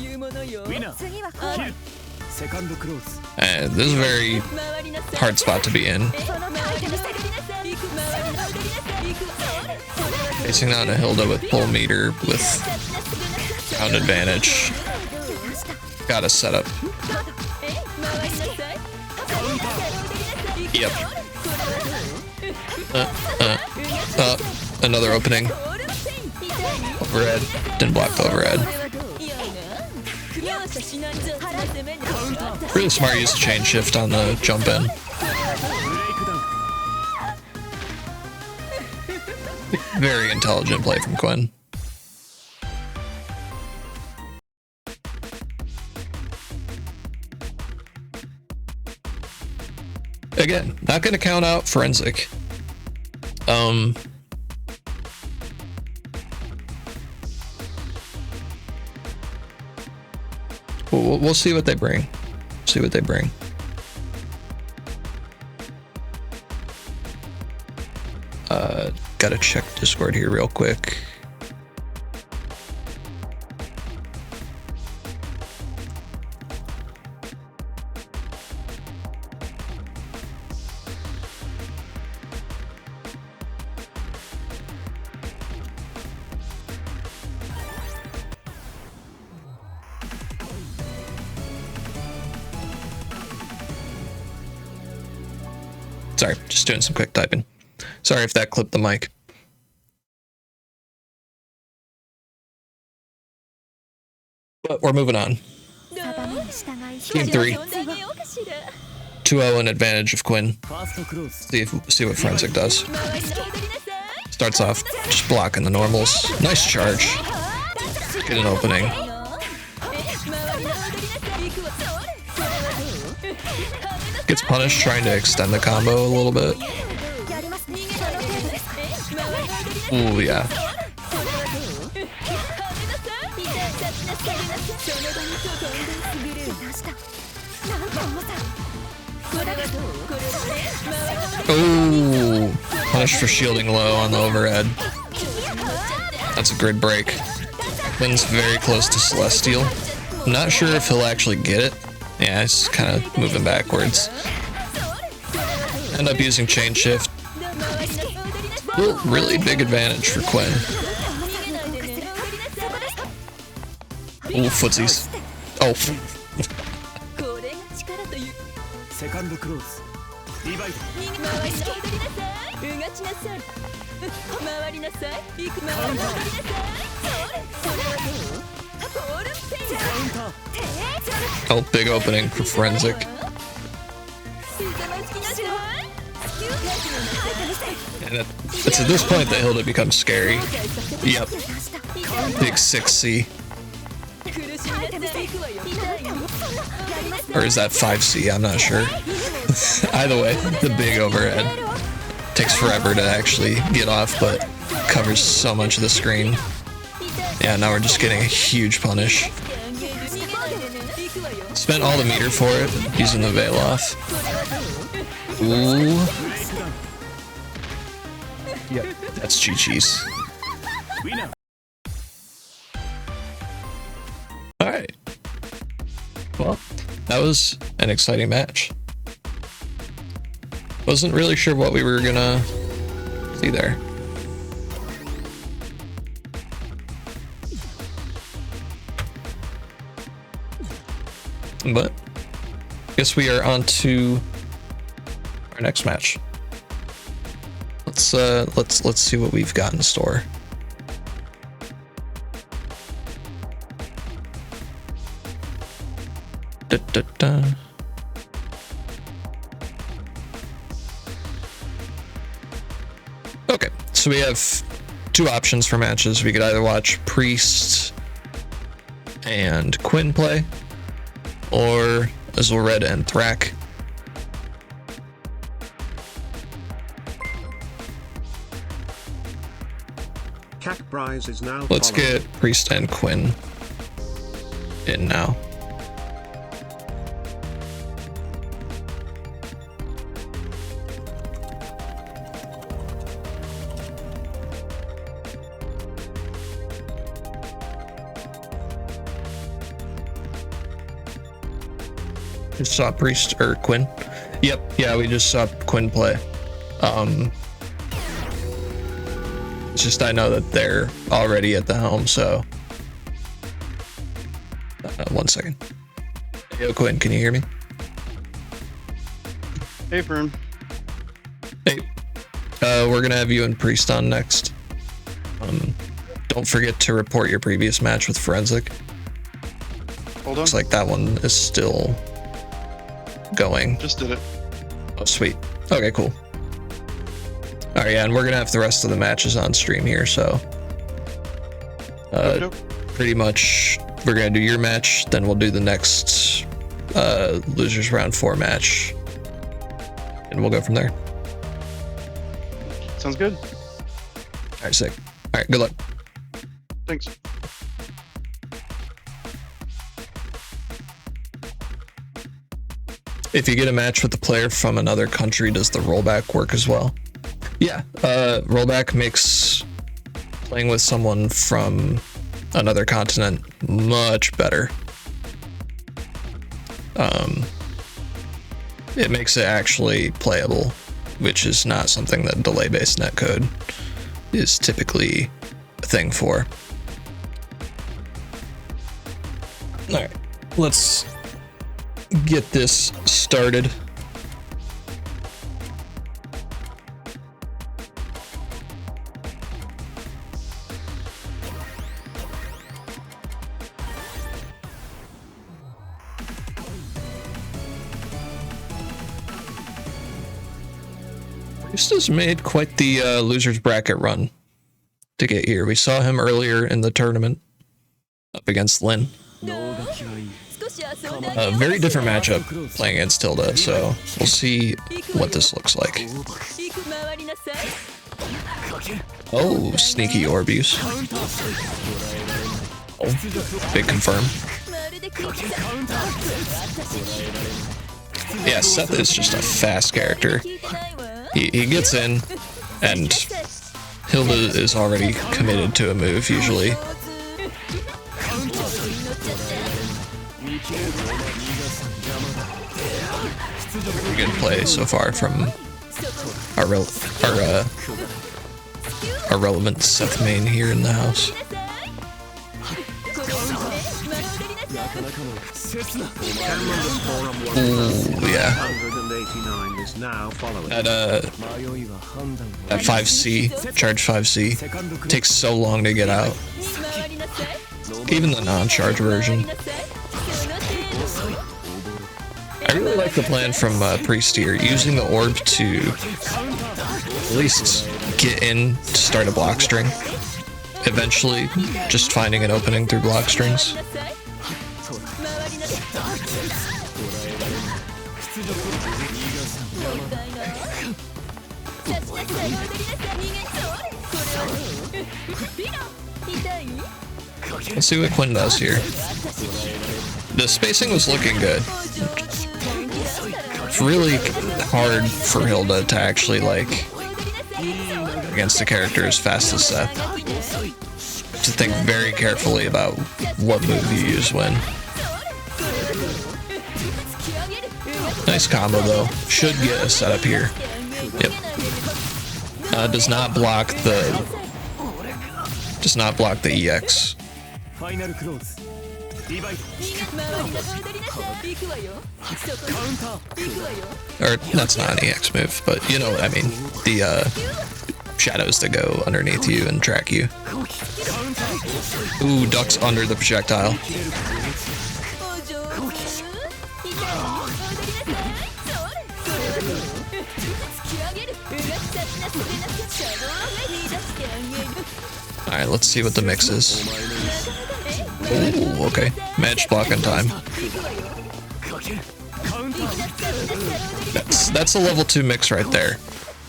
And this is a very hard spot to be in. Facing down a Hilda with pull meter with round advantage. Gotta set up. Yep. Another opening. Overhead. Didn't block the overhead. Really smart use of chain shift on the jump in. Very intelligent play from Quinn. Again, not going to count out Forensic. We'll see what they bring. See what they bring. Gotta check Discord here real quick. Sorry, just doing some quick typing. Sorry if that clipped the mic. But we're moving on. Game 3. 2-0 in advantage of Quinn. See what Forensic does. Starts off just blocking the normals. Nice charge. Get an opening. Gets punished trying to extend the combo a little bit. Ooh, yeah. Ooh, punished for shielding low on the overhead. That's a grid break. Quinn's very close to Celestial. I'm not sure if he'll actually get it. Yeah, it's kind of moving backwards. End up using chain shift. Well, really big advantage for Quinn. Ooh, footsies. Oh. Oh, big opening for Forensic. And it's at this point that Hilda becomes scary. Yep. Big 6C. Or is that 5C? I'm not sure. Either way, the big overhead. Takes forever to actually get off, but covers so much of the screen. Yeah, now we're just getting a huge punish. Spent all the meter for it, using the veil off. Ooh. Yep, that's Chi-Chi's. Alright. Well, that was an exciting match. Wasn't really sure what we were gonna see there. But I guess we are on to our next match. Let's see what we've got in store. Da, da, da. Okay, so we have two options for matches. We could either watch Priest and Quinn play, or Yuzuriha and Thrack. Kackbrise is now Let's following. get Priest and Quinn in now. Just saw Priest or Quinn. Yep, yeah, we just saw Quinn play. It's just I know that they're already at the helm, so. One second. Yo, Quinn, can you hear me? Hey, Fern. Hey, we're gonna have you and Priest on next. Don't forget to report your previous match with Forensic. Hold on. Looks like that one is still going. Just did it. Oh, sweet. Okay, cool. All right, yeah, and we're gonna have the rest of the matches on stream here, so pretty much we're gonna do your match, then we'll do the next losers round 4 match, and we'll go from there. Sounds good. All right, sick. All right, good luck. Thanks. If you get a match with a player from another country, does the rollback work as well? Yeah, rollback makes playing with someone from another continent much better. It makes it actually playable, which is not something that delay-based netcode is typically a thing for. All right, let's get this started. Priest has made quite the losers bracket run to get here. We saw him earlier in the tournament up against Lynn. A very different matchup playing against Hilda, so we'll see what this looks like. Oh, sneaky Orbeus. Oh, big confirm. Yeah, Seth is just a fast character. He gets in, and Hilda is already committed to a move, usually. Pretty good play so far from our relevant Seth main here in the house. Ooh, yeah. That 5C, charge 5C, takes so long to get out. Even the non-charge version. I really like the plan from Priest here, using the orb to at least get in to start a block string. Eventually, just finding an opening through block strings. Let's see what Quinn does here. The spacing was looking good. It's really hard for Hilda to actually, like, against a character as fast as Seth, to think very carefully about what move you use when. Nice combo though. Should get a setup here. Yep. Does not block the EX. Or that's not an EX move, but you know what I mean. The shadows that go underneath you and track you. Ooh, ducks under the projectile. Alright, let's see what the mix is. Ooh, okay. Match block in time. That's a level 2 mix right there.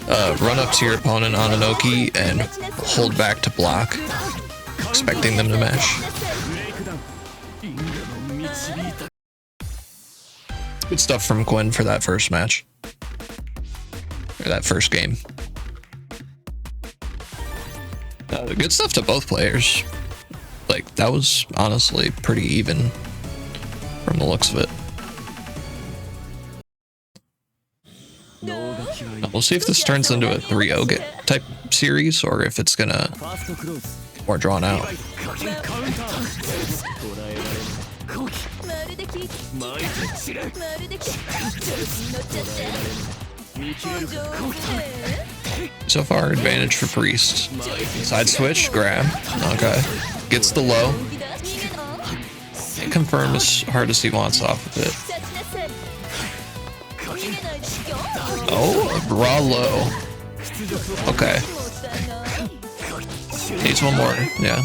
Run up to your opponent on an Oki and hold back to block, expecting them to mash. Good stuff from Quinn for that first match. Or that first game. Good stuff to both players. Like, that was honestly pretty even from the looks of it. We'll see if this turns into a 3-0 type series or if it's gonna get more drawn out. So far, advantage for Priest. Side switch, grab. Okay. Gets the low. Can't confirm as hard as he wants off of it. Oh, raw low. Okay. Needs one more, yeah.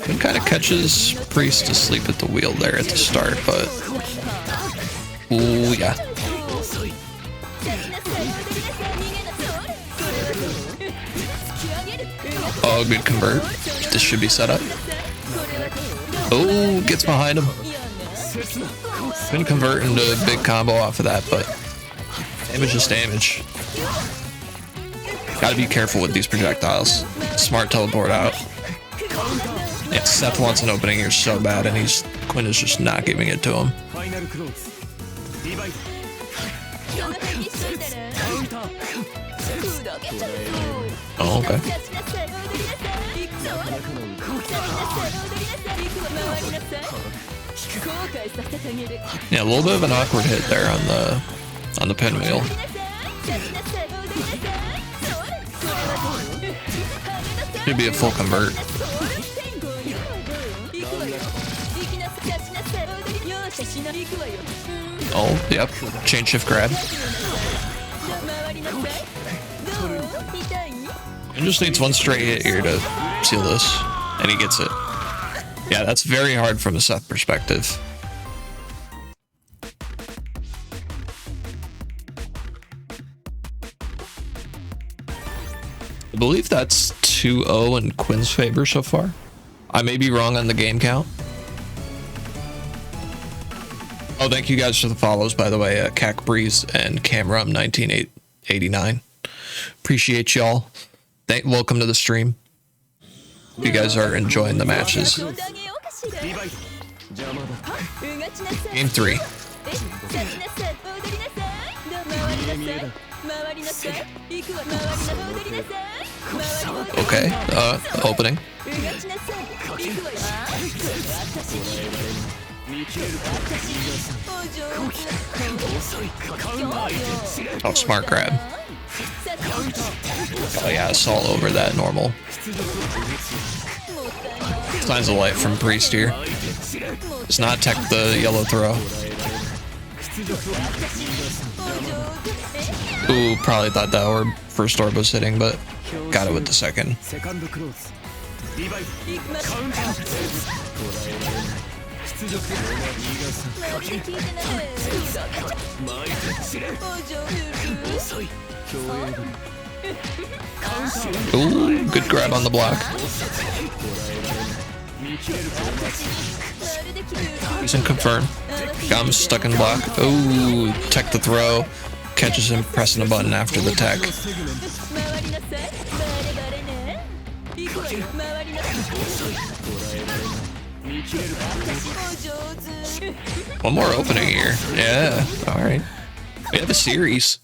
It kind of catches Priest asleep at the wheel there at the start, but... Ooh, yeah. Oh, good convert. This should be set up. Oh, gets behind him. Couldn't convert into a big combo off of that, but damage is damage. Gotta be careful with these projectiles. Smart teleport out. Yeah, Seth wants an opening here so bad, and Quinn is just not giving it to him. Oh, okay. Yeah, a little bit of an awkward hit there on the pinwheel. Should be a full convert. Oh, yep. Chain shift grab. He just needs one straight hit here to seal this, and he gets it. Yeah, that's very hard from a Seth perspective. I believe that's 2-0 in Quinn's favor so far. I may be wrong on the game count. Oh, thank you guys for the follows, by the way. Kackbrise and Camrum1989. Appreciate y'all. Welcome to the stream. You guys are enjoying the matches. Game 3. Okay, opening. Oh, smart grab. Oh yeah, assault over that normal. Signs of life from Priest here. Does not tech the yellow throw. Ooh, probably thought that orb, first orb was hitting, but got it with the second. Ooh, good grab on the block. Doesn't confirm. Got him stuck in block. Ooh, tech the throw. Catches him pressing a button after the tech. One more opening here. Yeah, alright. We have a series.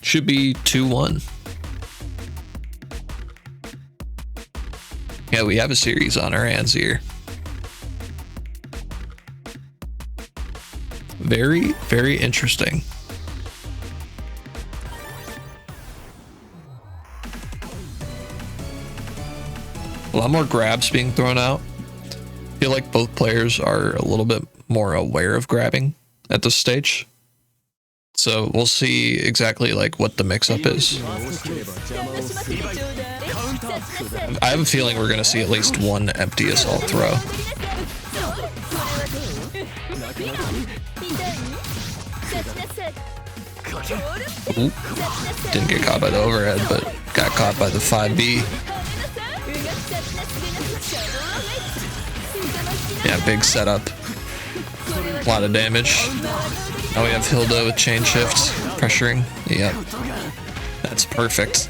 Should be 2-1. Yeah, we have a series on our hands here. Very, very interesting. A lot more grabs being thrown out. I feel like both players are a little bit more aware of grabbing at this stage. So we'll see exactly like what the mix-up is. I have a feeling we're gonna see at least one empty assault throw. Ooh. Didn't get caught by the overhead, but got caught by the 5B. Yeah, big setup. A lot of damage. Now we have Hilda with chain shift, pressuring. Yep. That's perfect.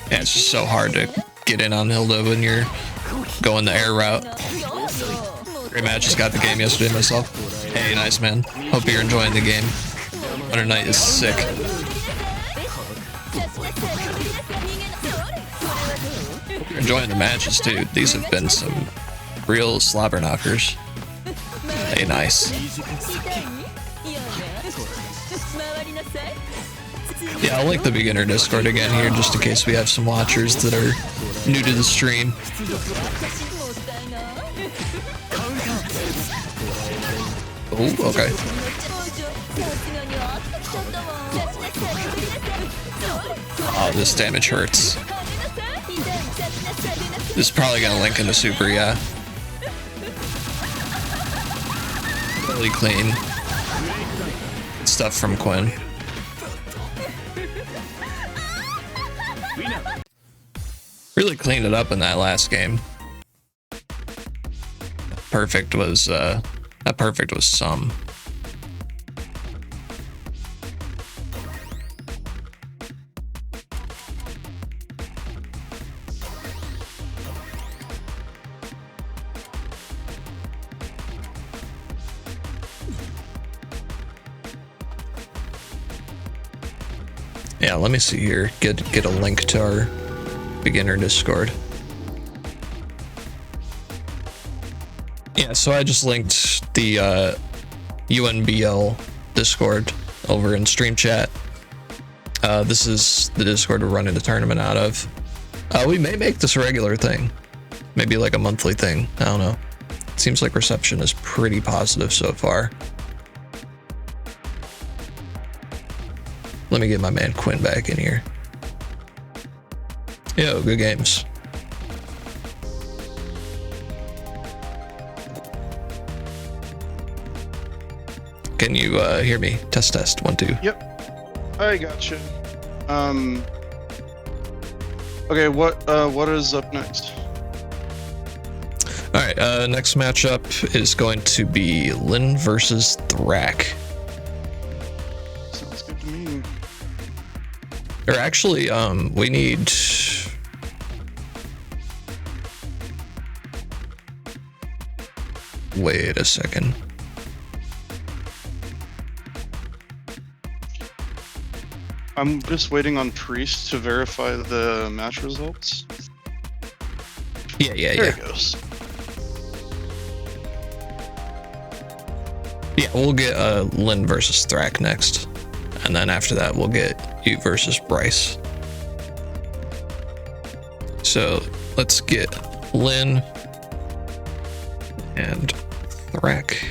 Yeah, it's just so hard to get in on Hilda when you're going the air route. Great match, just got the game yesterday myself. Hey, nice man. Hope you're enjoying the game. Under Night is sick. Hope you're enjoying the matches too. These have been some real slobber knockers. Hey, nice. Yeah, I'll link the beginner Discord again here just in case we have some watchers that are new to the stream. Oh, okay. Oh, this damage hurts. This is probably gonna link into super, yeah. Really clean. Good stuff from Quinn. Really cleaned it up in that last game. Perfect was that perfect was some. Yeah, let me see here. Get a link to our beginner Discord. Yeah, so I just linked the UNI2BL Discord over in stream chat. This is the Discord we're running the tournament out of. We may make this a regular thing. Maybe like a monthly thing. I don't know. It seems like reception is pretty positive so far. Let me get my man Quinn back in here. Yo, good games. Can you hear me? Test, test. 1, 2. Yep, I gotcha. Okay, what is up next? All right, next matchup is going to be Lynn versus Thrack. Sounds good to me. Or actually, we need. Wait a second. I'm just waiting on Priest to verify the match results. Yeah. There it goes. Yeah, we'll get Lynn versus Thrack next. And then after that, we'll get you versus Bryce. So let's get Lynn and Thrack.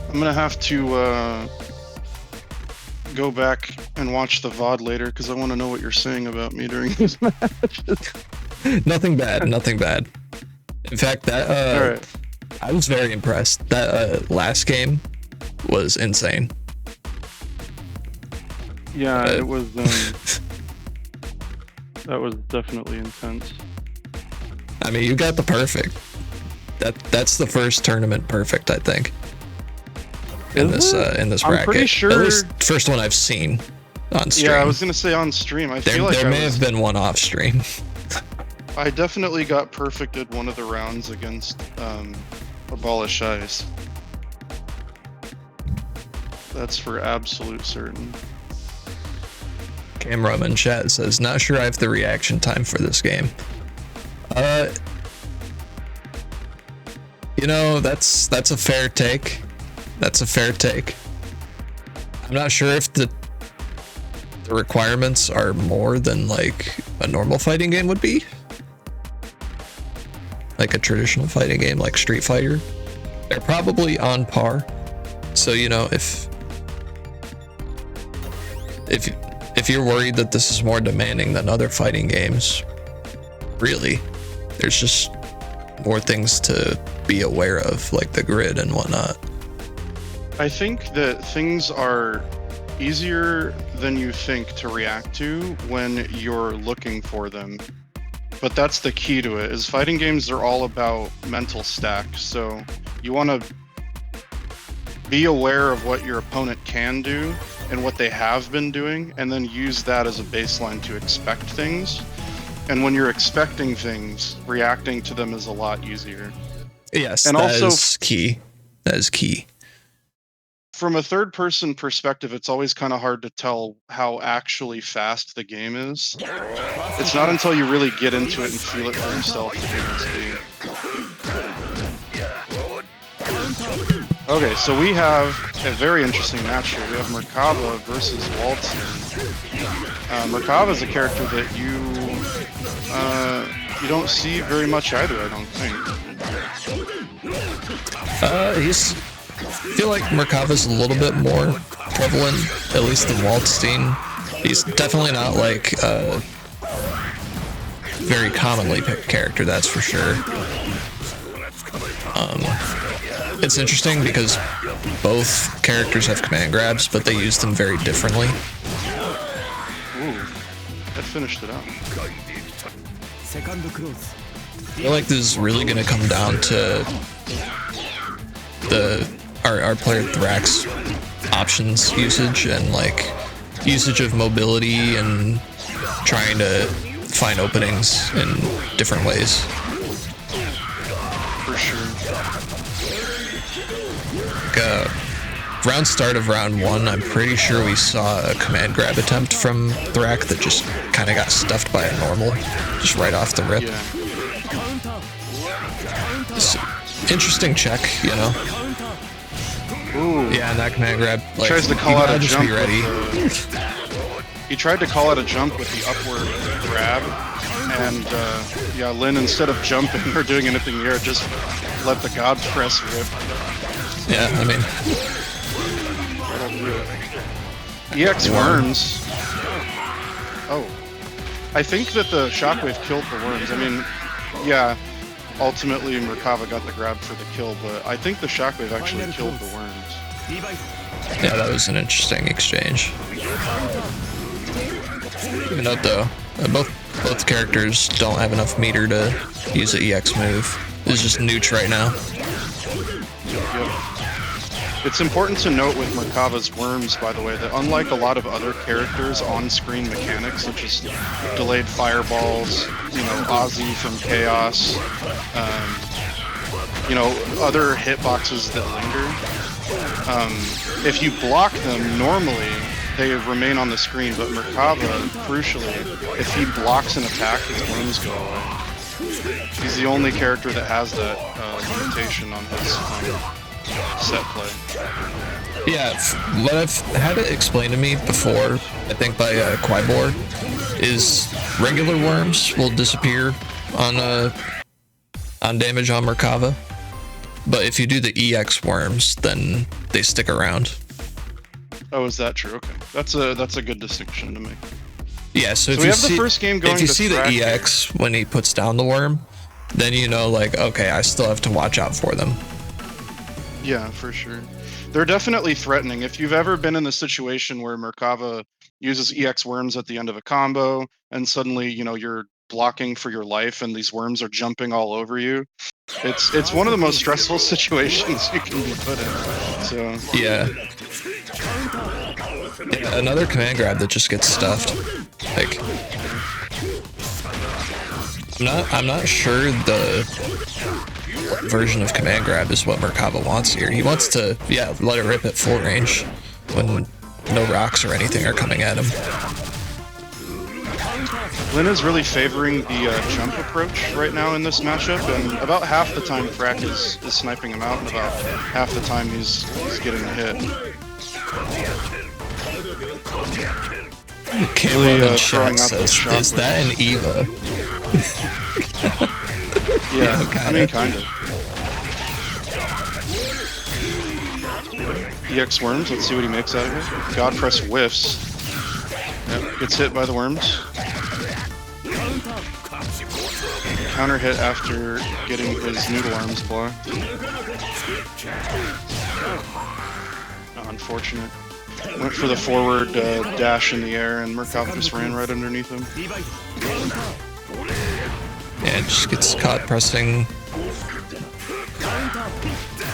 I'm gonna have to go back and watch the VOD later because I want to know what you're saying about me during these matches. Nothing bad, nothing bad. In fact, that All right. I was very impressed. That last game was insane. Yeah, it was. That was definitely intense. I mean, you got the perfect. That's the first tournament perfect, I think. In this bracket. I'm pretty sure. At least first one I've seen on stream. Yeah, I was gonna say on stream. I feel like there may have been one off stream. I definitely got perfected one of the rounds against Abolish Ice. That's for absolute certain. Camera in chat says, not sure I have the reaction time for this game. You know, that's a fair take. That's a fair take. I'm not sure if the requirements are more than like a normal fighting game would be. Like a traditional fighting game like Street Fighter. They're probably on par. So, you know, if you're worried that this is more demanding than other fighting games, really, there's just more things to be aware of, like the grid and whatnot. I think that things are easier than you think to react to when you're looking for them. But that's the key to it, is fighting games are all about mental stack. So you want to be aware of what your opponent can do and what they have been doing, and then use that as a baseline to expect things. And when you're expecting things, reacting to them is a lot easier. Yes, and that also, is key. That is key. From a third-person perspective, it's always kind of hard to tell how actually fast the game is. It's not until you really get into it and feel it for yourself that you can see. Okay, so we have a very interesting match here. We have Merkava versus Waldstein. Merkava is a character that you don't see very much either, I don't think. I feel like Merkava's a little bit more prevalent, at least than Waldstein. He's definitely not like a very commonly picked character, that's for sure. It's interesting because both characters have command grabs, but they use them very differently. Ooh, that finished it up. I feel like this is really going to come down to our player Thrack's options usage and like usage of mobility and trying to find openings in different ways. For sure. Round start of round one, I'm pretty sure we saw a command grab attempt from Thrack that just kind of got stuffed by a normal, just right off the rip. Yeah. It's interesting check, you know. Ooh. Yeah, and that command grab, like, Tries to call out a just jump. be ready. He tried to call out a jump with the upward grab, and yeah, Lynn, instead of jumping or doing anything in the air, just let the God press rip. Yeah, I mean, EX worms. Oh, I think that the shockwave killed the worms. I mean, yeah, ultimately Merkava got the grab for the kill, but I think the shockwave actually killed the worms. yeah, that was an interesting exchange. Even note though, both characters don't have enough meter to use an EX move. It's just neutre right now. Yep. It's important to note with Merkava's worms, by the way, that unlike a lot of other characters' on-screen mechanics, such as delayed fireballs, you know, Ozzy from Chaos, you know, other hitboxes that linger, if you block them normally, they remain on the screen, but Merkava, crucially, if he blocks an attack, his worms go away. He's the only character that has that limitation on his set play. Yeah, what I've had it explained to me before, I think by Quibor, is regular worms will disappear on damage on Merkava, but if you do the EX worms, then they stick around. Oh, is that true? Okay, that's a good distinction to make. Yeah, so if we you have the first game going if you to see the Thrack EX when he puts down the worm, then you know, like, okay, I still have to watch out for them. Yeah, for sure. They're definitely threatening. If you've ever been in the situation where Merkava uses EX worms at the end of a combo, and suddenly, you know, you're blocking for your life and these worms are jumping all over you, it's one of the most stressful situations you can be put in. So Yeah. Yeah, another command grab that just gets stuffed. Like, I'm not sure the version of command grab is what Merkava wants here. He wants to, yeah, let it rip at full range when no rocks or anything are coming at him. Lynn is really favoring the jump approach right now in this matchup, and about half the time Thrack is sniping him out, and about half the time he's getting a hit. Caleb in chat says, is that an Eva? Yeah, okay. I mean, kind of. EX worms, let's see what he makes out of it. God press whiffs. Yep, gets hit by the worms. Counter hit after getting his noodle arms blocked. Oh, unfortunate. Went for the forward dash in the air, and Merkava just ran right underneath him. Yeah, it just gets caught pressing.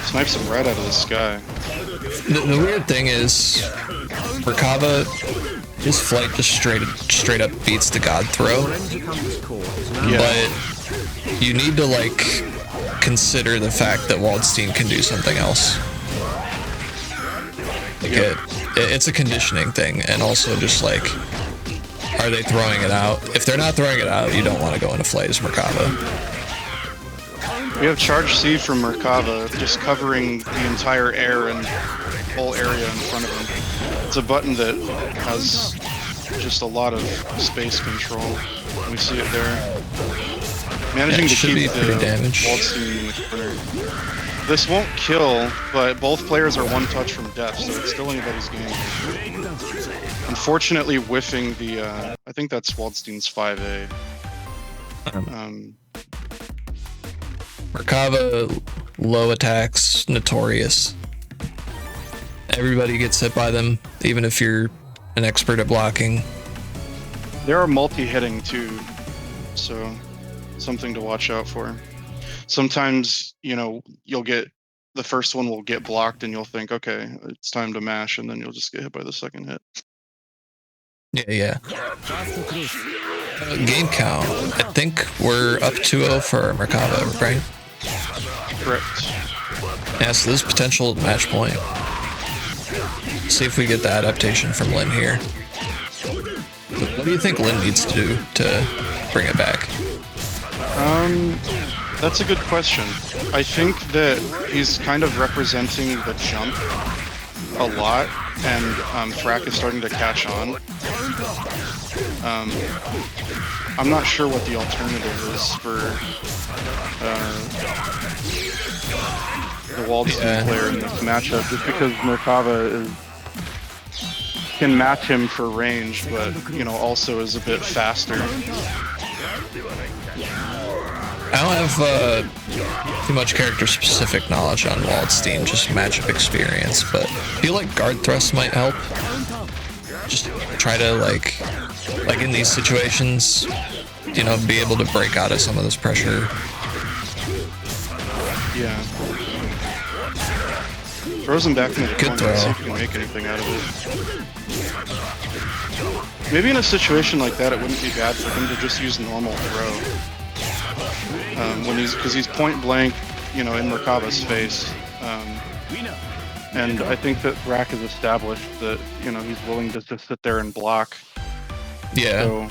Snipes him right out of the sky. The weird thing is, Merkava, his flight just straight up beats the God throw. Yeah. But you need to, like, consider the fact that Waldstein can do something else. Like, it's a conditioning thing, and also just like, are they throwing it out? If they're not throwing it out, you don't want to go into flight as Merkava. We have Charge C from Merkava just covering the entire air and whole area in front of him. It's a button that has just a lot of space control. We see it there. Managing to keep the Waldstein in the corner. This won't kill, but both players are one touch from death, so it's still anybody's game. Unfortunately, whiffing the, I think that's Waldstein's 5A. Merkava, low attacks, notorious. Everybody gets hit by them, even if you're an expert at blocking. They are multi-hitting too, so something to watch out for. Sometimes, you know, you'll get, the first one will get blocked and you'll think, okay, it's time to mash, and then you'll just get hit by the second hit. Yeah. Game count, I think we're up 2-0 for Merkava, right? Correct. Yeah, so this is potential match point. See if we get the adaptation from Lynn here. What do you think Lynn needs to do to bring it back? That's a good question. I think that he's kind of representing the jump a lot, and Thrack is starting to catch on. I'm not sure what the alternative is for the Waldstein player in this matchup, just because Merkava can match him for range, but, you know, also is a bit faster. I don't have too much character-specific knowledge on Waldstein, just matchup experience, but I feel like guard thrust might help. Just try to, like in these situations, you know, be able to break out of some of this pressure. Yeah. Throws him back into the Good corner, throw. see if he can make anything out of it. Maybe in a situation like that, it wouldn't be bad for him to just use normal throw. Because he's point blank, you know, in Merkava's face. And I think that Thrack has established that, you know, he's willing to just sit there and block. Yeah.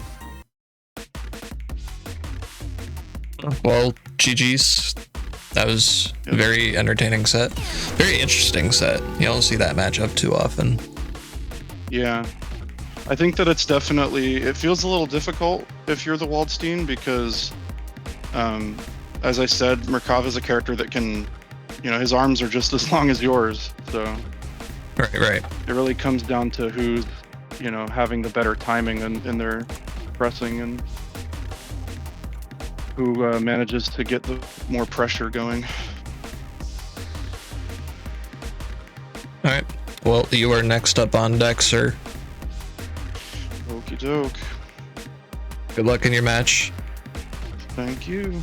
So, well, GG's. That was a very entertaining set. Very interesting set. You don't see that matchup too often. Yeah. I think that it's definitely, it feels a little difficult if you're the Waldstein because, as I said, Merkava is a character that can, you know, his arms are just as long as yours. So Right. it really comes down to who's, you know, having the better timing in their pressing and who manages to get the more pressure going. All right. Well, you are next up on deck, sir. Okie doke. Good luck in your match. Thank you.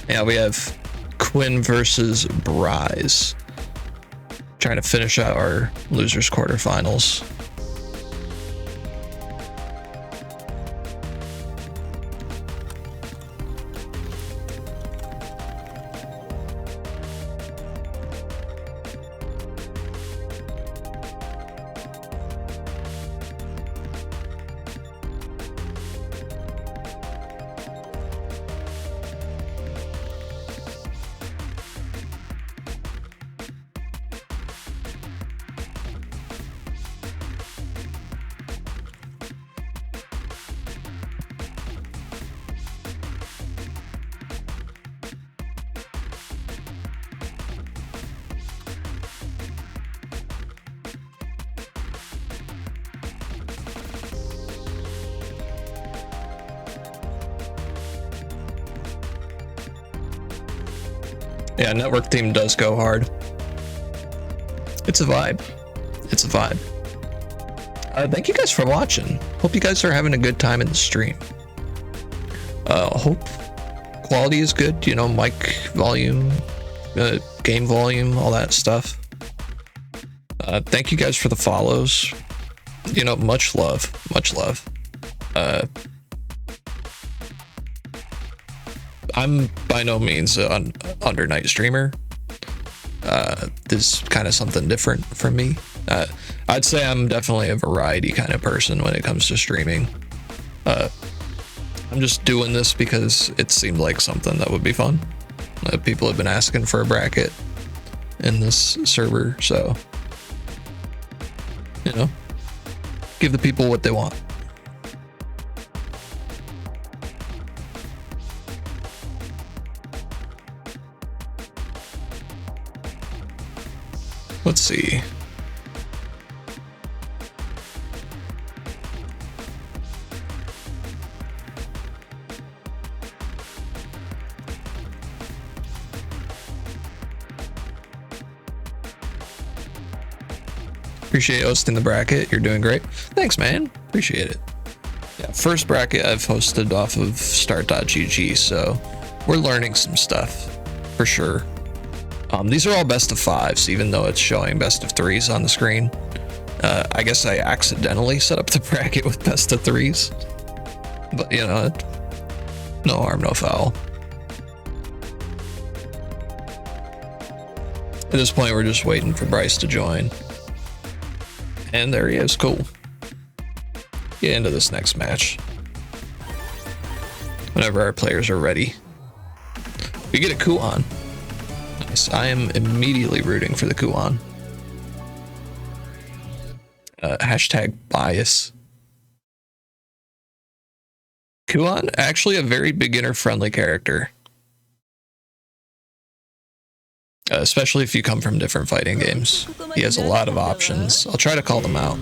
Yeah, we have Quinn versus Brise. Trying to finish out our losers quarterfinals. Yeah, network theme does go hard. It's a vibe. It's a vibe. Thank you guys for watching. Hope you guys are having a good time in the stream. Hope quality is good, you know, mic volume, game volume, all that stuff. Thank you guys for the follows. You know, much love, much love. I'm by no means an under night streamer. This is kind of something different from me. I'd say I'm definitely a variety kind of person when it comes to streaming. I'm just doing this because it seemed like something that would be fun. People have been asking for a bracket in this server, so, you know, give the people what they want. Let's see. Appreciate hosting the bracket. You're doing great. Thanks, man. Appreciate it. Yeah, first bracket I've hosted off of start.gg, so we're learning some stuff for sure. These are all best of fives, even though it's showing best of threes on the screen. I guess I accidentally set up the bracket with best of threes, but you know, no harm, no foul. At this point, we're just waiting for Bryce to join. And there he is, cool. Get into this next match. Whenever our players are ready. We get a Kuon. Nice, I am immediately rooting for the Kuon. Hashtag bias. Kuon, actually a very beginner-friendly character. Especially if you come from different fighting games. He has a lot of options. I'll try to call them out.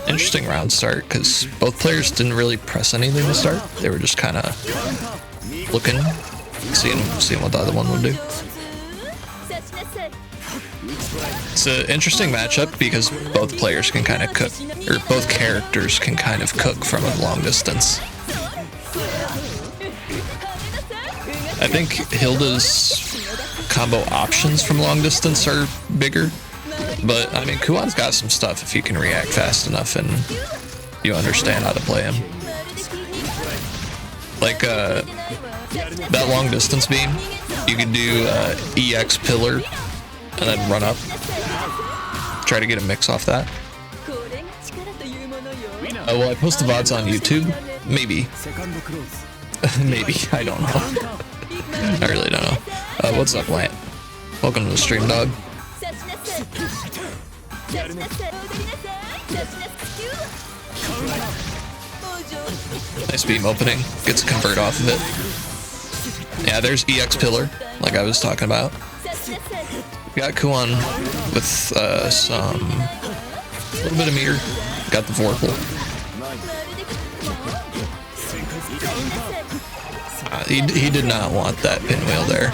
Interesting round start, because both players didn't really press anything to start. They were just kind of looking, seeing what the other one would do. It's an interesting matchup because both players can kind of cook, or both characters can kind of cook from a long distance. I think Hilda's combo options from long distance are bigger, but I mean, Kuon's got some stuff if you can react fast enough and you understand how to play him. Like that long distance beam, you can do EX pillar and then run up. Try to get a mix off that. Well, I post the VODs on YouTube? Maybe. Maybe, I don't know. I really don't know. What's up, Lance? Welcome to the stream, dog. Nice beam opening. Gets a convert off of it. Yeah, there's EX pillar, like I was talking about. We got Kuon with some little bit of meter. Got the Vorpal. He did not want that pinwheel there.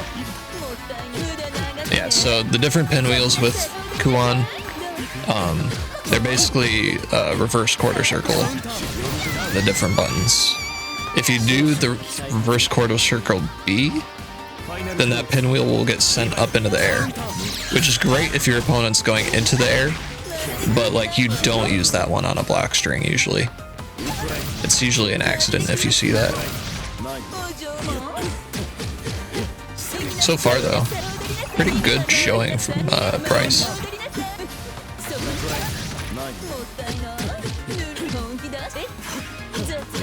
Yeah, so the different pinwheels with Kuon, they're basically reverse quarter circle, the different buttons. If you do the reverse quarter circle B, then that pinwheel will get sent up into the air, which is great if your opponent's going into the air, but like you don't use that one on a black string usually. It's usually an accident if you see that. So far though, pretty good showing from Price.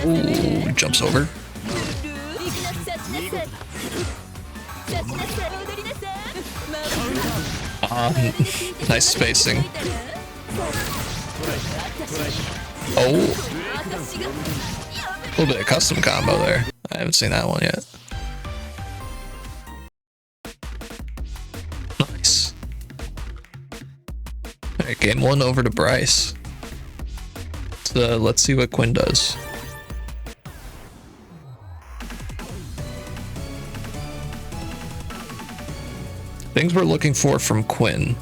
Ooh, jumps over. Nice spacing. Oh, a little bit of custom combo there. I haven't seen that one yet. Nice. Alright, game one over to Bryce. So let's see what Quinn does. Things we're looking for from Quinn.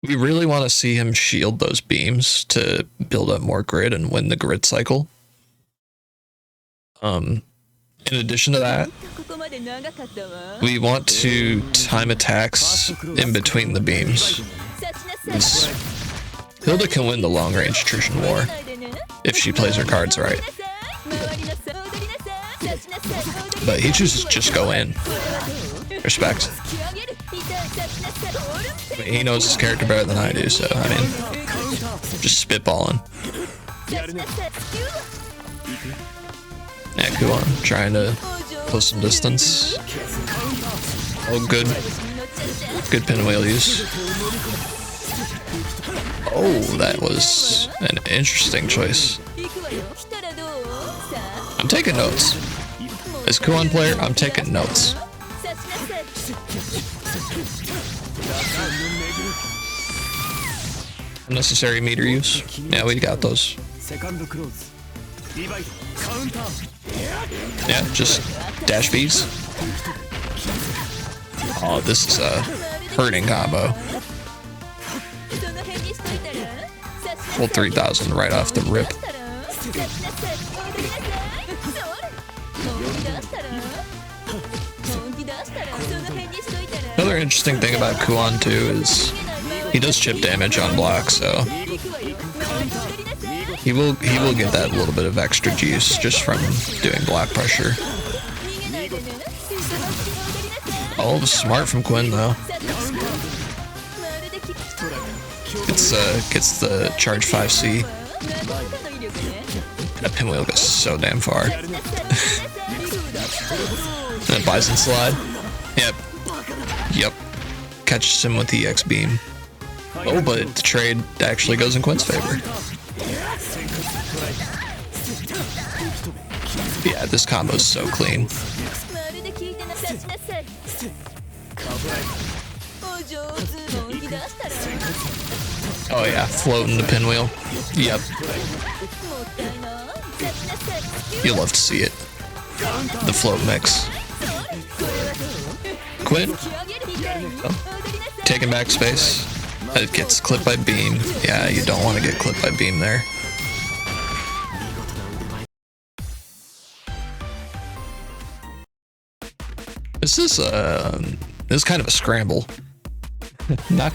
We really want to see him shield those beams to build up more grid and win the grid cycle. In addition to that, we want to time attacks in between the beams. Hilda can win the long range attrition war if she plays her cards right. But he chooses to just go in. Respect. I mean, he knows his character better than I do, so I mean, just spitballing. Yeah, Kuon trying to close some distance. Oh, good pinwheel use. Oh, that was an interesting choice. I'm taking notes. As Kuon player, I'm taking notes. Unnecessary meter use. Yeah, we got those. Yeah, just dash Bs. Oh, this is a hurting combo. Full 3000 right off the rip. Another interesting thing about Kuon too is he does chip damage on block, so he will get that little bit of extra juice just from doing block pressure. Oh, smart from Quinn though. Gets the charge 5C. That pinwheel goes so damn far. That bison slide. Yep. Catches him with the EX beam. Oh, but the trade actually goes in Quinn's favor. Yeah, this combo's so clean. Oh yeah, floating the pinwheel. Yep. You'll love to see it. The float mix. Quinn. Oh. Taking back space. It gets clipped by beam. Yeah, you don't want to get clipped by beam there. This is kind of a scramble. Not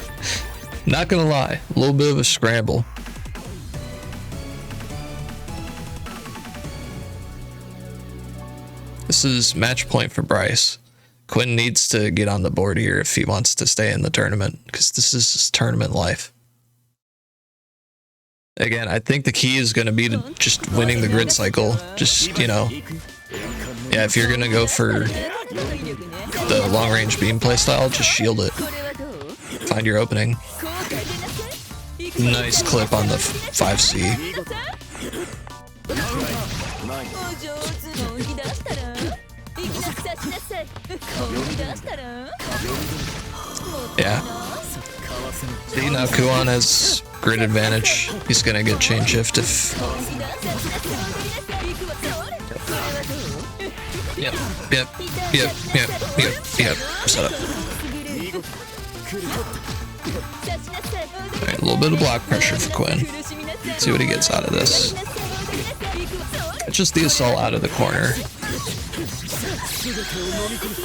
gonna lie, a little bit of a scramble. This is match point for Bryce. Quinn needs to get on the board here if he wants to stay in the tournament, because this is his tournament life. Again, I think the key is going to be to just winning the grid cycle. Just, you know, yeah, if you're going to go for the long-range beam playstyle, just shield it. Find your opening. Nice clip on the 5C. Yeah. See, now Kuon has grid advantage. He's gonna get chain shift if... Yep. Set up. Alright, a little bit of block pressure for Quinn. See what he gets out of this. It's just the assault out of the corner.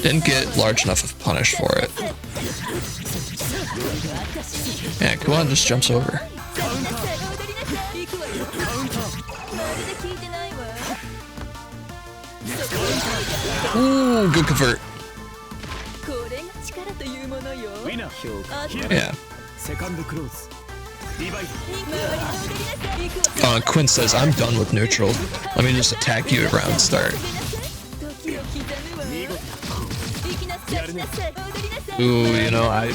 Didn't get large enough of punish for it. Yeah, Kuon just jumps over. Ooh, good convert. Yeah. Quinn says, I'm done with neutral. Let me just attack you at round start. Ooh, you know, I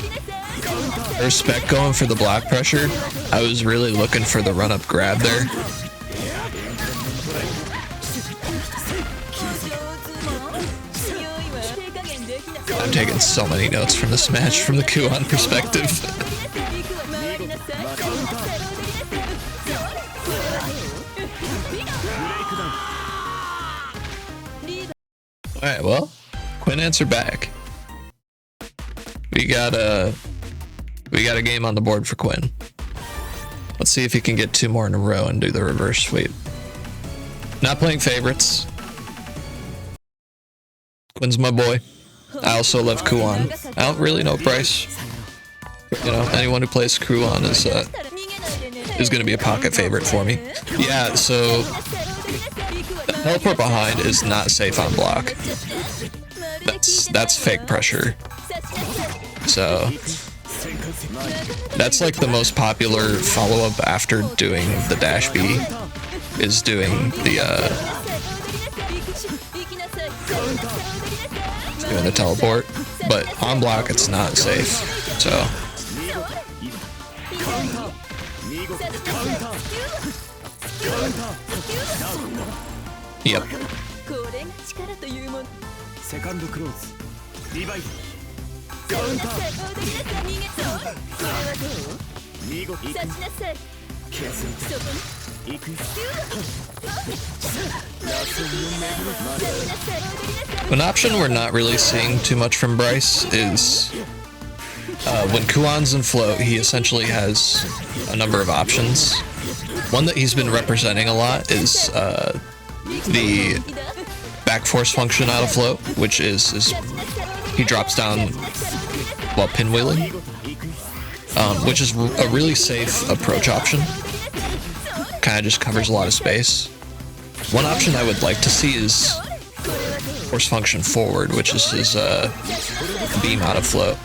respect going for the block pressure. I was really looking for the run-up grab there. I'm taking so many notes from this match from the Kuon perspective. Alright, well, Quinn answered back. We got a game on the board for Quinn. Let's see if he can get 2 more in a row and do the reverse sweep. Not playing favorites. Quinn's my boy. I also love Kuon. I don't really know Bryce. You know, anyone who plays Kuon is going to be a pocket favorite for me. Yeah, so the teleport behind is not safe on block. That's fake pressure. So that's like the most popular follow-up after doing the dash B is doing the teleport, but on block it's not safe. So yep. An option we're not really seeing too much from Bryce is when Kuon's in float, he essentially has a number of options. One that he's been representing a lot is the back force function out of float, which is he drops down while pinwheeling, which is a really safe approach option. Kind of just covers a lot of space. One option I would like to see is force function forward, which is his beam out of float.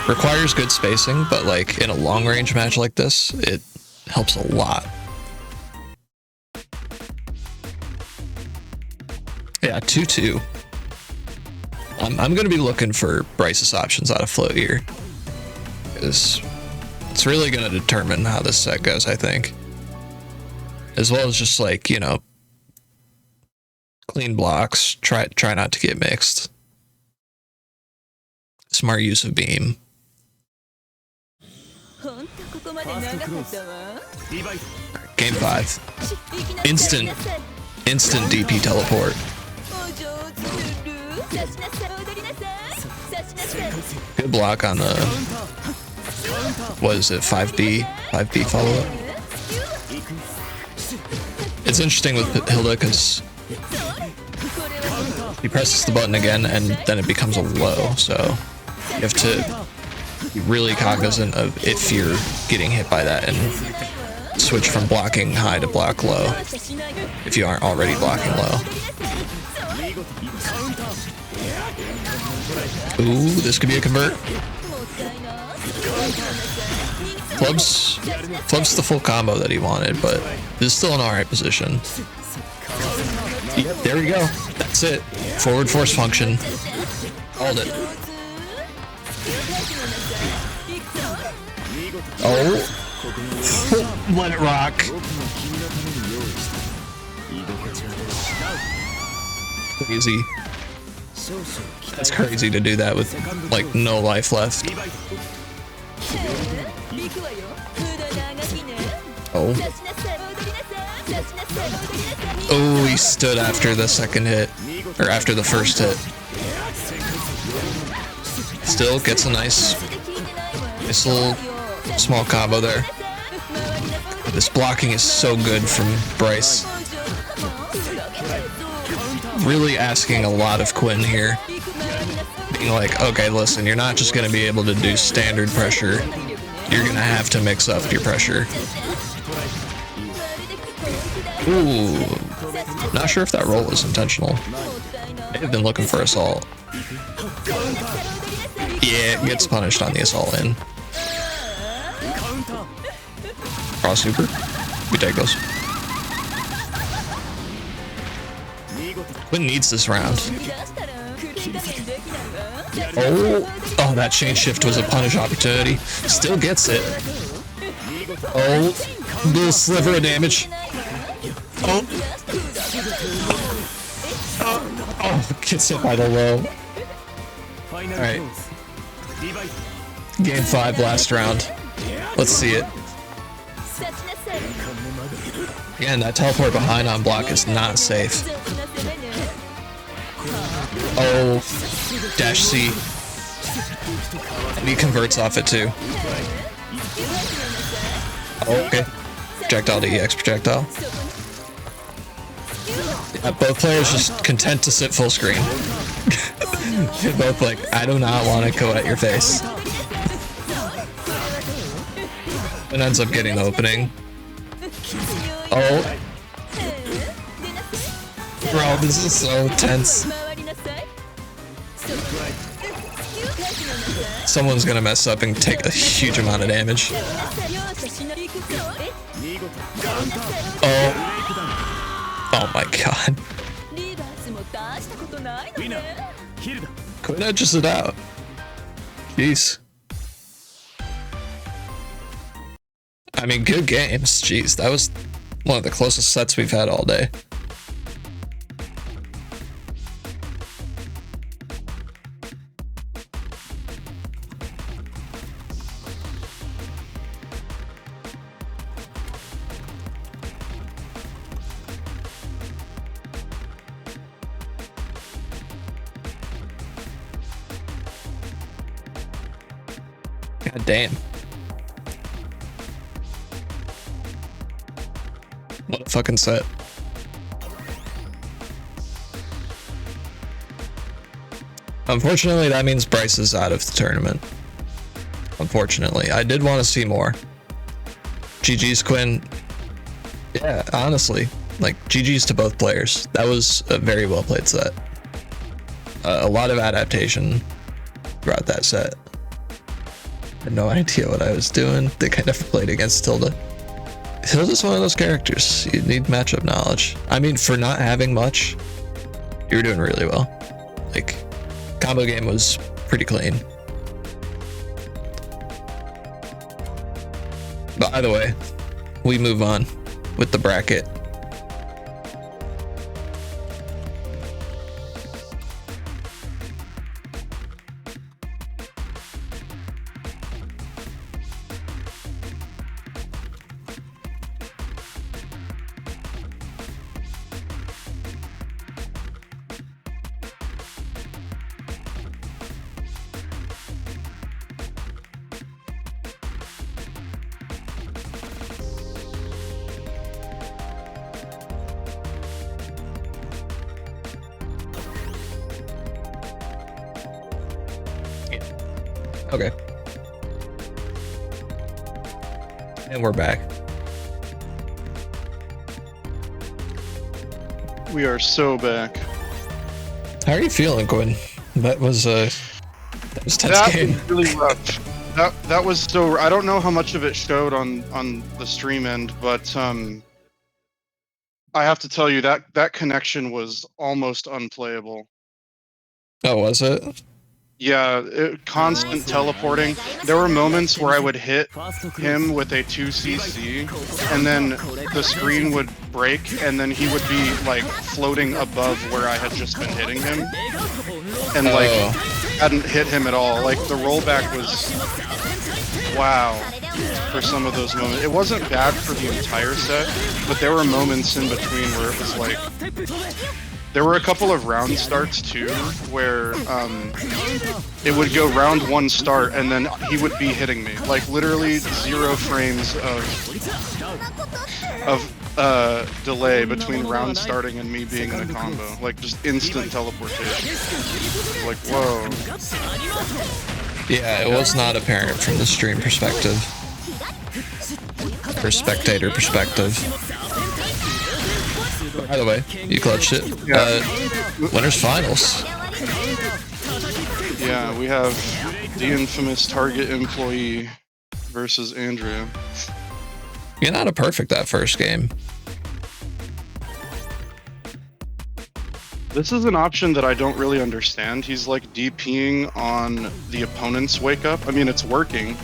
Requires good spacing, but like in a long range match like this, it helps a lot. Yeah, 2-2. I'm gonna be looking for Bryce's options out of float here, because it's really gonna determine how this set goes, I think. As well as just like, you know, clean blocks. Try not to get mixed. Smart use of beam. Game 5. Instant DP teleport. Good block on the, what is it, 5B follow-up. It's interesting with Hilda because he presses the button again and then it becomes a low, so you have to be really cognizant of if you're getting hit by that and switch from blocking high to block low if you aren't already blocking low. Ooh, this could be a convert. Flubs the full combo that he wanted, but this is still an alright position. Yep, there we go. That's it. Forward force function. Called it. Oh. Let it rock. Crazy. That's crazy to do that with like no life left. Oh. Oh, he stood after the second hit. Or after the first hit. Still gets a nice little small combo there. This blocking is so good from Bryce. Really asking a lot of Quinn here. Being like, okay, listen, you're not just going to be able to do standard pressure. You're going to have to mix up your pressure. Ooh. Not sure if that roll was intentional. May have been looking for assault. Yeah, it gets punished on the assault in. Cross super. We take those. Quinn needs this round. Oh, that chain shift was a punish opportunity. Still gets it. Oh, little sliver of damage. Oh, gets hit by the low. Alright. Game 5, last round. Let's see it. Again, that teleport behind on block is not safe. Oh, dash C. And he converts off it too. Oh, okay. Projectile to EX projectile. Yeah, both players just content to sit full screen. They're both like, I do not want to go at your face. And ends up getting the opening. Oh. Bro, this is so tense. Someone's gonna mess up and take a huge amount of damage. Oh. Oh my god. Quinn edges it out. Jeez. I mean, good games. Jeez, that was one of the closest sets we've had all day. God damn. What a fucking set. Unfortunately, that means Bryce is out of the tournament. Unfortunately. I did want to see more. GG's Quinn. Yeah, honestly. Like, GG's to both players. That was a very well played set. A lot of adaptation throughout that set. I had no idea what I was doing. I think I never played against Hilda. Hilda's one of those characters. You need matchup knowledge. I mean, for not having much, you were doing really well. Like, combo game was pretty clean. By the way, we move on with the bracket. Okay. And we're back. We are so back. How are you feeling, Quinn? That was tense game. Was really rough. That was so. I don't know how much of it showed on the stream end, but I have to tell you that connection was almost unplayable. Oh, was it? Yeah, constant teleporting. There were moments where I would hit him with a 2cc, and then the screen would break, and then he would be like floating above where I had just been hitting him, and like hadn't hit him at all. Like the rollback was wow for some of those moments. It wasn't bad for the entire set, but there were moments in between where it was like. There were a couple of round starts too, where it would go round 1 start and then he would be hitting me. Like literally 0 frames of delay between round starting and me being in a combo. Like just instant teleportation. Like, whoa. Yeah, it was not apparent from the stream perspective. Or spectator perspective. By the way, you clutched it. Yeah. Winners finals. Yeah, we have the infamous Target employee versus Andrea. You're not a perfect that first game. This is an option that I don't really understand. He's like DPing on the opponent's wake up. I mean, it's working.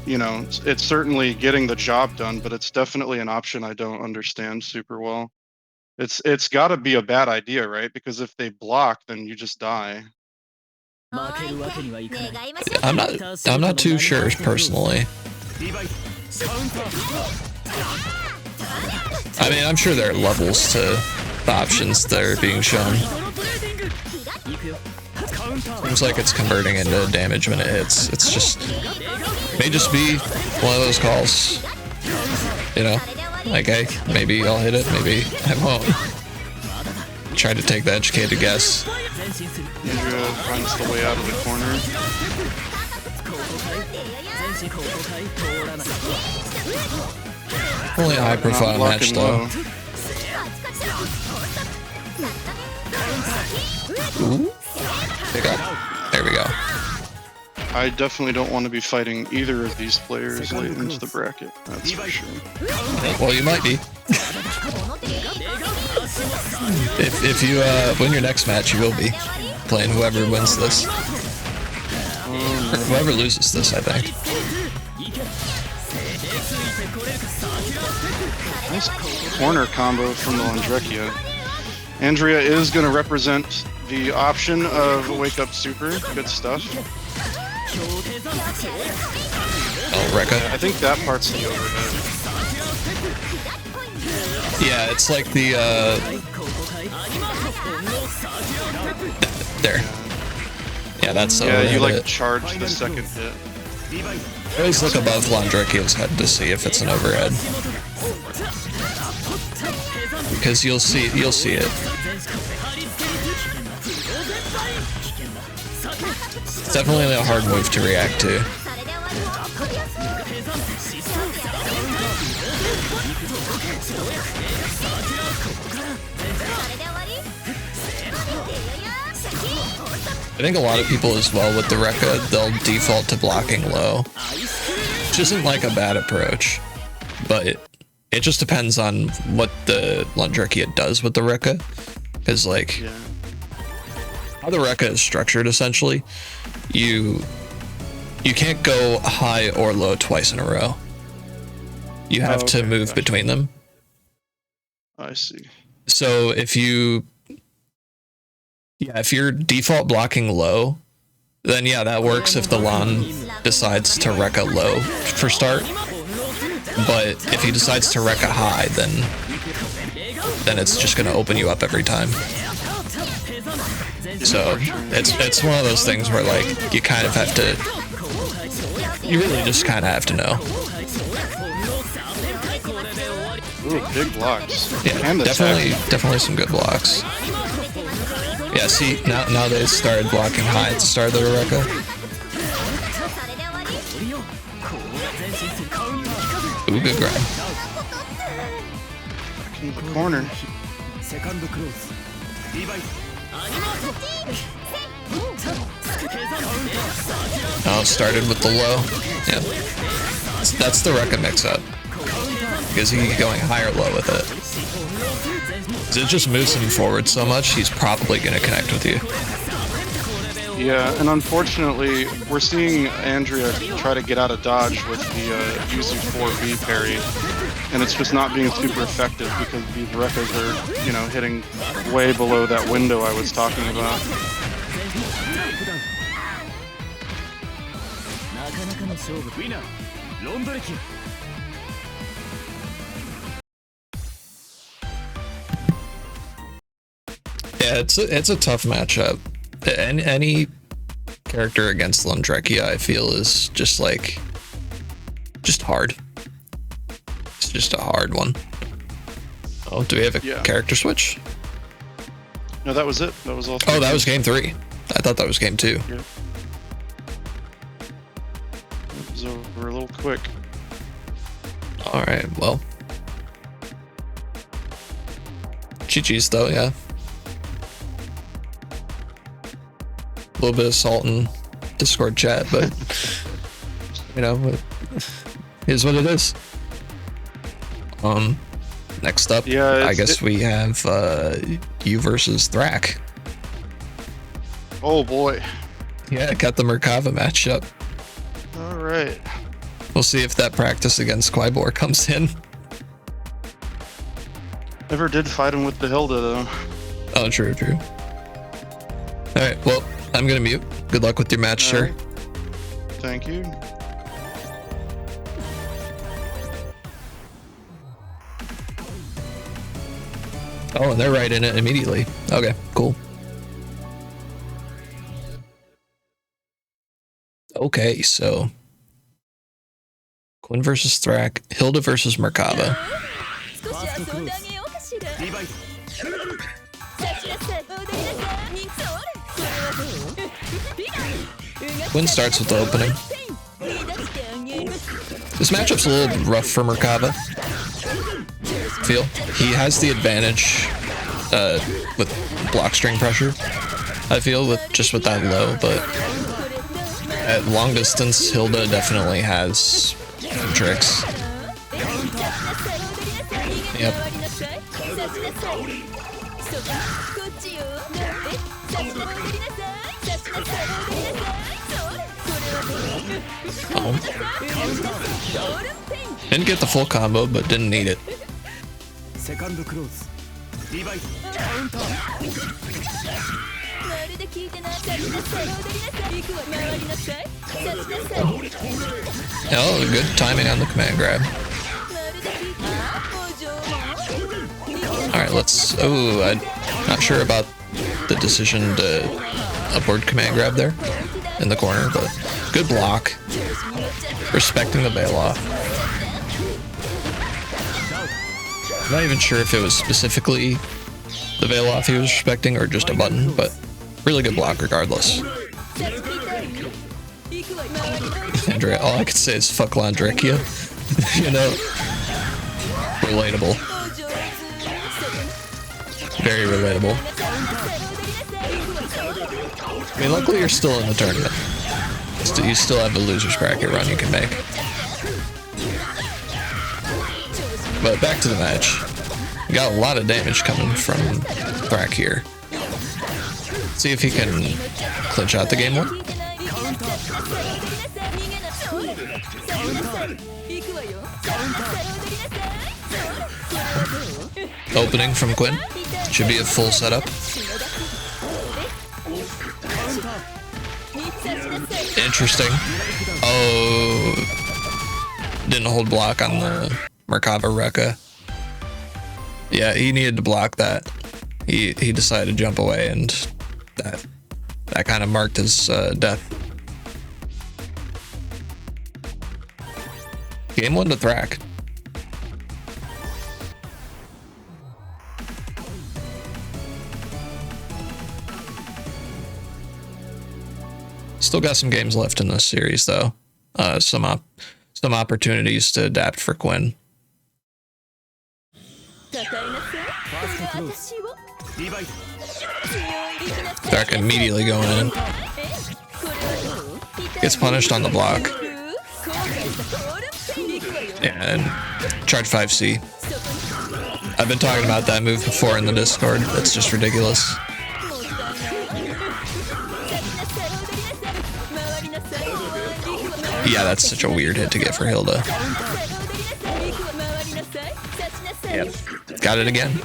You know, it's certainly getting the job done, but it's definitely an option I don't understand super well. It's got to be a bad idea, right? Because if they block, then you just die. I'm not too sure personally. I mean, I'm sure there are levels to the options that are being shown. Seems like it's converting into damage when it hits. It's just may just be one of those calls. You know, like hey, maybe I'll hit it, maybe I won't. Try to take the educated guess. Andrea finds the way out of the corner. Only a high-profile match, though. Ooh. There we go. I definitely don't want to be fighting either of these players late into the bracket. That's for sure. Well, you might be. If you win your next match, you will be playing whoever wins this. Or whoever loses this, I think. Nice corner combo from the Londrekia. Andrea is going to represent the option of Wake Up Super. Good stuff. Oh, Rekka. I think that part's the overhead. Yeah, it's like the, there. Yeah, that's so. Yeah, you like charge the second hit. I always look above Londrekia's head to see if it's an overhead. Because you'll see it. It's definitely a hard move to react to. I think a lot of people as well with the Rekka, they'll default to blocking low. Which isn't like a bad approach, but it just depends on what the Londrekia does with the Rekka. Because like, how the Rekka is structured essentially, you can't go high or low twice in a row. You have to move between them. I see. So if you're default blocking low, then yeah, that works if the Lon decides to Rekka low for start. But if he decides to Rekka high, then it's just gonna open you up every time. So it's one of those things where like you kind of have to, you really just kind of have to know. Ooh, big blocks. Yeah, and the definitely some good blocks. Yeah, see, now they started blocking high at the start of the Rekka. Ooh, good grind. Back in the corner. Oh, it started with the low. Yeah. That's the Rekka mix-up. Because he can keep going high or low with it. It just moves him forward so much, he's probably going to connect with you. Yeah, and unfortunately, we're seeing Andrea try to get out of dodge with the Yuzu 4B parry, and it's just not being super effective because these Rekkas are, you know, hitting way below that window I was talking about. Yeah, it's a tough matchup. Any character against Londrekia, I feel, is just like hard. It's just a hard one. Oh, do we have a character switch? No, that was it. That was all. Oh, that was game 3. I thought that was game 2. Yeah. It was over a little quick. All right, well, GG's though, yeah. A little bit of salt in Discord chat, but you know, it is what it is. Next up, yeah, I guess we have you versus Thrack. Oh boy. Yeah, got the Merkava matchup. All right. We'll see if that practice against Quibor comes in. Never did fight him with the Hilda though. Oh, true. All right, well, I'm gonna mute. Good luck with your match, sir. Right. Thank you. Oh, and they're right in it immediately. Okay, cool. Okay, so Quinn versus Thrack, Hilda versus Merkava. Quinn starts with the opening. This matchup's a little rough for Merkava. Feel he has the advantage with block string pressure. I feel with that low, but at long distance, Hilda definitely has some tricks. Yep. Oh. Didn't get the full combo, but didn't need it. Oh, good timing on the command grab. Alright, let's... Oh, I'm not sure about the decision to upward command grab there in the corner, but good block. Respecting the bail off. I'm not even sure if it was specifically the veil off he was respecting or just a button, but really good block regardless. Andrea, all I could say is fuck Londrekia. You know? Relatable. Very relatable. I mean, luckily you're still in the tournament. You still have a loser's bracket run you can make. But back to the match. We got a lot of damage coming from Thrack here. See if he can clinch out the game one. Opening from Quinn. Should be a full setup. Interesting. Oh, didn't hold block on the Merkava Rekka. Yeah, he needed to block that. He decided to jump away, and that kind of marked his death. Game 1 to Thrack. Still got some games left in this series, though. Some opportunities to adapt for Quinn. Thrack immediately going in. Gets punished on the block. And charge 5C. I've been talking about that move before in the Discord. That's just ridiculous. Yeah, that's such a weird hit to get for Hilda. Yep. Got it again.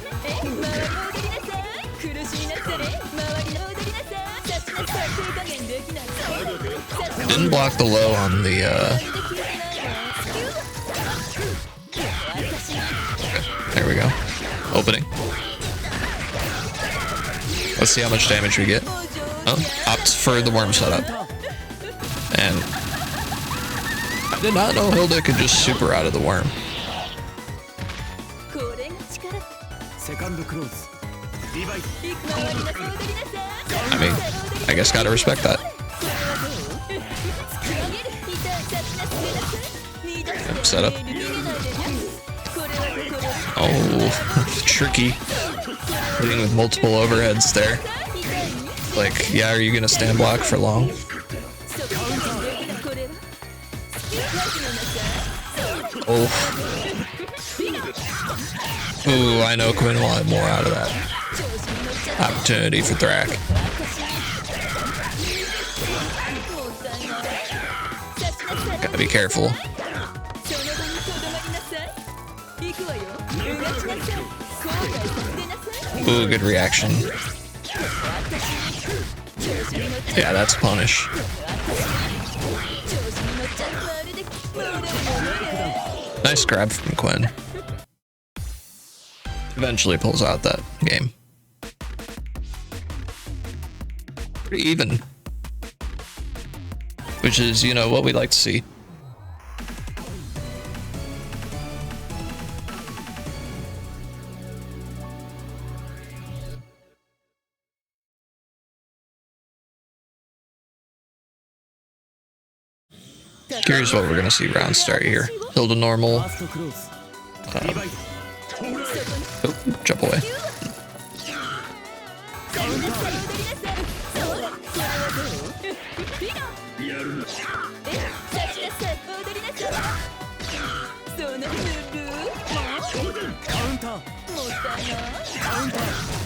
Didn't block the low on the there we go. Opening. Let's see how much damage we get. Oh, opts for the worm setup. And I did not know Hilda could just super out of the worm. I mean, I guess gotta respect that. Setup. Oh, tricky. Hitting with multiple overheads there. Like, yeah, are you gonna stand block for long? Oh. Ooh, I know Quinn will have more out of that. Opportunity for Thrack. Gotta be careful. Ooh, good reaction. Yeah, that's punish. Nice grab from Quinn. Eventually pulls out that game. Pretty even. Which is, you know, what we like to see. Curious what we're gonna see round start here. Hilda normal. Oh, jump away.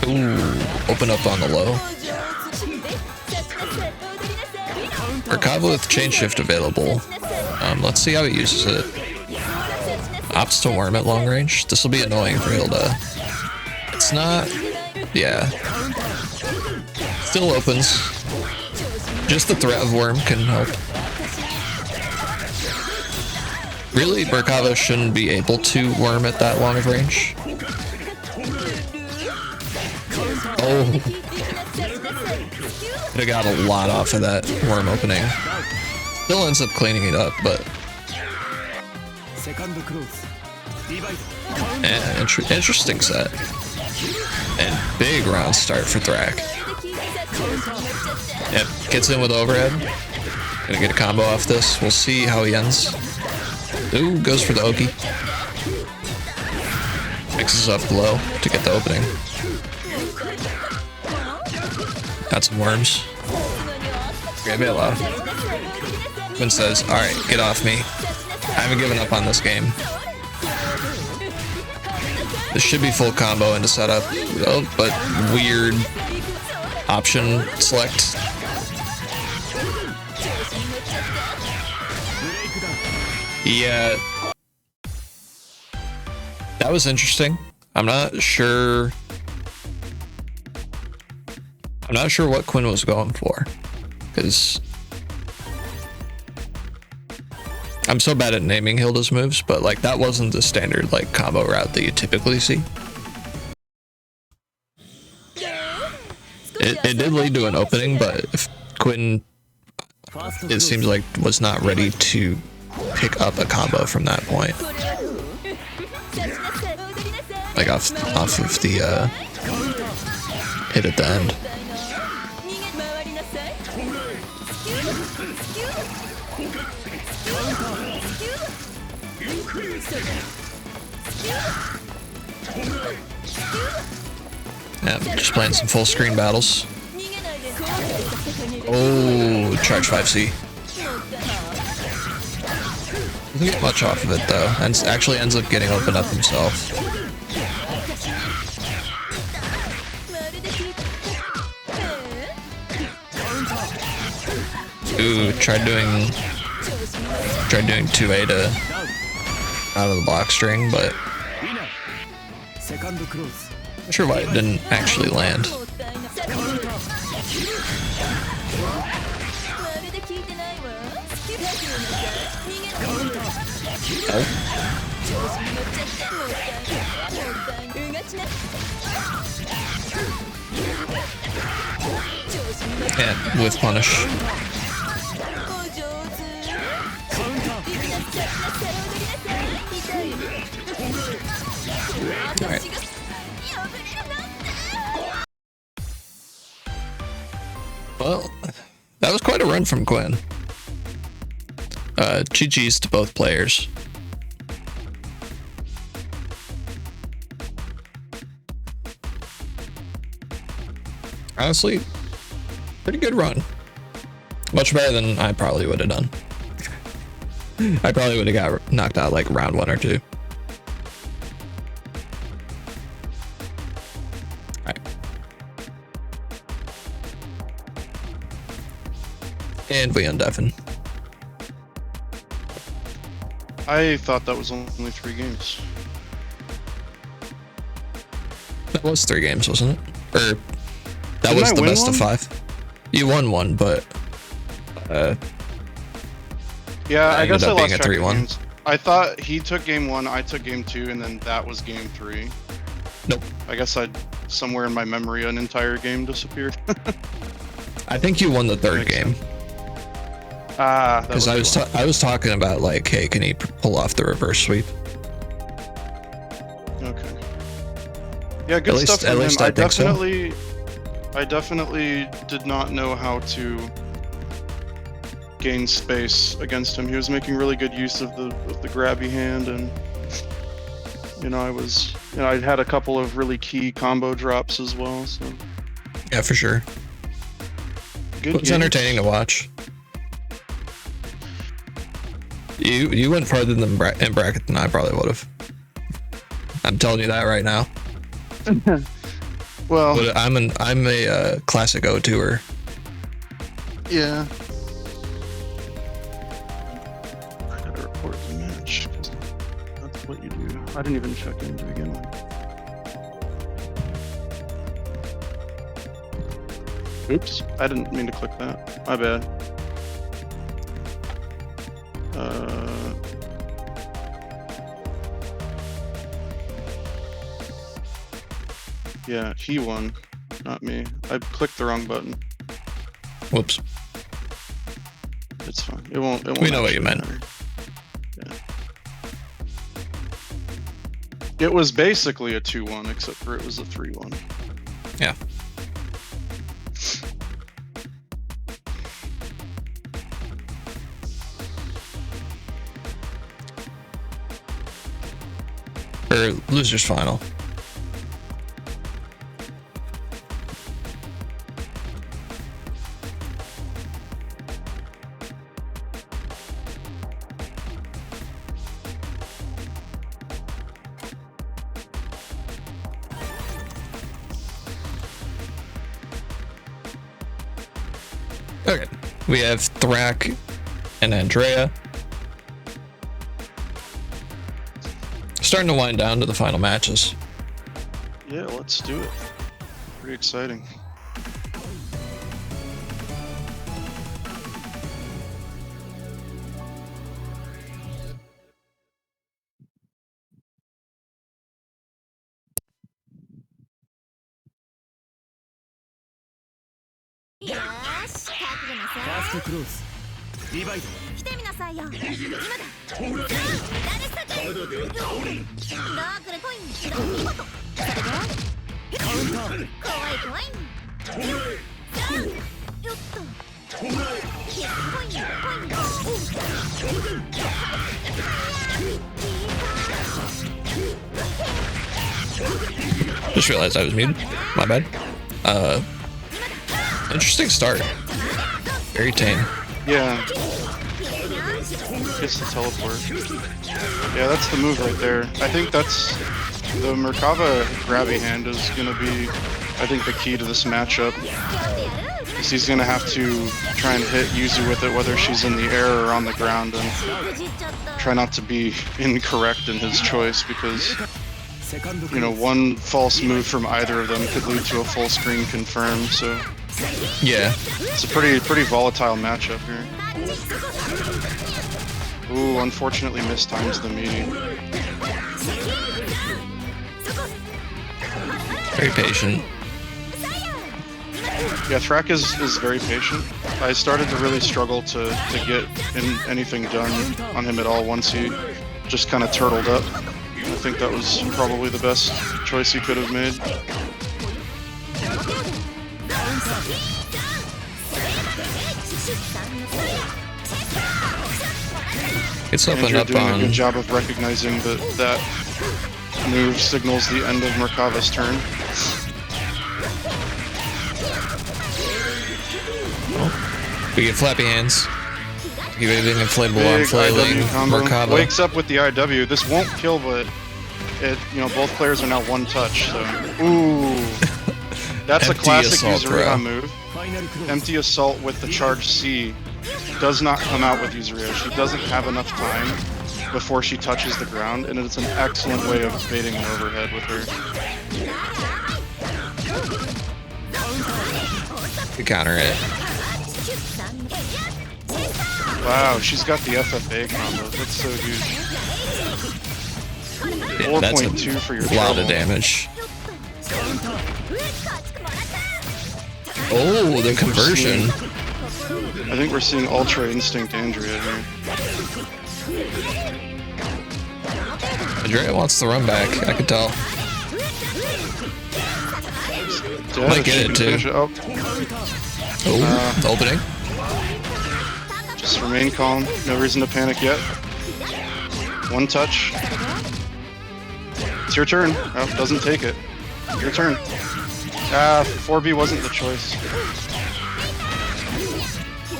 Ooh, open up on the low. Merkava with chain shift available. Let's see how he uses it. Opts to worm at long range. This will be annoying for Hilda. It's not... yeah. Still opens. Just the threat of worm can help. Really, Merkava shouldn't be able to worm at that long of range. Oh. Could have got a lot off of that worm opening. Still ends up cleaning it up, but... yeah, interesting set. And big round start for Thrack. Yep, gets in with overhead. Gonna get a combo off this. We'll see how he ends. Ooh, goes for the Oki. Mixes up low to get the opening. Got some worms. Great bailout. Quinn says, alright, get off me. I haven't given up on this game. This should be full combo into setup. Oh, but weird option select. Yeah. That was interesting. I'm not sure what Quinn was going for, because I'm so bad at naming Hilda's moves, but like that wasn't the standard like combo route that you typically see. It did lead to an opening, but if Quinn, it seems like, was not ready to pick up a combo from that point. Like off of the hit at the end. Yeah, just playing some full screen battles. Oh, charge 5C. Doesn't get much off of it though, and actually ends up getting opened up himself. Ooh, tried doing 2A to out of the block string, but not sure why it didn't actually land. Oh. Yeah, with punish. Alright. Well, that was quite a run from Quinn. GG's to both players. Honestly, pretty good run. Much better than I probably would have done. I probably would have got knocked out like round 1 or 2. Alright. And we undeafen. I thought that was only 3 games. That was 3 games, wasn't it? Or that was the best of 5. You won 1, but yeah, I guess I lost being a track of 3-1. games. I thought he took game 1, I took game 2, and then that was game 3. Nope. I guess somewhere in my memory an entire game disappeared. I think you won the 3rd game. Because I was talking about like, hey, can he pull off the reverse sweep? Okay. Yeah, good stuff from him. I definitely did not know how to gain space against him. He was making really good use of the grabby hand, and I had a couple of really key combo drops as well. So yeah, for sure. Good. It's entertaining to watch. You went farther in bracket than I probably would have. I'm telling you that right now. Well, but I'm a classic O2er. Yeah. I gotta report the match. That's what you do. I didn't even check in to begin with. Oops, I didn't mean to click that. My bad. Yeah, he won, not me. I clicked the wrong button. Whoops. It's fine. It won't We know what you meant. matter. Yeah. It was basically a 2-1, except for it was a 3-1. Yeah. Or losers final. Okay, we have Thrack and Andrea. Starting to wind down to the final matches. Yeah, let's do it. Pretty exciting. Just realized I was muted. My bad. Interesting start. Very tame. Yeah. Gets the teleport. Yeah, that's the move right there. I think that's the Merkava grabby hand is gonna be, I think, the key to this matchup. Because he's gonna have to try and hit Yuzu with it, whether she's in the air or on the ground, and try not to be incorrect in his choice, because you know, one false move from either of them could lead to a full screen confirm. So yeah, it's a pretty volatile matchup here. Ooh, unfortunately mistimes the meeting. Very patient. Yeah, Thrack is very patient. I started to really struggle to get anything done on him at all once he just kind of turtled up. I think that was probably the best choice he could have made. It's up and Andrea up doing on. a good job of recognizing that that move signals the end of Merkava's turn. We get flappy hands. Keep everything inflatable on Big flailing. IW combo. Merkava. Wakes up with the IW. This won't kill, but it, you know, both players are now one touch. So, ooh, that's a Empty classic assault Yuzuriha throw. move. Empty assault with the charge C does not come out with Yuzuriha. She doesn't have enough time before she touches the ground, and it's an excellent way of baiting an overhead with her. We counter it. Wow, she's got the FFA combo. That's so huge. Yeah, that's 4.2 for your a lot trouble. of damage. Oh, the conversion. I think we're seeing Ultra Instinct Andrea here. Andrea wants the run back. I could tell. Dead, Might if get she it, can too. finish it. Oh, Oh, opening. just remain calm. No reason to panic yet. One touch. It's your turn. Oh, doesn't take it. Your turn. 4B wasn't the choice.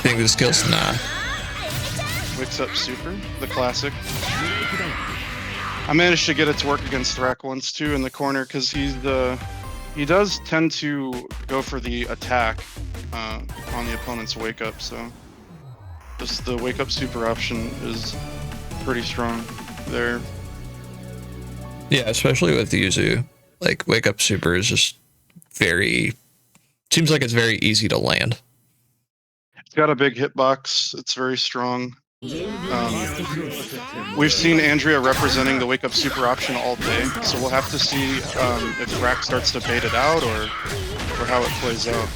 Think the skills? Nah. Wakes up super, the classic. I managed to get it to work against Thrack once too in the corner, because he does tend to go for the attack on the opponent's wake up, so just the wake up super option is pretty strong there. Yeah, especially with Yuzu. Like, wake up super is just seems like it's very easy to land. It's got a big hitbox. It's very strong. We've seen Andrea representing the wake up super option all day, so we'll have to see if Thrack starts to bait it out or how it plays out.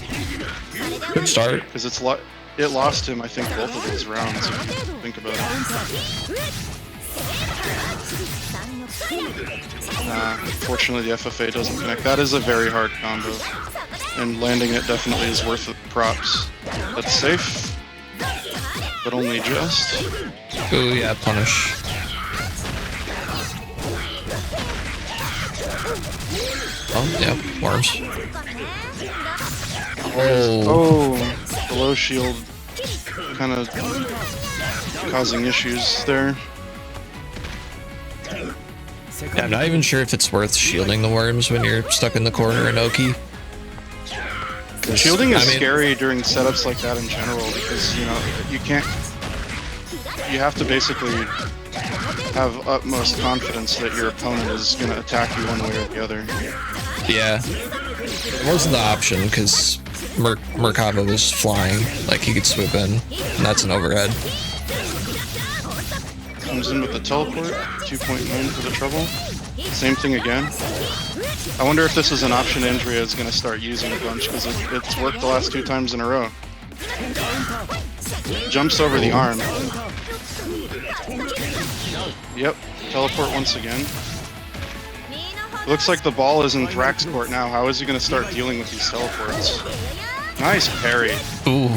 Good start. Because it lost him, I think, both of those rounds, if you think about it. Unfortunately, the FFA doesn't connect. That is a very hard combo, and landing it definitely is worth the props. That's safe, but only just. Oh yeah, punish. Oh yeah, worms. Oh, The low shield kind of causing issues there. yeah, I'm not even sure if it's worth shielding the worms when you're stuck in the corner in Oki. Shielding is scary during setups like that in general, because you know you have to basically have utmost confidence that your opponent is going to attack you one way or the other. Yeah, it wasn't the option because Merkava was flying, like he could swoop in, and that's an overhead. Comes in with the teleport, 2.9 for the trouble. Same thing again. I wonder if this is an option Andrea is going to start using a bunch, because it's worked the last 2 times in a row. Jumps over the arm. Yep, teleport once again. Looks like the ball is in Thrack's court now. How is he going to start dealing with these teleports? Nice parry. Ooh.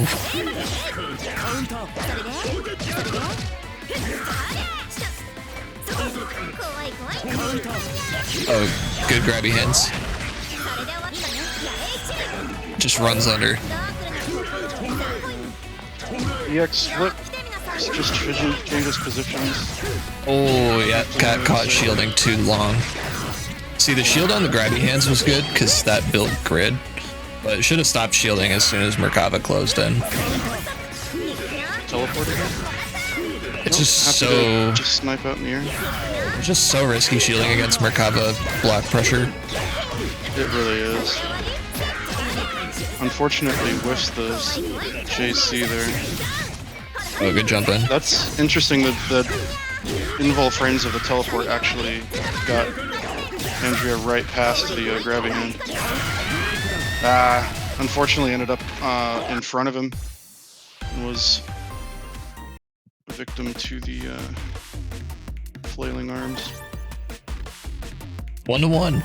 Oh, good grabby hands. Just runs under. EX flip. Just changes positions. Oh, yeah. Got caught shielding too long. See, the shield on the grabby hands was good because that built grid. But it should have stopped shielding as soon as Merkava closed in. Teleported? It's just so... Just snipe out in the air. It's just so risky shielding against Merkava block pressure. It really is. Unfortunately, whiffs the JC there. Oh, good jump in. That's interesting that the invul frames of the teleport actually got Andrea right past the grabby hand. Unfortunately ended up in front of him and was a victim to the flailing arms. 1-1.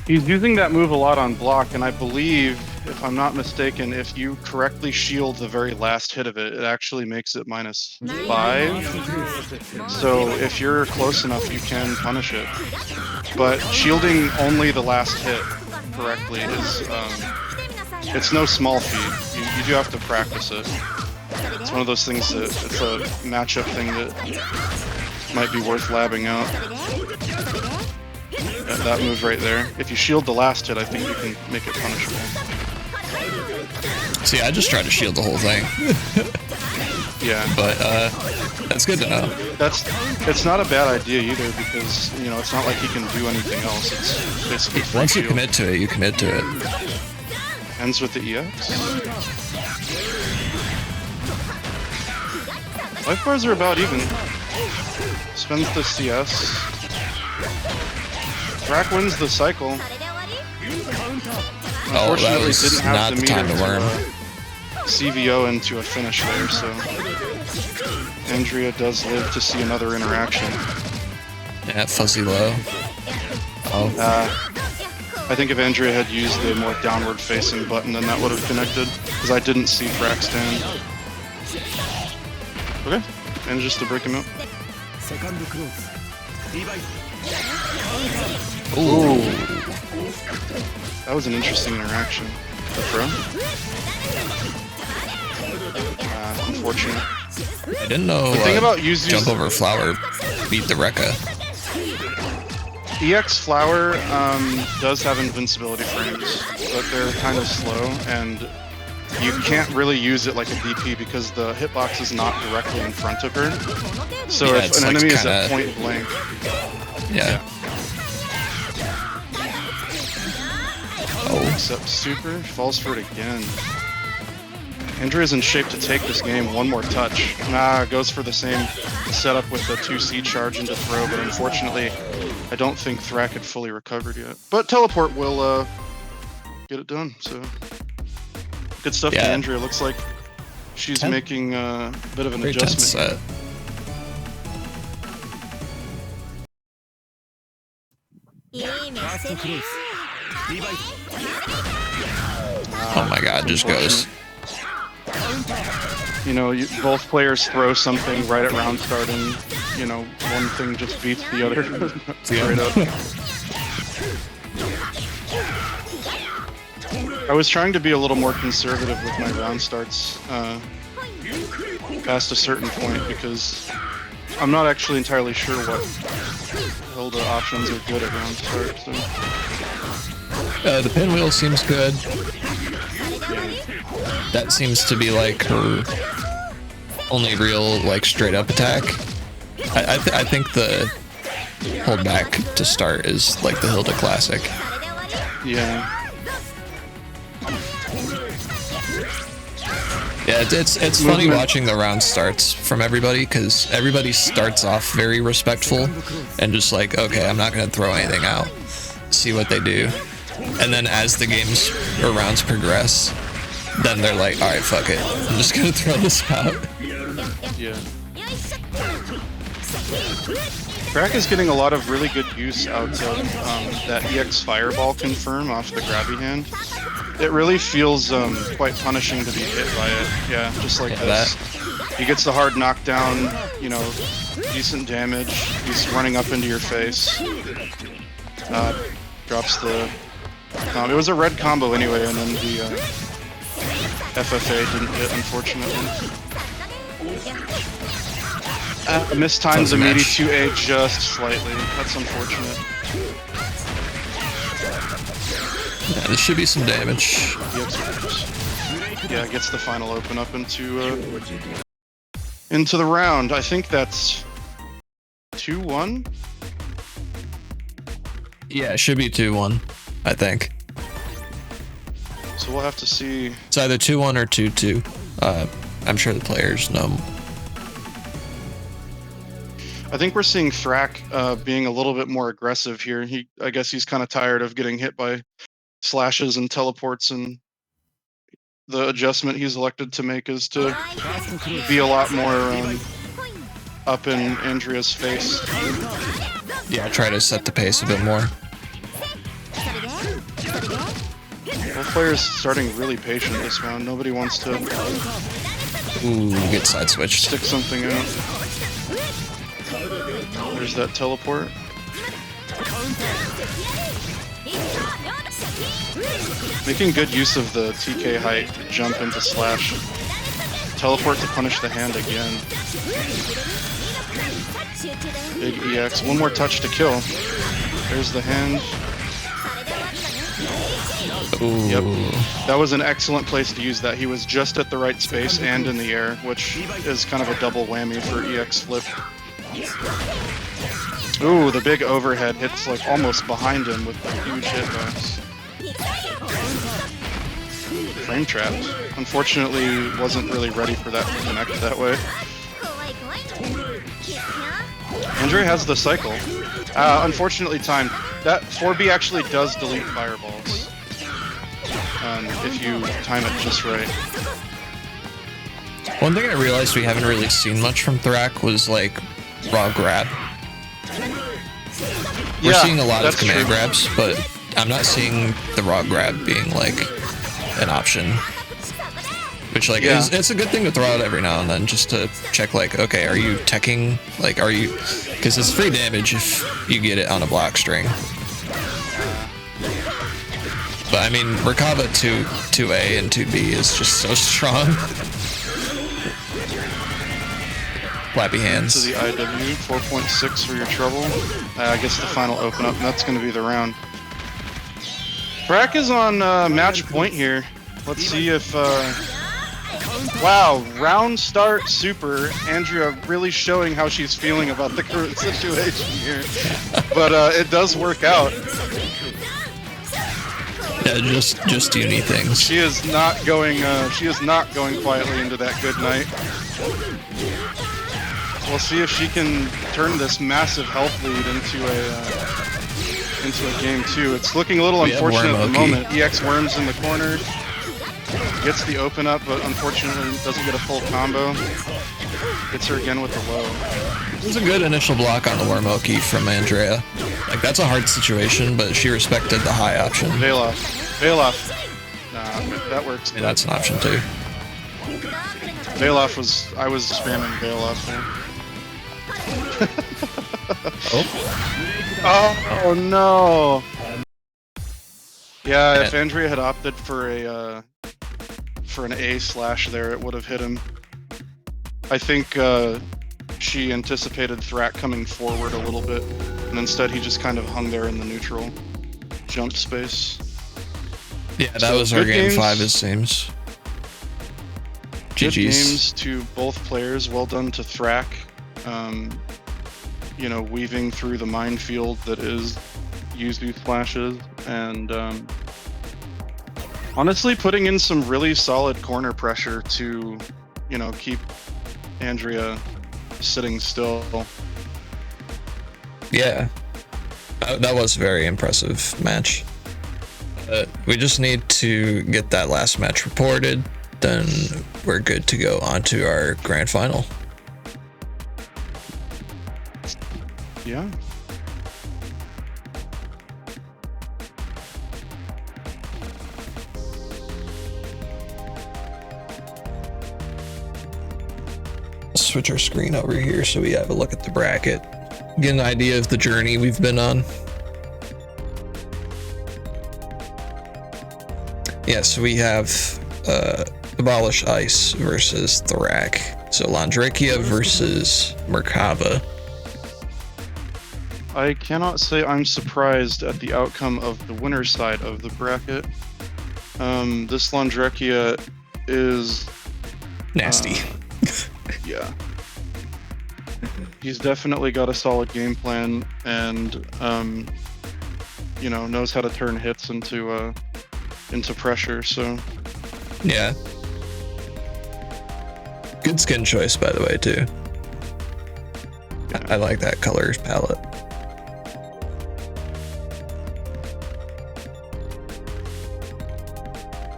He's using that move a lot on block, and I believe, if I'm not mistaken, if you correctly shield the very last hit of it, it actually makes it -5. So if you're close enough, you can punish it. But shielding only the last hit correctly is, it's no small feat. You do have to practice it. It's one of those things that, it's a matchup thing that might be worth labbing out. That move right there. If you shield the last hit, I think you can make it punishable. See, I just tried to shield the whole thing. Yeah. But, that's good to know. It's not a bad idea either, because, you know, it's not like he can do anything else. It's basically free Once you shield. commit to it, you commit to it. Ends with the EX. Life bars are about even. Spends the CS. Thrack wins the cycle. Oh, that was didn't have not the time to worm. CVO into a finish there, so Andrea does live to see another interaction. Yeah, fuzzy low. Oh. I think if Andrea had used the more downward facing button, then that would have connected, because I didn't see Thrack stand. Okay, manages to break him out. Ooh. That was an interesting interaction. The throw? Unfortunate. I didn't know The thing about Yuzu's jump over flower beat the Rekka. EX Flower does have invincibility frames, but they're kind of slow, and you can't really use it like a DP because the hitbox is not directly in front of her. So Yeah, if an like enemy is kinda... at point blank... Yeah. Oh, except super, falls for it again. Andrea's in shape to take this game. One more touch. Goes for the same setup with the 2C charge into throw, but unfortunately, I don't think Thrack had fully recovered yet. But teleport will get it done, so... Good stuff to Andrea. Looks like she's making a bit of an adjustment. Oh my god, just goes. You know, both players throw something right at round start, and, you know, one thing just beats the other straight up. I was trying to be a little more conservative with my round starts past a certain point, because I'm not actually entirely sure what Hilda options are good at round start. So. The pinwheel seems good. That seems to be like her only real, like, straight up attack. I think the hold back to start is like the Hilda classic. Yeah. Yeah, it's funny watching the round starts from everybody, because everybody starts off very respectful and just like, okay, I'm not gonna throw anything out, see what they do, and then as the games or rounds progress, then they're like, all right, fuck it, I'm just gonna throw this out. Yeah. Thrack is getting a lot of really good use out of that EX Fireball confirm off the grabby hand. It really feels quite punishing to be hit by it. Yeah, just like this. He gets the hard knockdown, you know, decent damage. He's running up into your face. Drops the It was a red combo anyway, and then the FFA didn't hit, unfortunately. Mistimed the meaty 2A just slightly. That's unfortunate. Yeah, this should be some damage. Yeah, gets the final open up into the round. I think that's 2-1. Yeah, it should be 2-1, I think. So we'll have to see. It's either 2-1 or 2-2. I'm sure the players know. I think we're seeing Thrack being a little bit more aggressive here. I guess he's kind of tired of getting hit by slashes and teleports, and the adjustment he's elected to make is to be a lot more up in Andrea's face. Yeah, try to set the pace a bit more. Both players starting really patient this round. Nobody wants to get side switched. Stick something out. There's that teleport. Making good use of the TK height to jump into slash. Teleport to punish the hand again. Big EX. One more touch to kill. There's the hand. Ooh. Yep. That was an excellent place to use that. He was just at the right space and in the air, which is kind of a double whammy for EX flip. Ooh, the big overhead hits like almost behind him with the huge hitbox. Frame trapped. Unfortunately, wasn't really ready for that to connect that way. Andrea has the cycle. Unfortunately timed. That 4B actually does delete fireballs. If you time it just right. One thing I realized we haven't really seen much from Thrack was like raw grab. We're seeing a lot of command grabs, but I'm not seeing the raw grab being like an option. Which like it's a good thing to throw out every now and then just to check like, okay, are you teching? Like, are you? Because it's free damage if you get it on a block string. But I mean, Merkava 2A and 2B is just so strong. Flappy hands. To the IW, 4.6 for your trouble. I guess the final open up, and that's going to be the round. Thrack is on match point here. Let's see if... Wow, round start super. Andrea really showing how she's feeling about the current situation here. But it does work out. Yeah, just uni things. She is not going quietly into that good night. We'll see if she can turn this massive health lead into a game 2. It's looking a little unfortunate at the moment. EX worms in the corner. Gets the open up, but unfortunately doesn't get a full combo. Hits her again with the low. It was a good initial block on the Wormoki from Andrea. Like, that's a hard situation, but she respected the high option. Veil off. Veil off. Nah, that works. Yeah, that's an option too. Veil off was... I was spamming veil off there. Oh no! Yeah, if Andrea had opted for an A slash there, it would have hit him. I think she anticipated Thrack coming forward a little bit, and instead he just kind of hung there in the neutral jump space. Yeah, that was our game 5, it seems. Good GG's. games to both players. Well done to Thrack. You know, weaving through the minefield that is Yuzu splashes, and honestly putting in some really solid corner pressure to, you know, keep Andrea sitting still. Yeah, that was a very impressive match. We just need to get that last match reported, then we're good to go on to our grand final. Yeah. Switch our screen over here so we have a look at the bracket. Get an idea of the journey we've been on. Yes, we have Abolish Ice versus Thrack. So Londrekia versus Merkava. I cannot say I'm surprised at the outcome of the winner's side of the bracket. This Londrekia is Nasty. Yeah. He's definitely got a solid game plan and knows how to turn hits into pressure, so Yeah. Good skin choice, by the way, too. yeah. I like that color palette.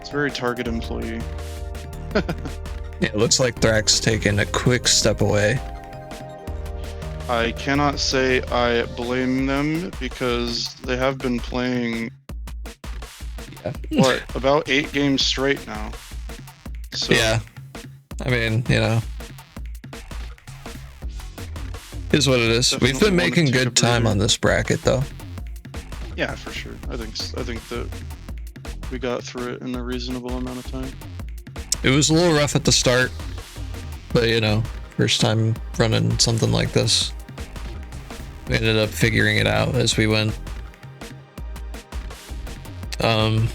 It's very target employee. Yeah, it looks like Thrack's taking a quick step away. I cannot say I blame them because they have been playing about 8 games straight now. So Yeah. I mean, is what it is. We've been making good time on this bracket, though. yeah, for sure. I think that we got through it in a reasonable amount of time. It was a little rough at the start, but first time running something like this. We ended up figuring it out as we went. I'd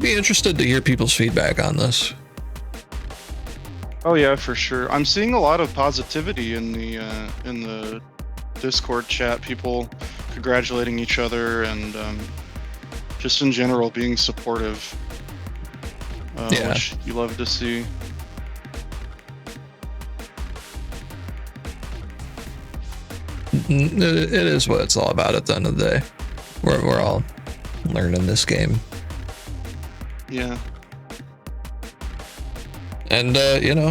be interested to hear people's feedback on this. Oh yeah, for sure. I'm seeing a lot of positivity in the Discord chat. People congratulating each other and just in general being supportive. Yeah. Which you love to see. It is what it's all about at the end of the day. We're all learning this game. Yeah. And,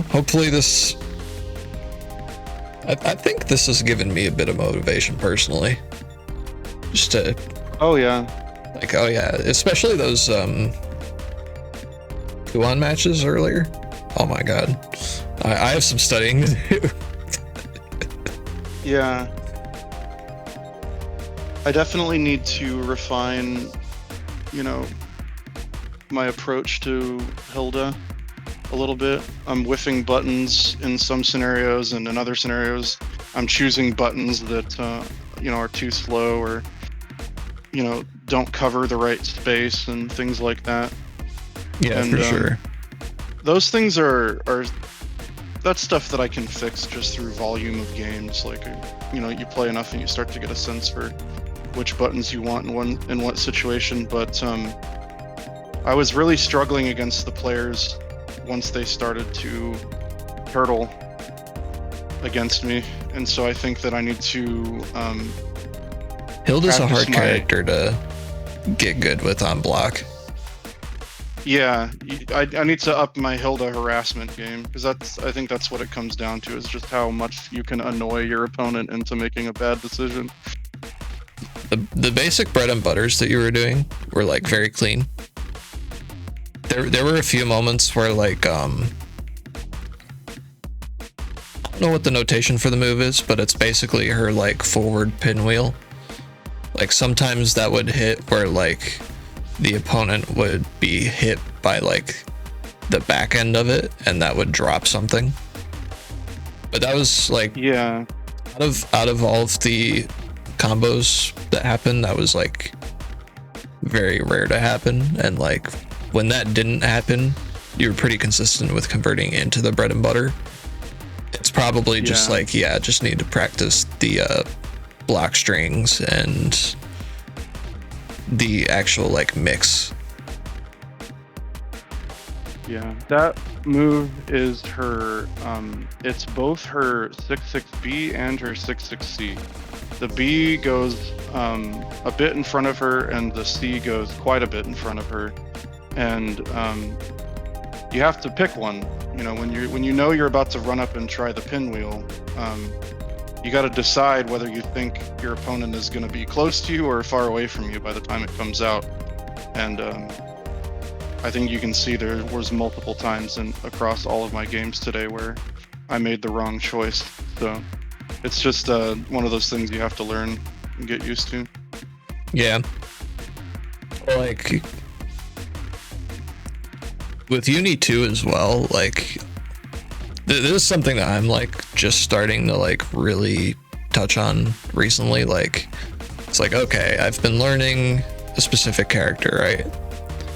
hopefully this... I think this has given me a bit of motivation personally. Just to... Oh yeah. Especially those, Kuon matches earlier. Oh my god. I have some studying to do. Yeah. I definitely need to refine, my approach to Hilda a little bit. I'm whiffing buttons in some scenarios, and in other scenarios, I'm choosing buttons that, are too slow or, don't cover the right space and things like that. Yeah, and, for sure. Those things are that's stuff that I can fix just through volume of games. Like, you play enough and you start to get a sense for which buttons you want in what situation. But I was really struggling against the players once they started to turtle against me, and so I think that I need to. Hilda's a hard character to get good with on block. Yeah, I need to up my Hilda harassment game, because I think that's what it comes down to, is just how much you can annoy your opponent into making a bad decision. The basic bread and butters that you were doing were like very clean. There were a few moments where like I don't know what the notation for the move is, but it's basically her like forward pinwheel. Like sometimes that would hit where like the opponent would be hit by like the back end of it, and that would drop something. But that was like, yeah, out of all of the combos that happened, that was like very rare to happen. And like when that didn't happen, you were pretty consistent with converting into the bread and butter. It's probably just like, just need to practice the block strings and the actual like mix. Yeah, that move is her, it's both her 6-6B and her 6-6C. The B goes a bit in front of her, and the C goes quite a bit in front of her. And you have to pick one. When you know you're about to run up and try the pinwheel, you got to decide whether you think your opponent is going to be close to you or far away from you by the time it comes out. And I think you can see there was multiple times across all of my games today where I made the wrong choice. So it's just one of those things you have to learn and get used to. Yeah. Like with UNI2 as well, like this is something that I'm like just starting to like really touch on recently. Like it's like, okay, I've been learning a specific character, right?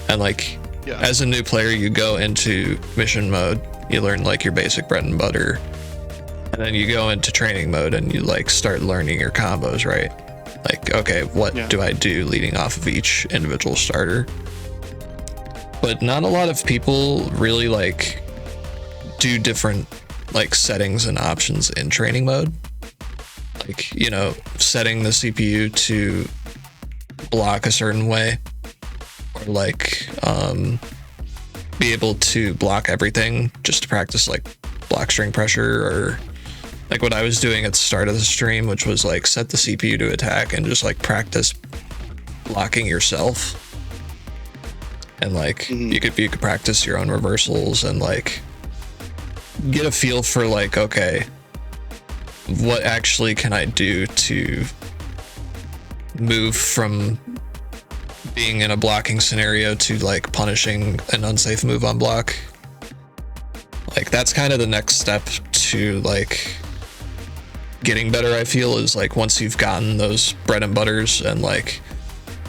And like as a new player, you go into mission mode, you learn like your basic bread and butter, and then you go into training mode and you like start learning your combos, right? Like, okay, what do I do leading off of each individual starter? But not a lot of people really like do different like settings and options in training mode. Like, you know, setting the CPU to block a certain way, or like be able to block everything just to practice like block string pressure, or like what I was doing at the start of the stream, which was like set the CPU to attack and just like practice blocking yourself. And like you could practice your own reversals and like get a feel for like, okay, what actually can I do to move from being in a blocking scenario to like punishing an unsafe move on block. Like that's kind of the next step to like getting better, I feel, is like once you've gotten those bread and butters and like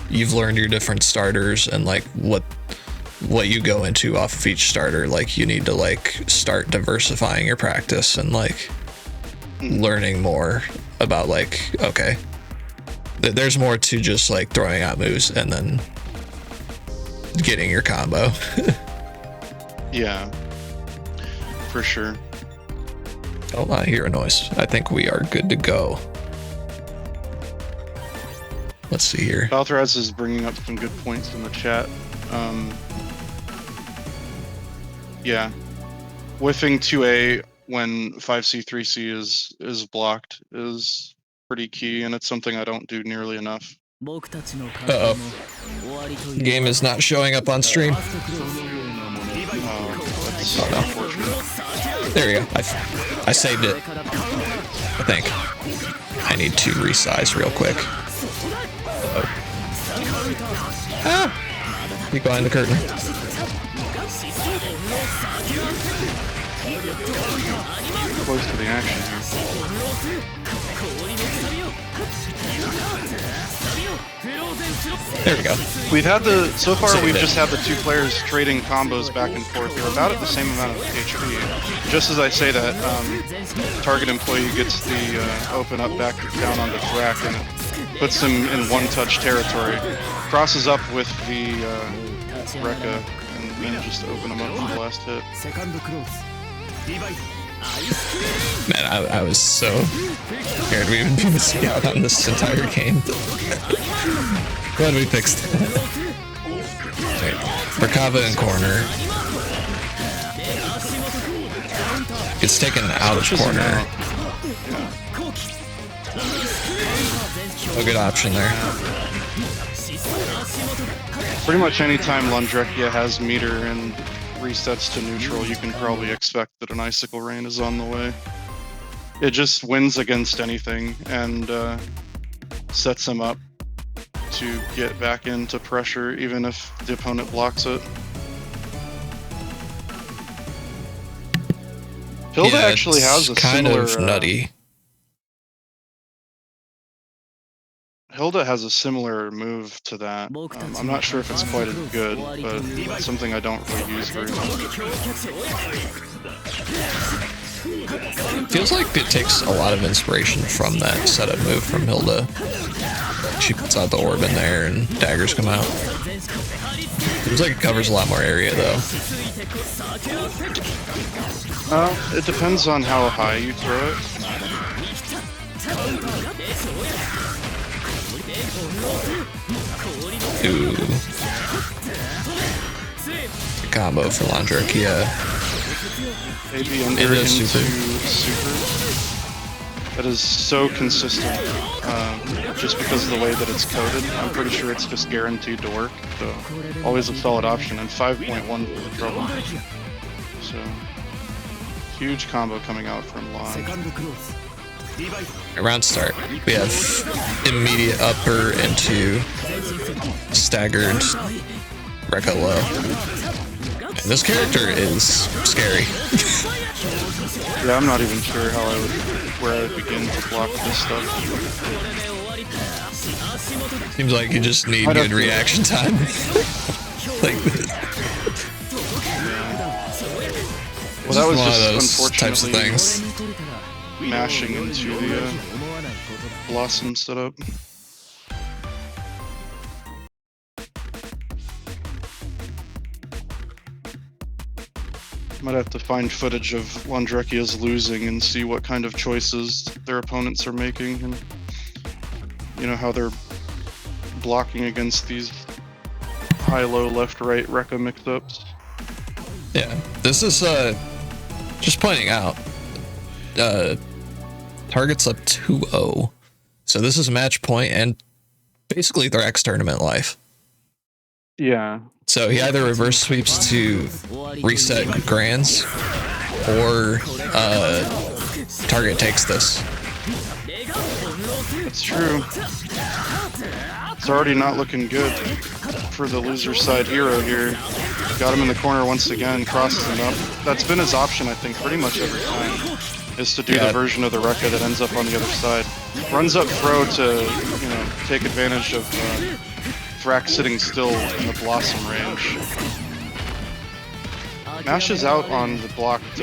you've learned your different starters and like what you go into off of each starter, like you need to like start diversifying your practice and like learning more about like, okay, there's more to just like throwing out moves and then getting your combo. Yeah, for sure. Oh, I hear a noise. I think we are good to go. Let's see here. Balthraz is bringing up some good points in the chat. Yeah, whiffing 2A when 5C 3C is blocked is pretty key, and it's something I don't do nearly enough. Uh-oh. Game is not showing up on stream. Oh no. There we go. I saved it, I think. I need to resize real quick. Uh-oh. Ah! Peek behind the curtain. Close to the action here. There we go. We've had so far we've just had the two players trading combos back and forth. They're about at the same amount of HP. Just as I say that, target employee gets the open up back down onto Thrack and it puts him in one-touch territory. Crosses up with the Rekka and manages to open him up for the last hit. Man, I was so scared we would be missing out on this entire game. Glad we fixed it. Right. Merkava in corner. It's taken out of corner. A good option there. Pretty much anytime Londrekia has meter and resets to neutral, you can probably expect that an Icicle Rain is on the way. It just wins against anything and sets him up to get back into pressure even if the opponent blocks it. Hilda actually has a kind similar, of nutty. Hilda has a similar move to that. I'm not sure if it's quite as good, but it's something I don't really use very much. Feels like it takes a lot of inspiration from that setup move from Hilda. She puts out the orb in there and daggers come out. Seems like it covers a lot more area though. It depends on how high you throw it. Ooh. Combo for Londrekia. Maybe under into super. That is so consistent, just because of the way that it's coded. I'm pretty sure it's just guaranteed to work, so always a solid option, and 5.1 for the trouble. So, huge combo coming out from Lon. Round start. We have immediate upper into staggered Rekka low. This character is scary. Yeah, I'm not even sure where I would begin to block this stuff. Seems like you just need good reaction time. Like, well, that was one just of those types of things. Mashing into the Blossom setup. Might have to find footage of Londrekia's losing and see what kind of choices their opponents are making, and you know how they're blocking against these high-low, left-right Rekka mix-ups. Yeah, this is just pointing out. Target's up 2-0, so this is match point and basically Thrack's tournament life. Yeah. So he either reverse sweeps to reset grands, or Target takes this. That's true. It's already not looking good for the loser side hero here. Got him in the corner once again, crosses him up. That's been his option, I think, pretty much every time, is to do the version of the Rekka that ends up on the other side. Runs up throw to, you know, take advantage of Thrack sitting still in the Blossom range. Mashes out on the blocked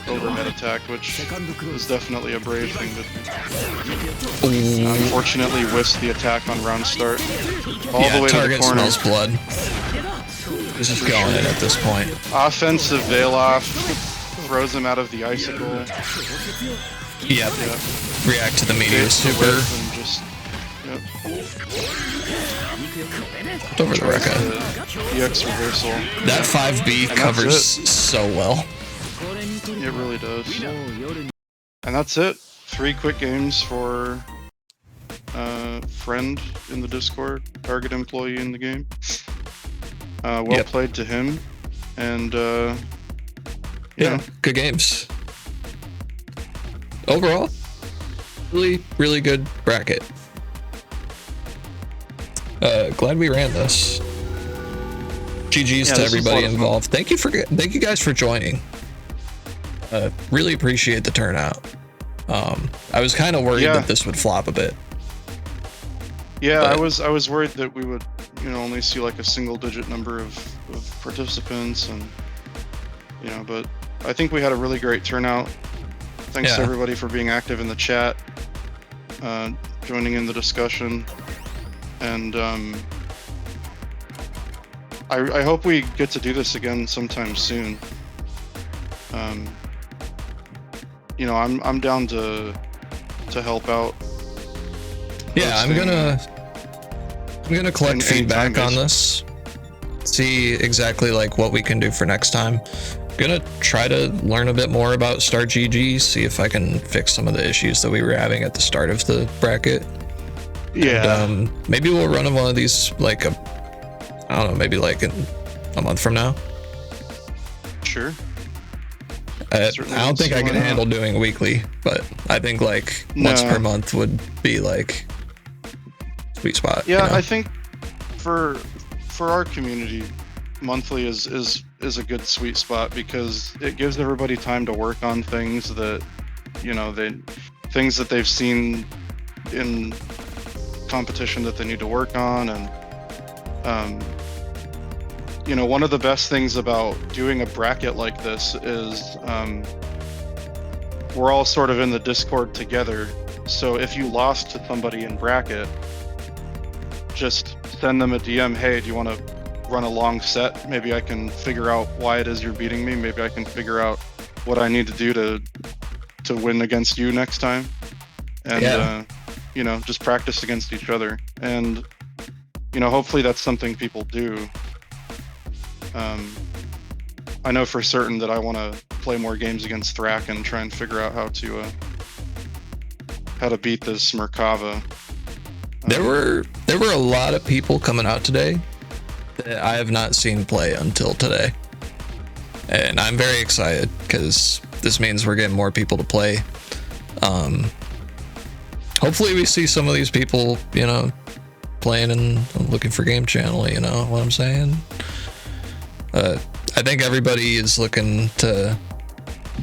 overhead attack, which is definitely a brave thing to do. Unfortunately, whiffs the attack on round start. All the way to the corner. Smells blood. He's just going in at this point. Offensive veil off. Throws him out of the icicle. Yep. React to the meteor super. And just, over the Rekka. EX reversal. That 5B covers so well. It really does. And that's it. 3 quick games for friend in the Discord, target employee in the game. Well played to him. And yeah, good games. Overall, really good bracket. Glad we ran this. GG's to everybody involved. Thank you guys for joining. Really appreciate the turnout. I was kind of worried that this would flop a bit. Yeah, I was worried that we would, you know, only see like a single-digit number of participants, and you know, but I think we had a really great turnout. Thanks to everybody for being active in the chat, joining in the discussion, and I hope we get to do this again sometime soon. You know, I'm down to help out. Yeah, I'm gonna collect feedback on this, see exactly like what we can do for next time. I'm gonna try to learn a bit more about Start GG, see if I can fix some of the issues that we were having at the start of the bracket. Yeah. And, maybe we'll run one of these like I don't know, maybe like in a month from now. Sure. I don't think I can handle doing weekly, but I think like once per month would be like sweet spot. Yeah, you know? I think for our community, monthly is a good sweet spot because it gives everybody time to work on things that, you know, things that they've seen in competition that they need to work on. And you know, one of the best things about doing a bracket like this is we're all sort of in the Discord together. So if you lost to somebody in bracket, just send them a DM. Hey, do you want to run a long set? Maybe I can figure out why it is you're beating me. Maybe I can figure out what I need to do to win against you next time. And you know, just practice against each other. And you know, hopefully that's something people do. I know for certain that I want to play more games against Thrack and try and figure out how to beat this Merkava. There were a lot of people coming out today that I have not seen play until today, and I'm very excited because this means we're getting more people to play. Hopefully we see some of these people, you know, playing and looking for Game Channel, you know what I'm saying? I think everybody is looking to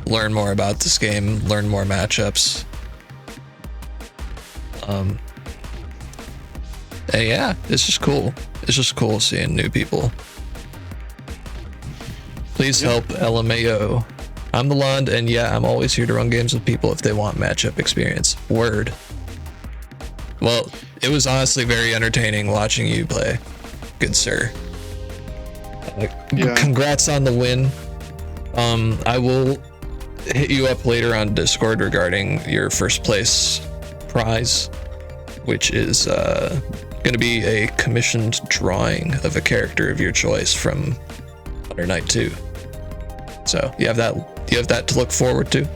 learn more about this game, learn more matchups. And yeah, it's just cool. It's just cool seeing new people. Please help LMAO. I'm the Lond, and yeah, I'm always here to run games with people if they want matchup experience. Word. Well, it was honestly very entertaining watching you play, good sir. Congrats on the win. I will hit you up later on Discord regarding your first place prize, which is going to be a commissioned drawing of a character of your choice from Under Night 2. So you have that to look forward to.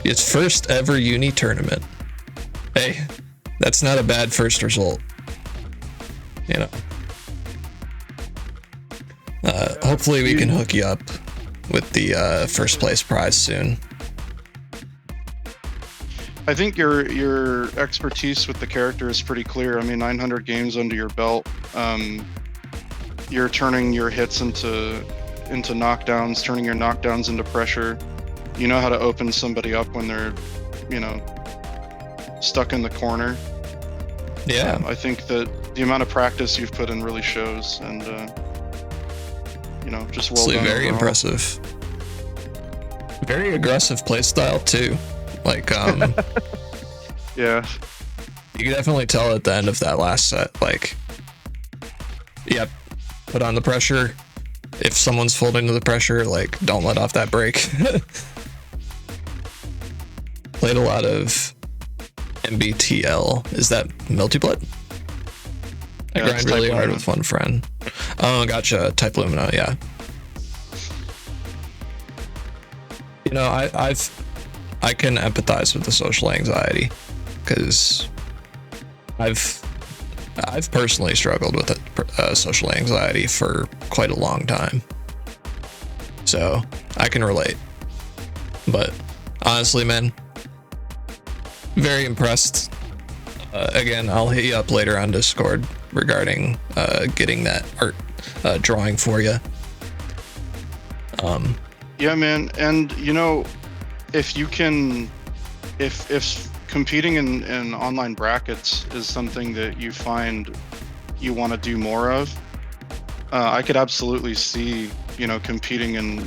It's first ever uni tournament. Hey, that's not a bad first result. You know. Hopefully we can hook you up with the first place prize soon. I think your expertise with the character is pretty clear. I mean, 900 games under your belt. You're turning your hits into knockdowns, turning your knockdowns into pressure. You know how to open somebody up when they're, you know, stuck in the corner. Yeah. I think that the amount of practice you've put in really shows, and you know, just well done. Very impressive. Very aggressive playstyle too. Like, yeah. You can definitely tell at the end of that last set, like, yep, put on the pressure. If someone's folding to the pressure, like, don't let off that break. Played a lot of MBTL. Is that Multiblood? I grind really hard with one friend. Oh, gotcha. Type Lumina, yeah. You know, I can empathize with the social anxiety, because I've personally struggled with social anxiety for quite a long time, so I can relate. But honestly, man, very impressed. Again, I'll hit you up later on Discord regarding getting that art drawing for you. Yeah, man, and you know, if competing in online brackets is something that you find you want to do more of, I could absolutely see, you know, competing in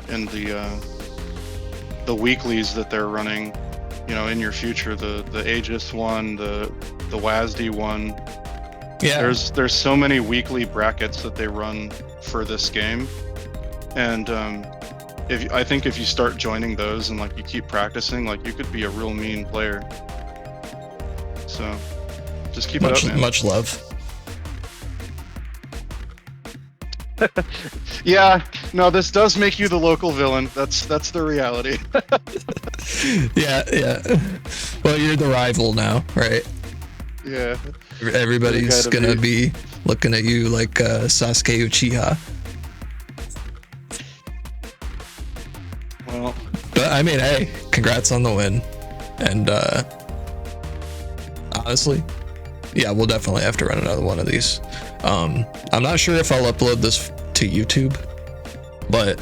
the weeklies that they're running, you know, in your future, the Aegis one, the WASD one. Yeah, there's so many weekly brackets that they run for this game, and I think if you start joining those and like you keep practicing, like you could be a real mean player. So just keep it up, man. Much love. Yeah, no, this does make you the local villain. That's the reality. Yeah. Well, you're the rival now, right? Yeah. Everybody's gonna be looking at you like Sasuke Uchiha. Well, but I mean, hey, congrats on the win. And honestly, yeah, we'll definitely have to run another one of these. I'm not sure if I'll upload this to YouTube, but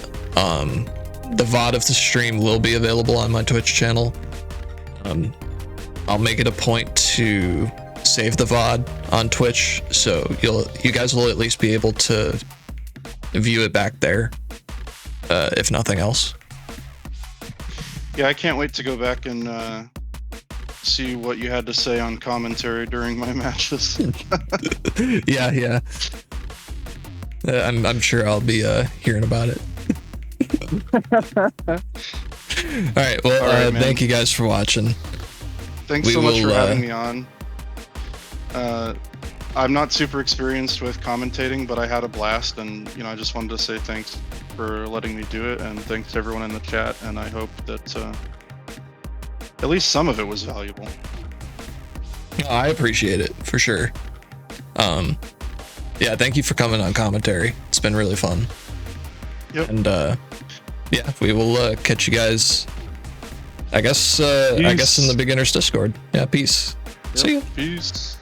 the VOD of the stream will be available on my Twitch channel. I'll make it a point to save the VOD on Twitch, so you guys will at least be able to view it back there, if nothing else. Yeah, I can't wait to go back and see what you had to say on commentary during my matches. Yeah. I'm sure I'll be hearing about it. All right. Well, thank you guys for watching. Thanks so much for having me on. I'm not super experienced with commentating, but I had a blast, and you know, I just wanted to say thanks for letting me do it, and thanks to everyone in the chat, and I hope that at least some of it was valuable. I appreciate it for sure. Yeah, thank you for coming on commentary. It's been really fun. Yep. And yeah, we will catch you guys. I guess in the beginners Discord. Yeah, peace. Yep. See you. Peace.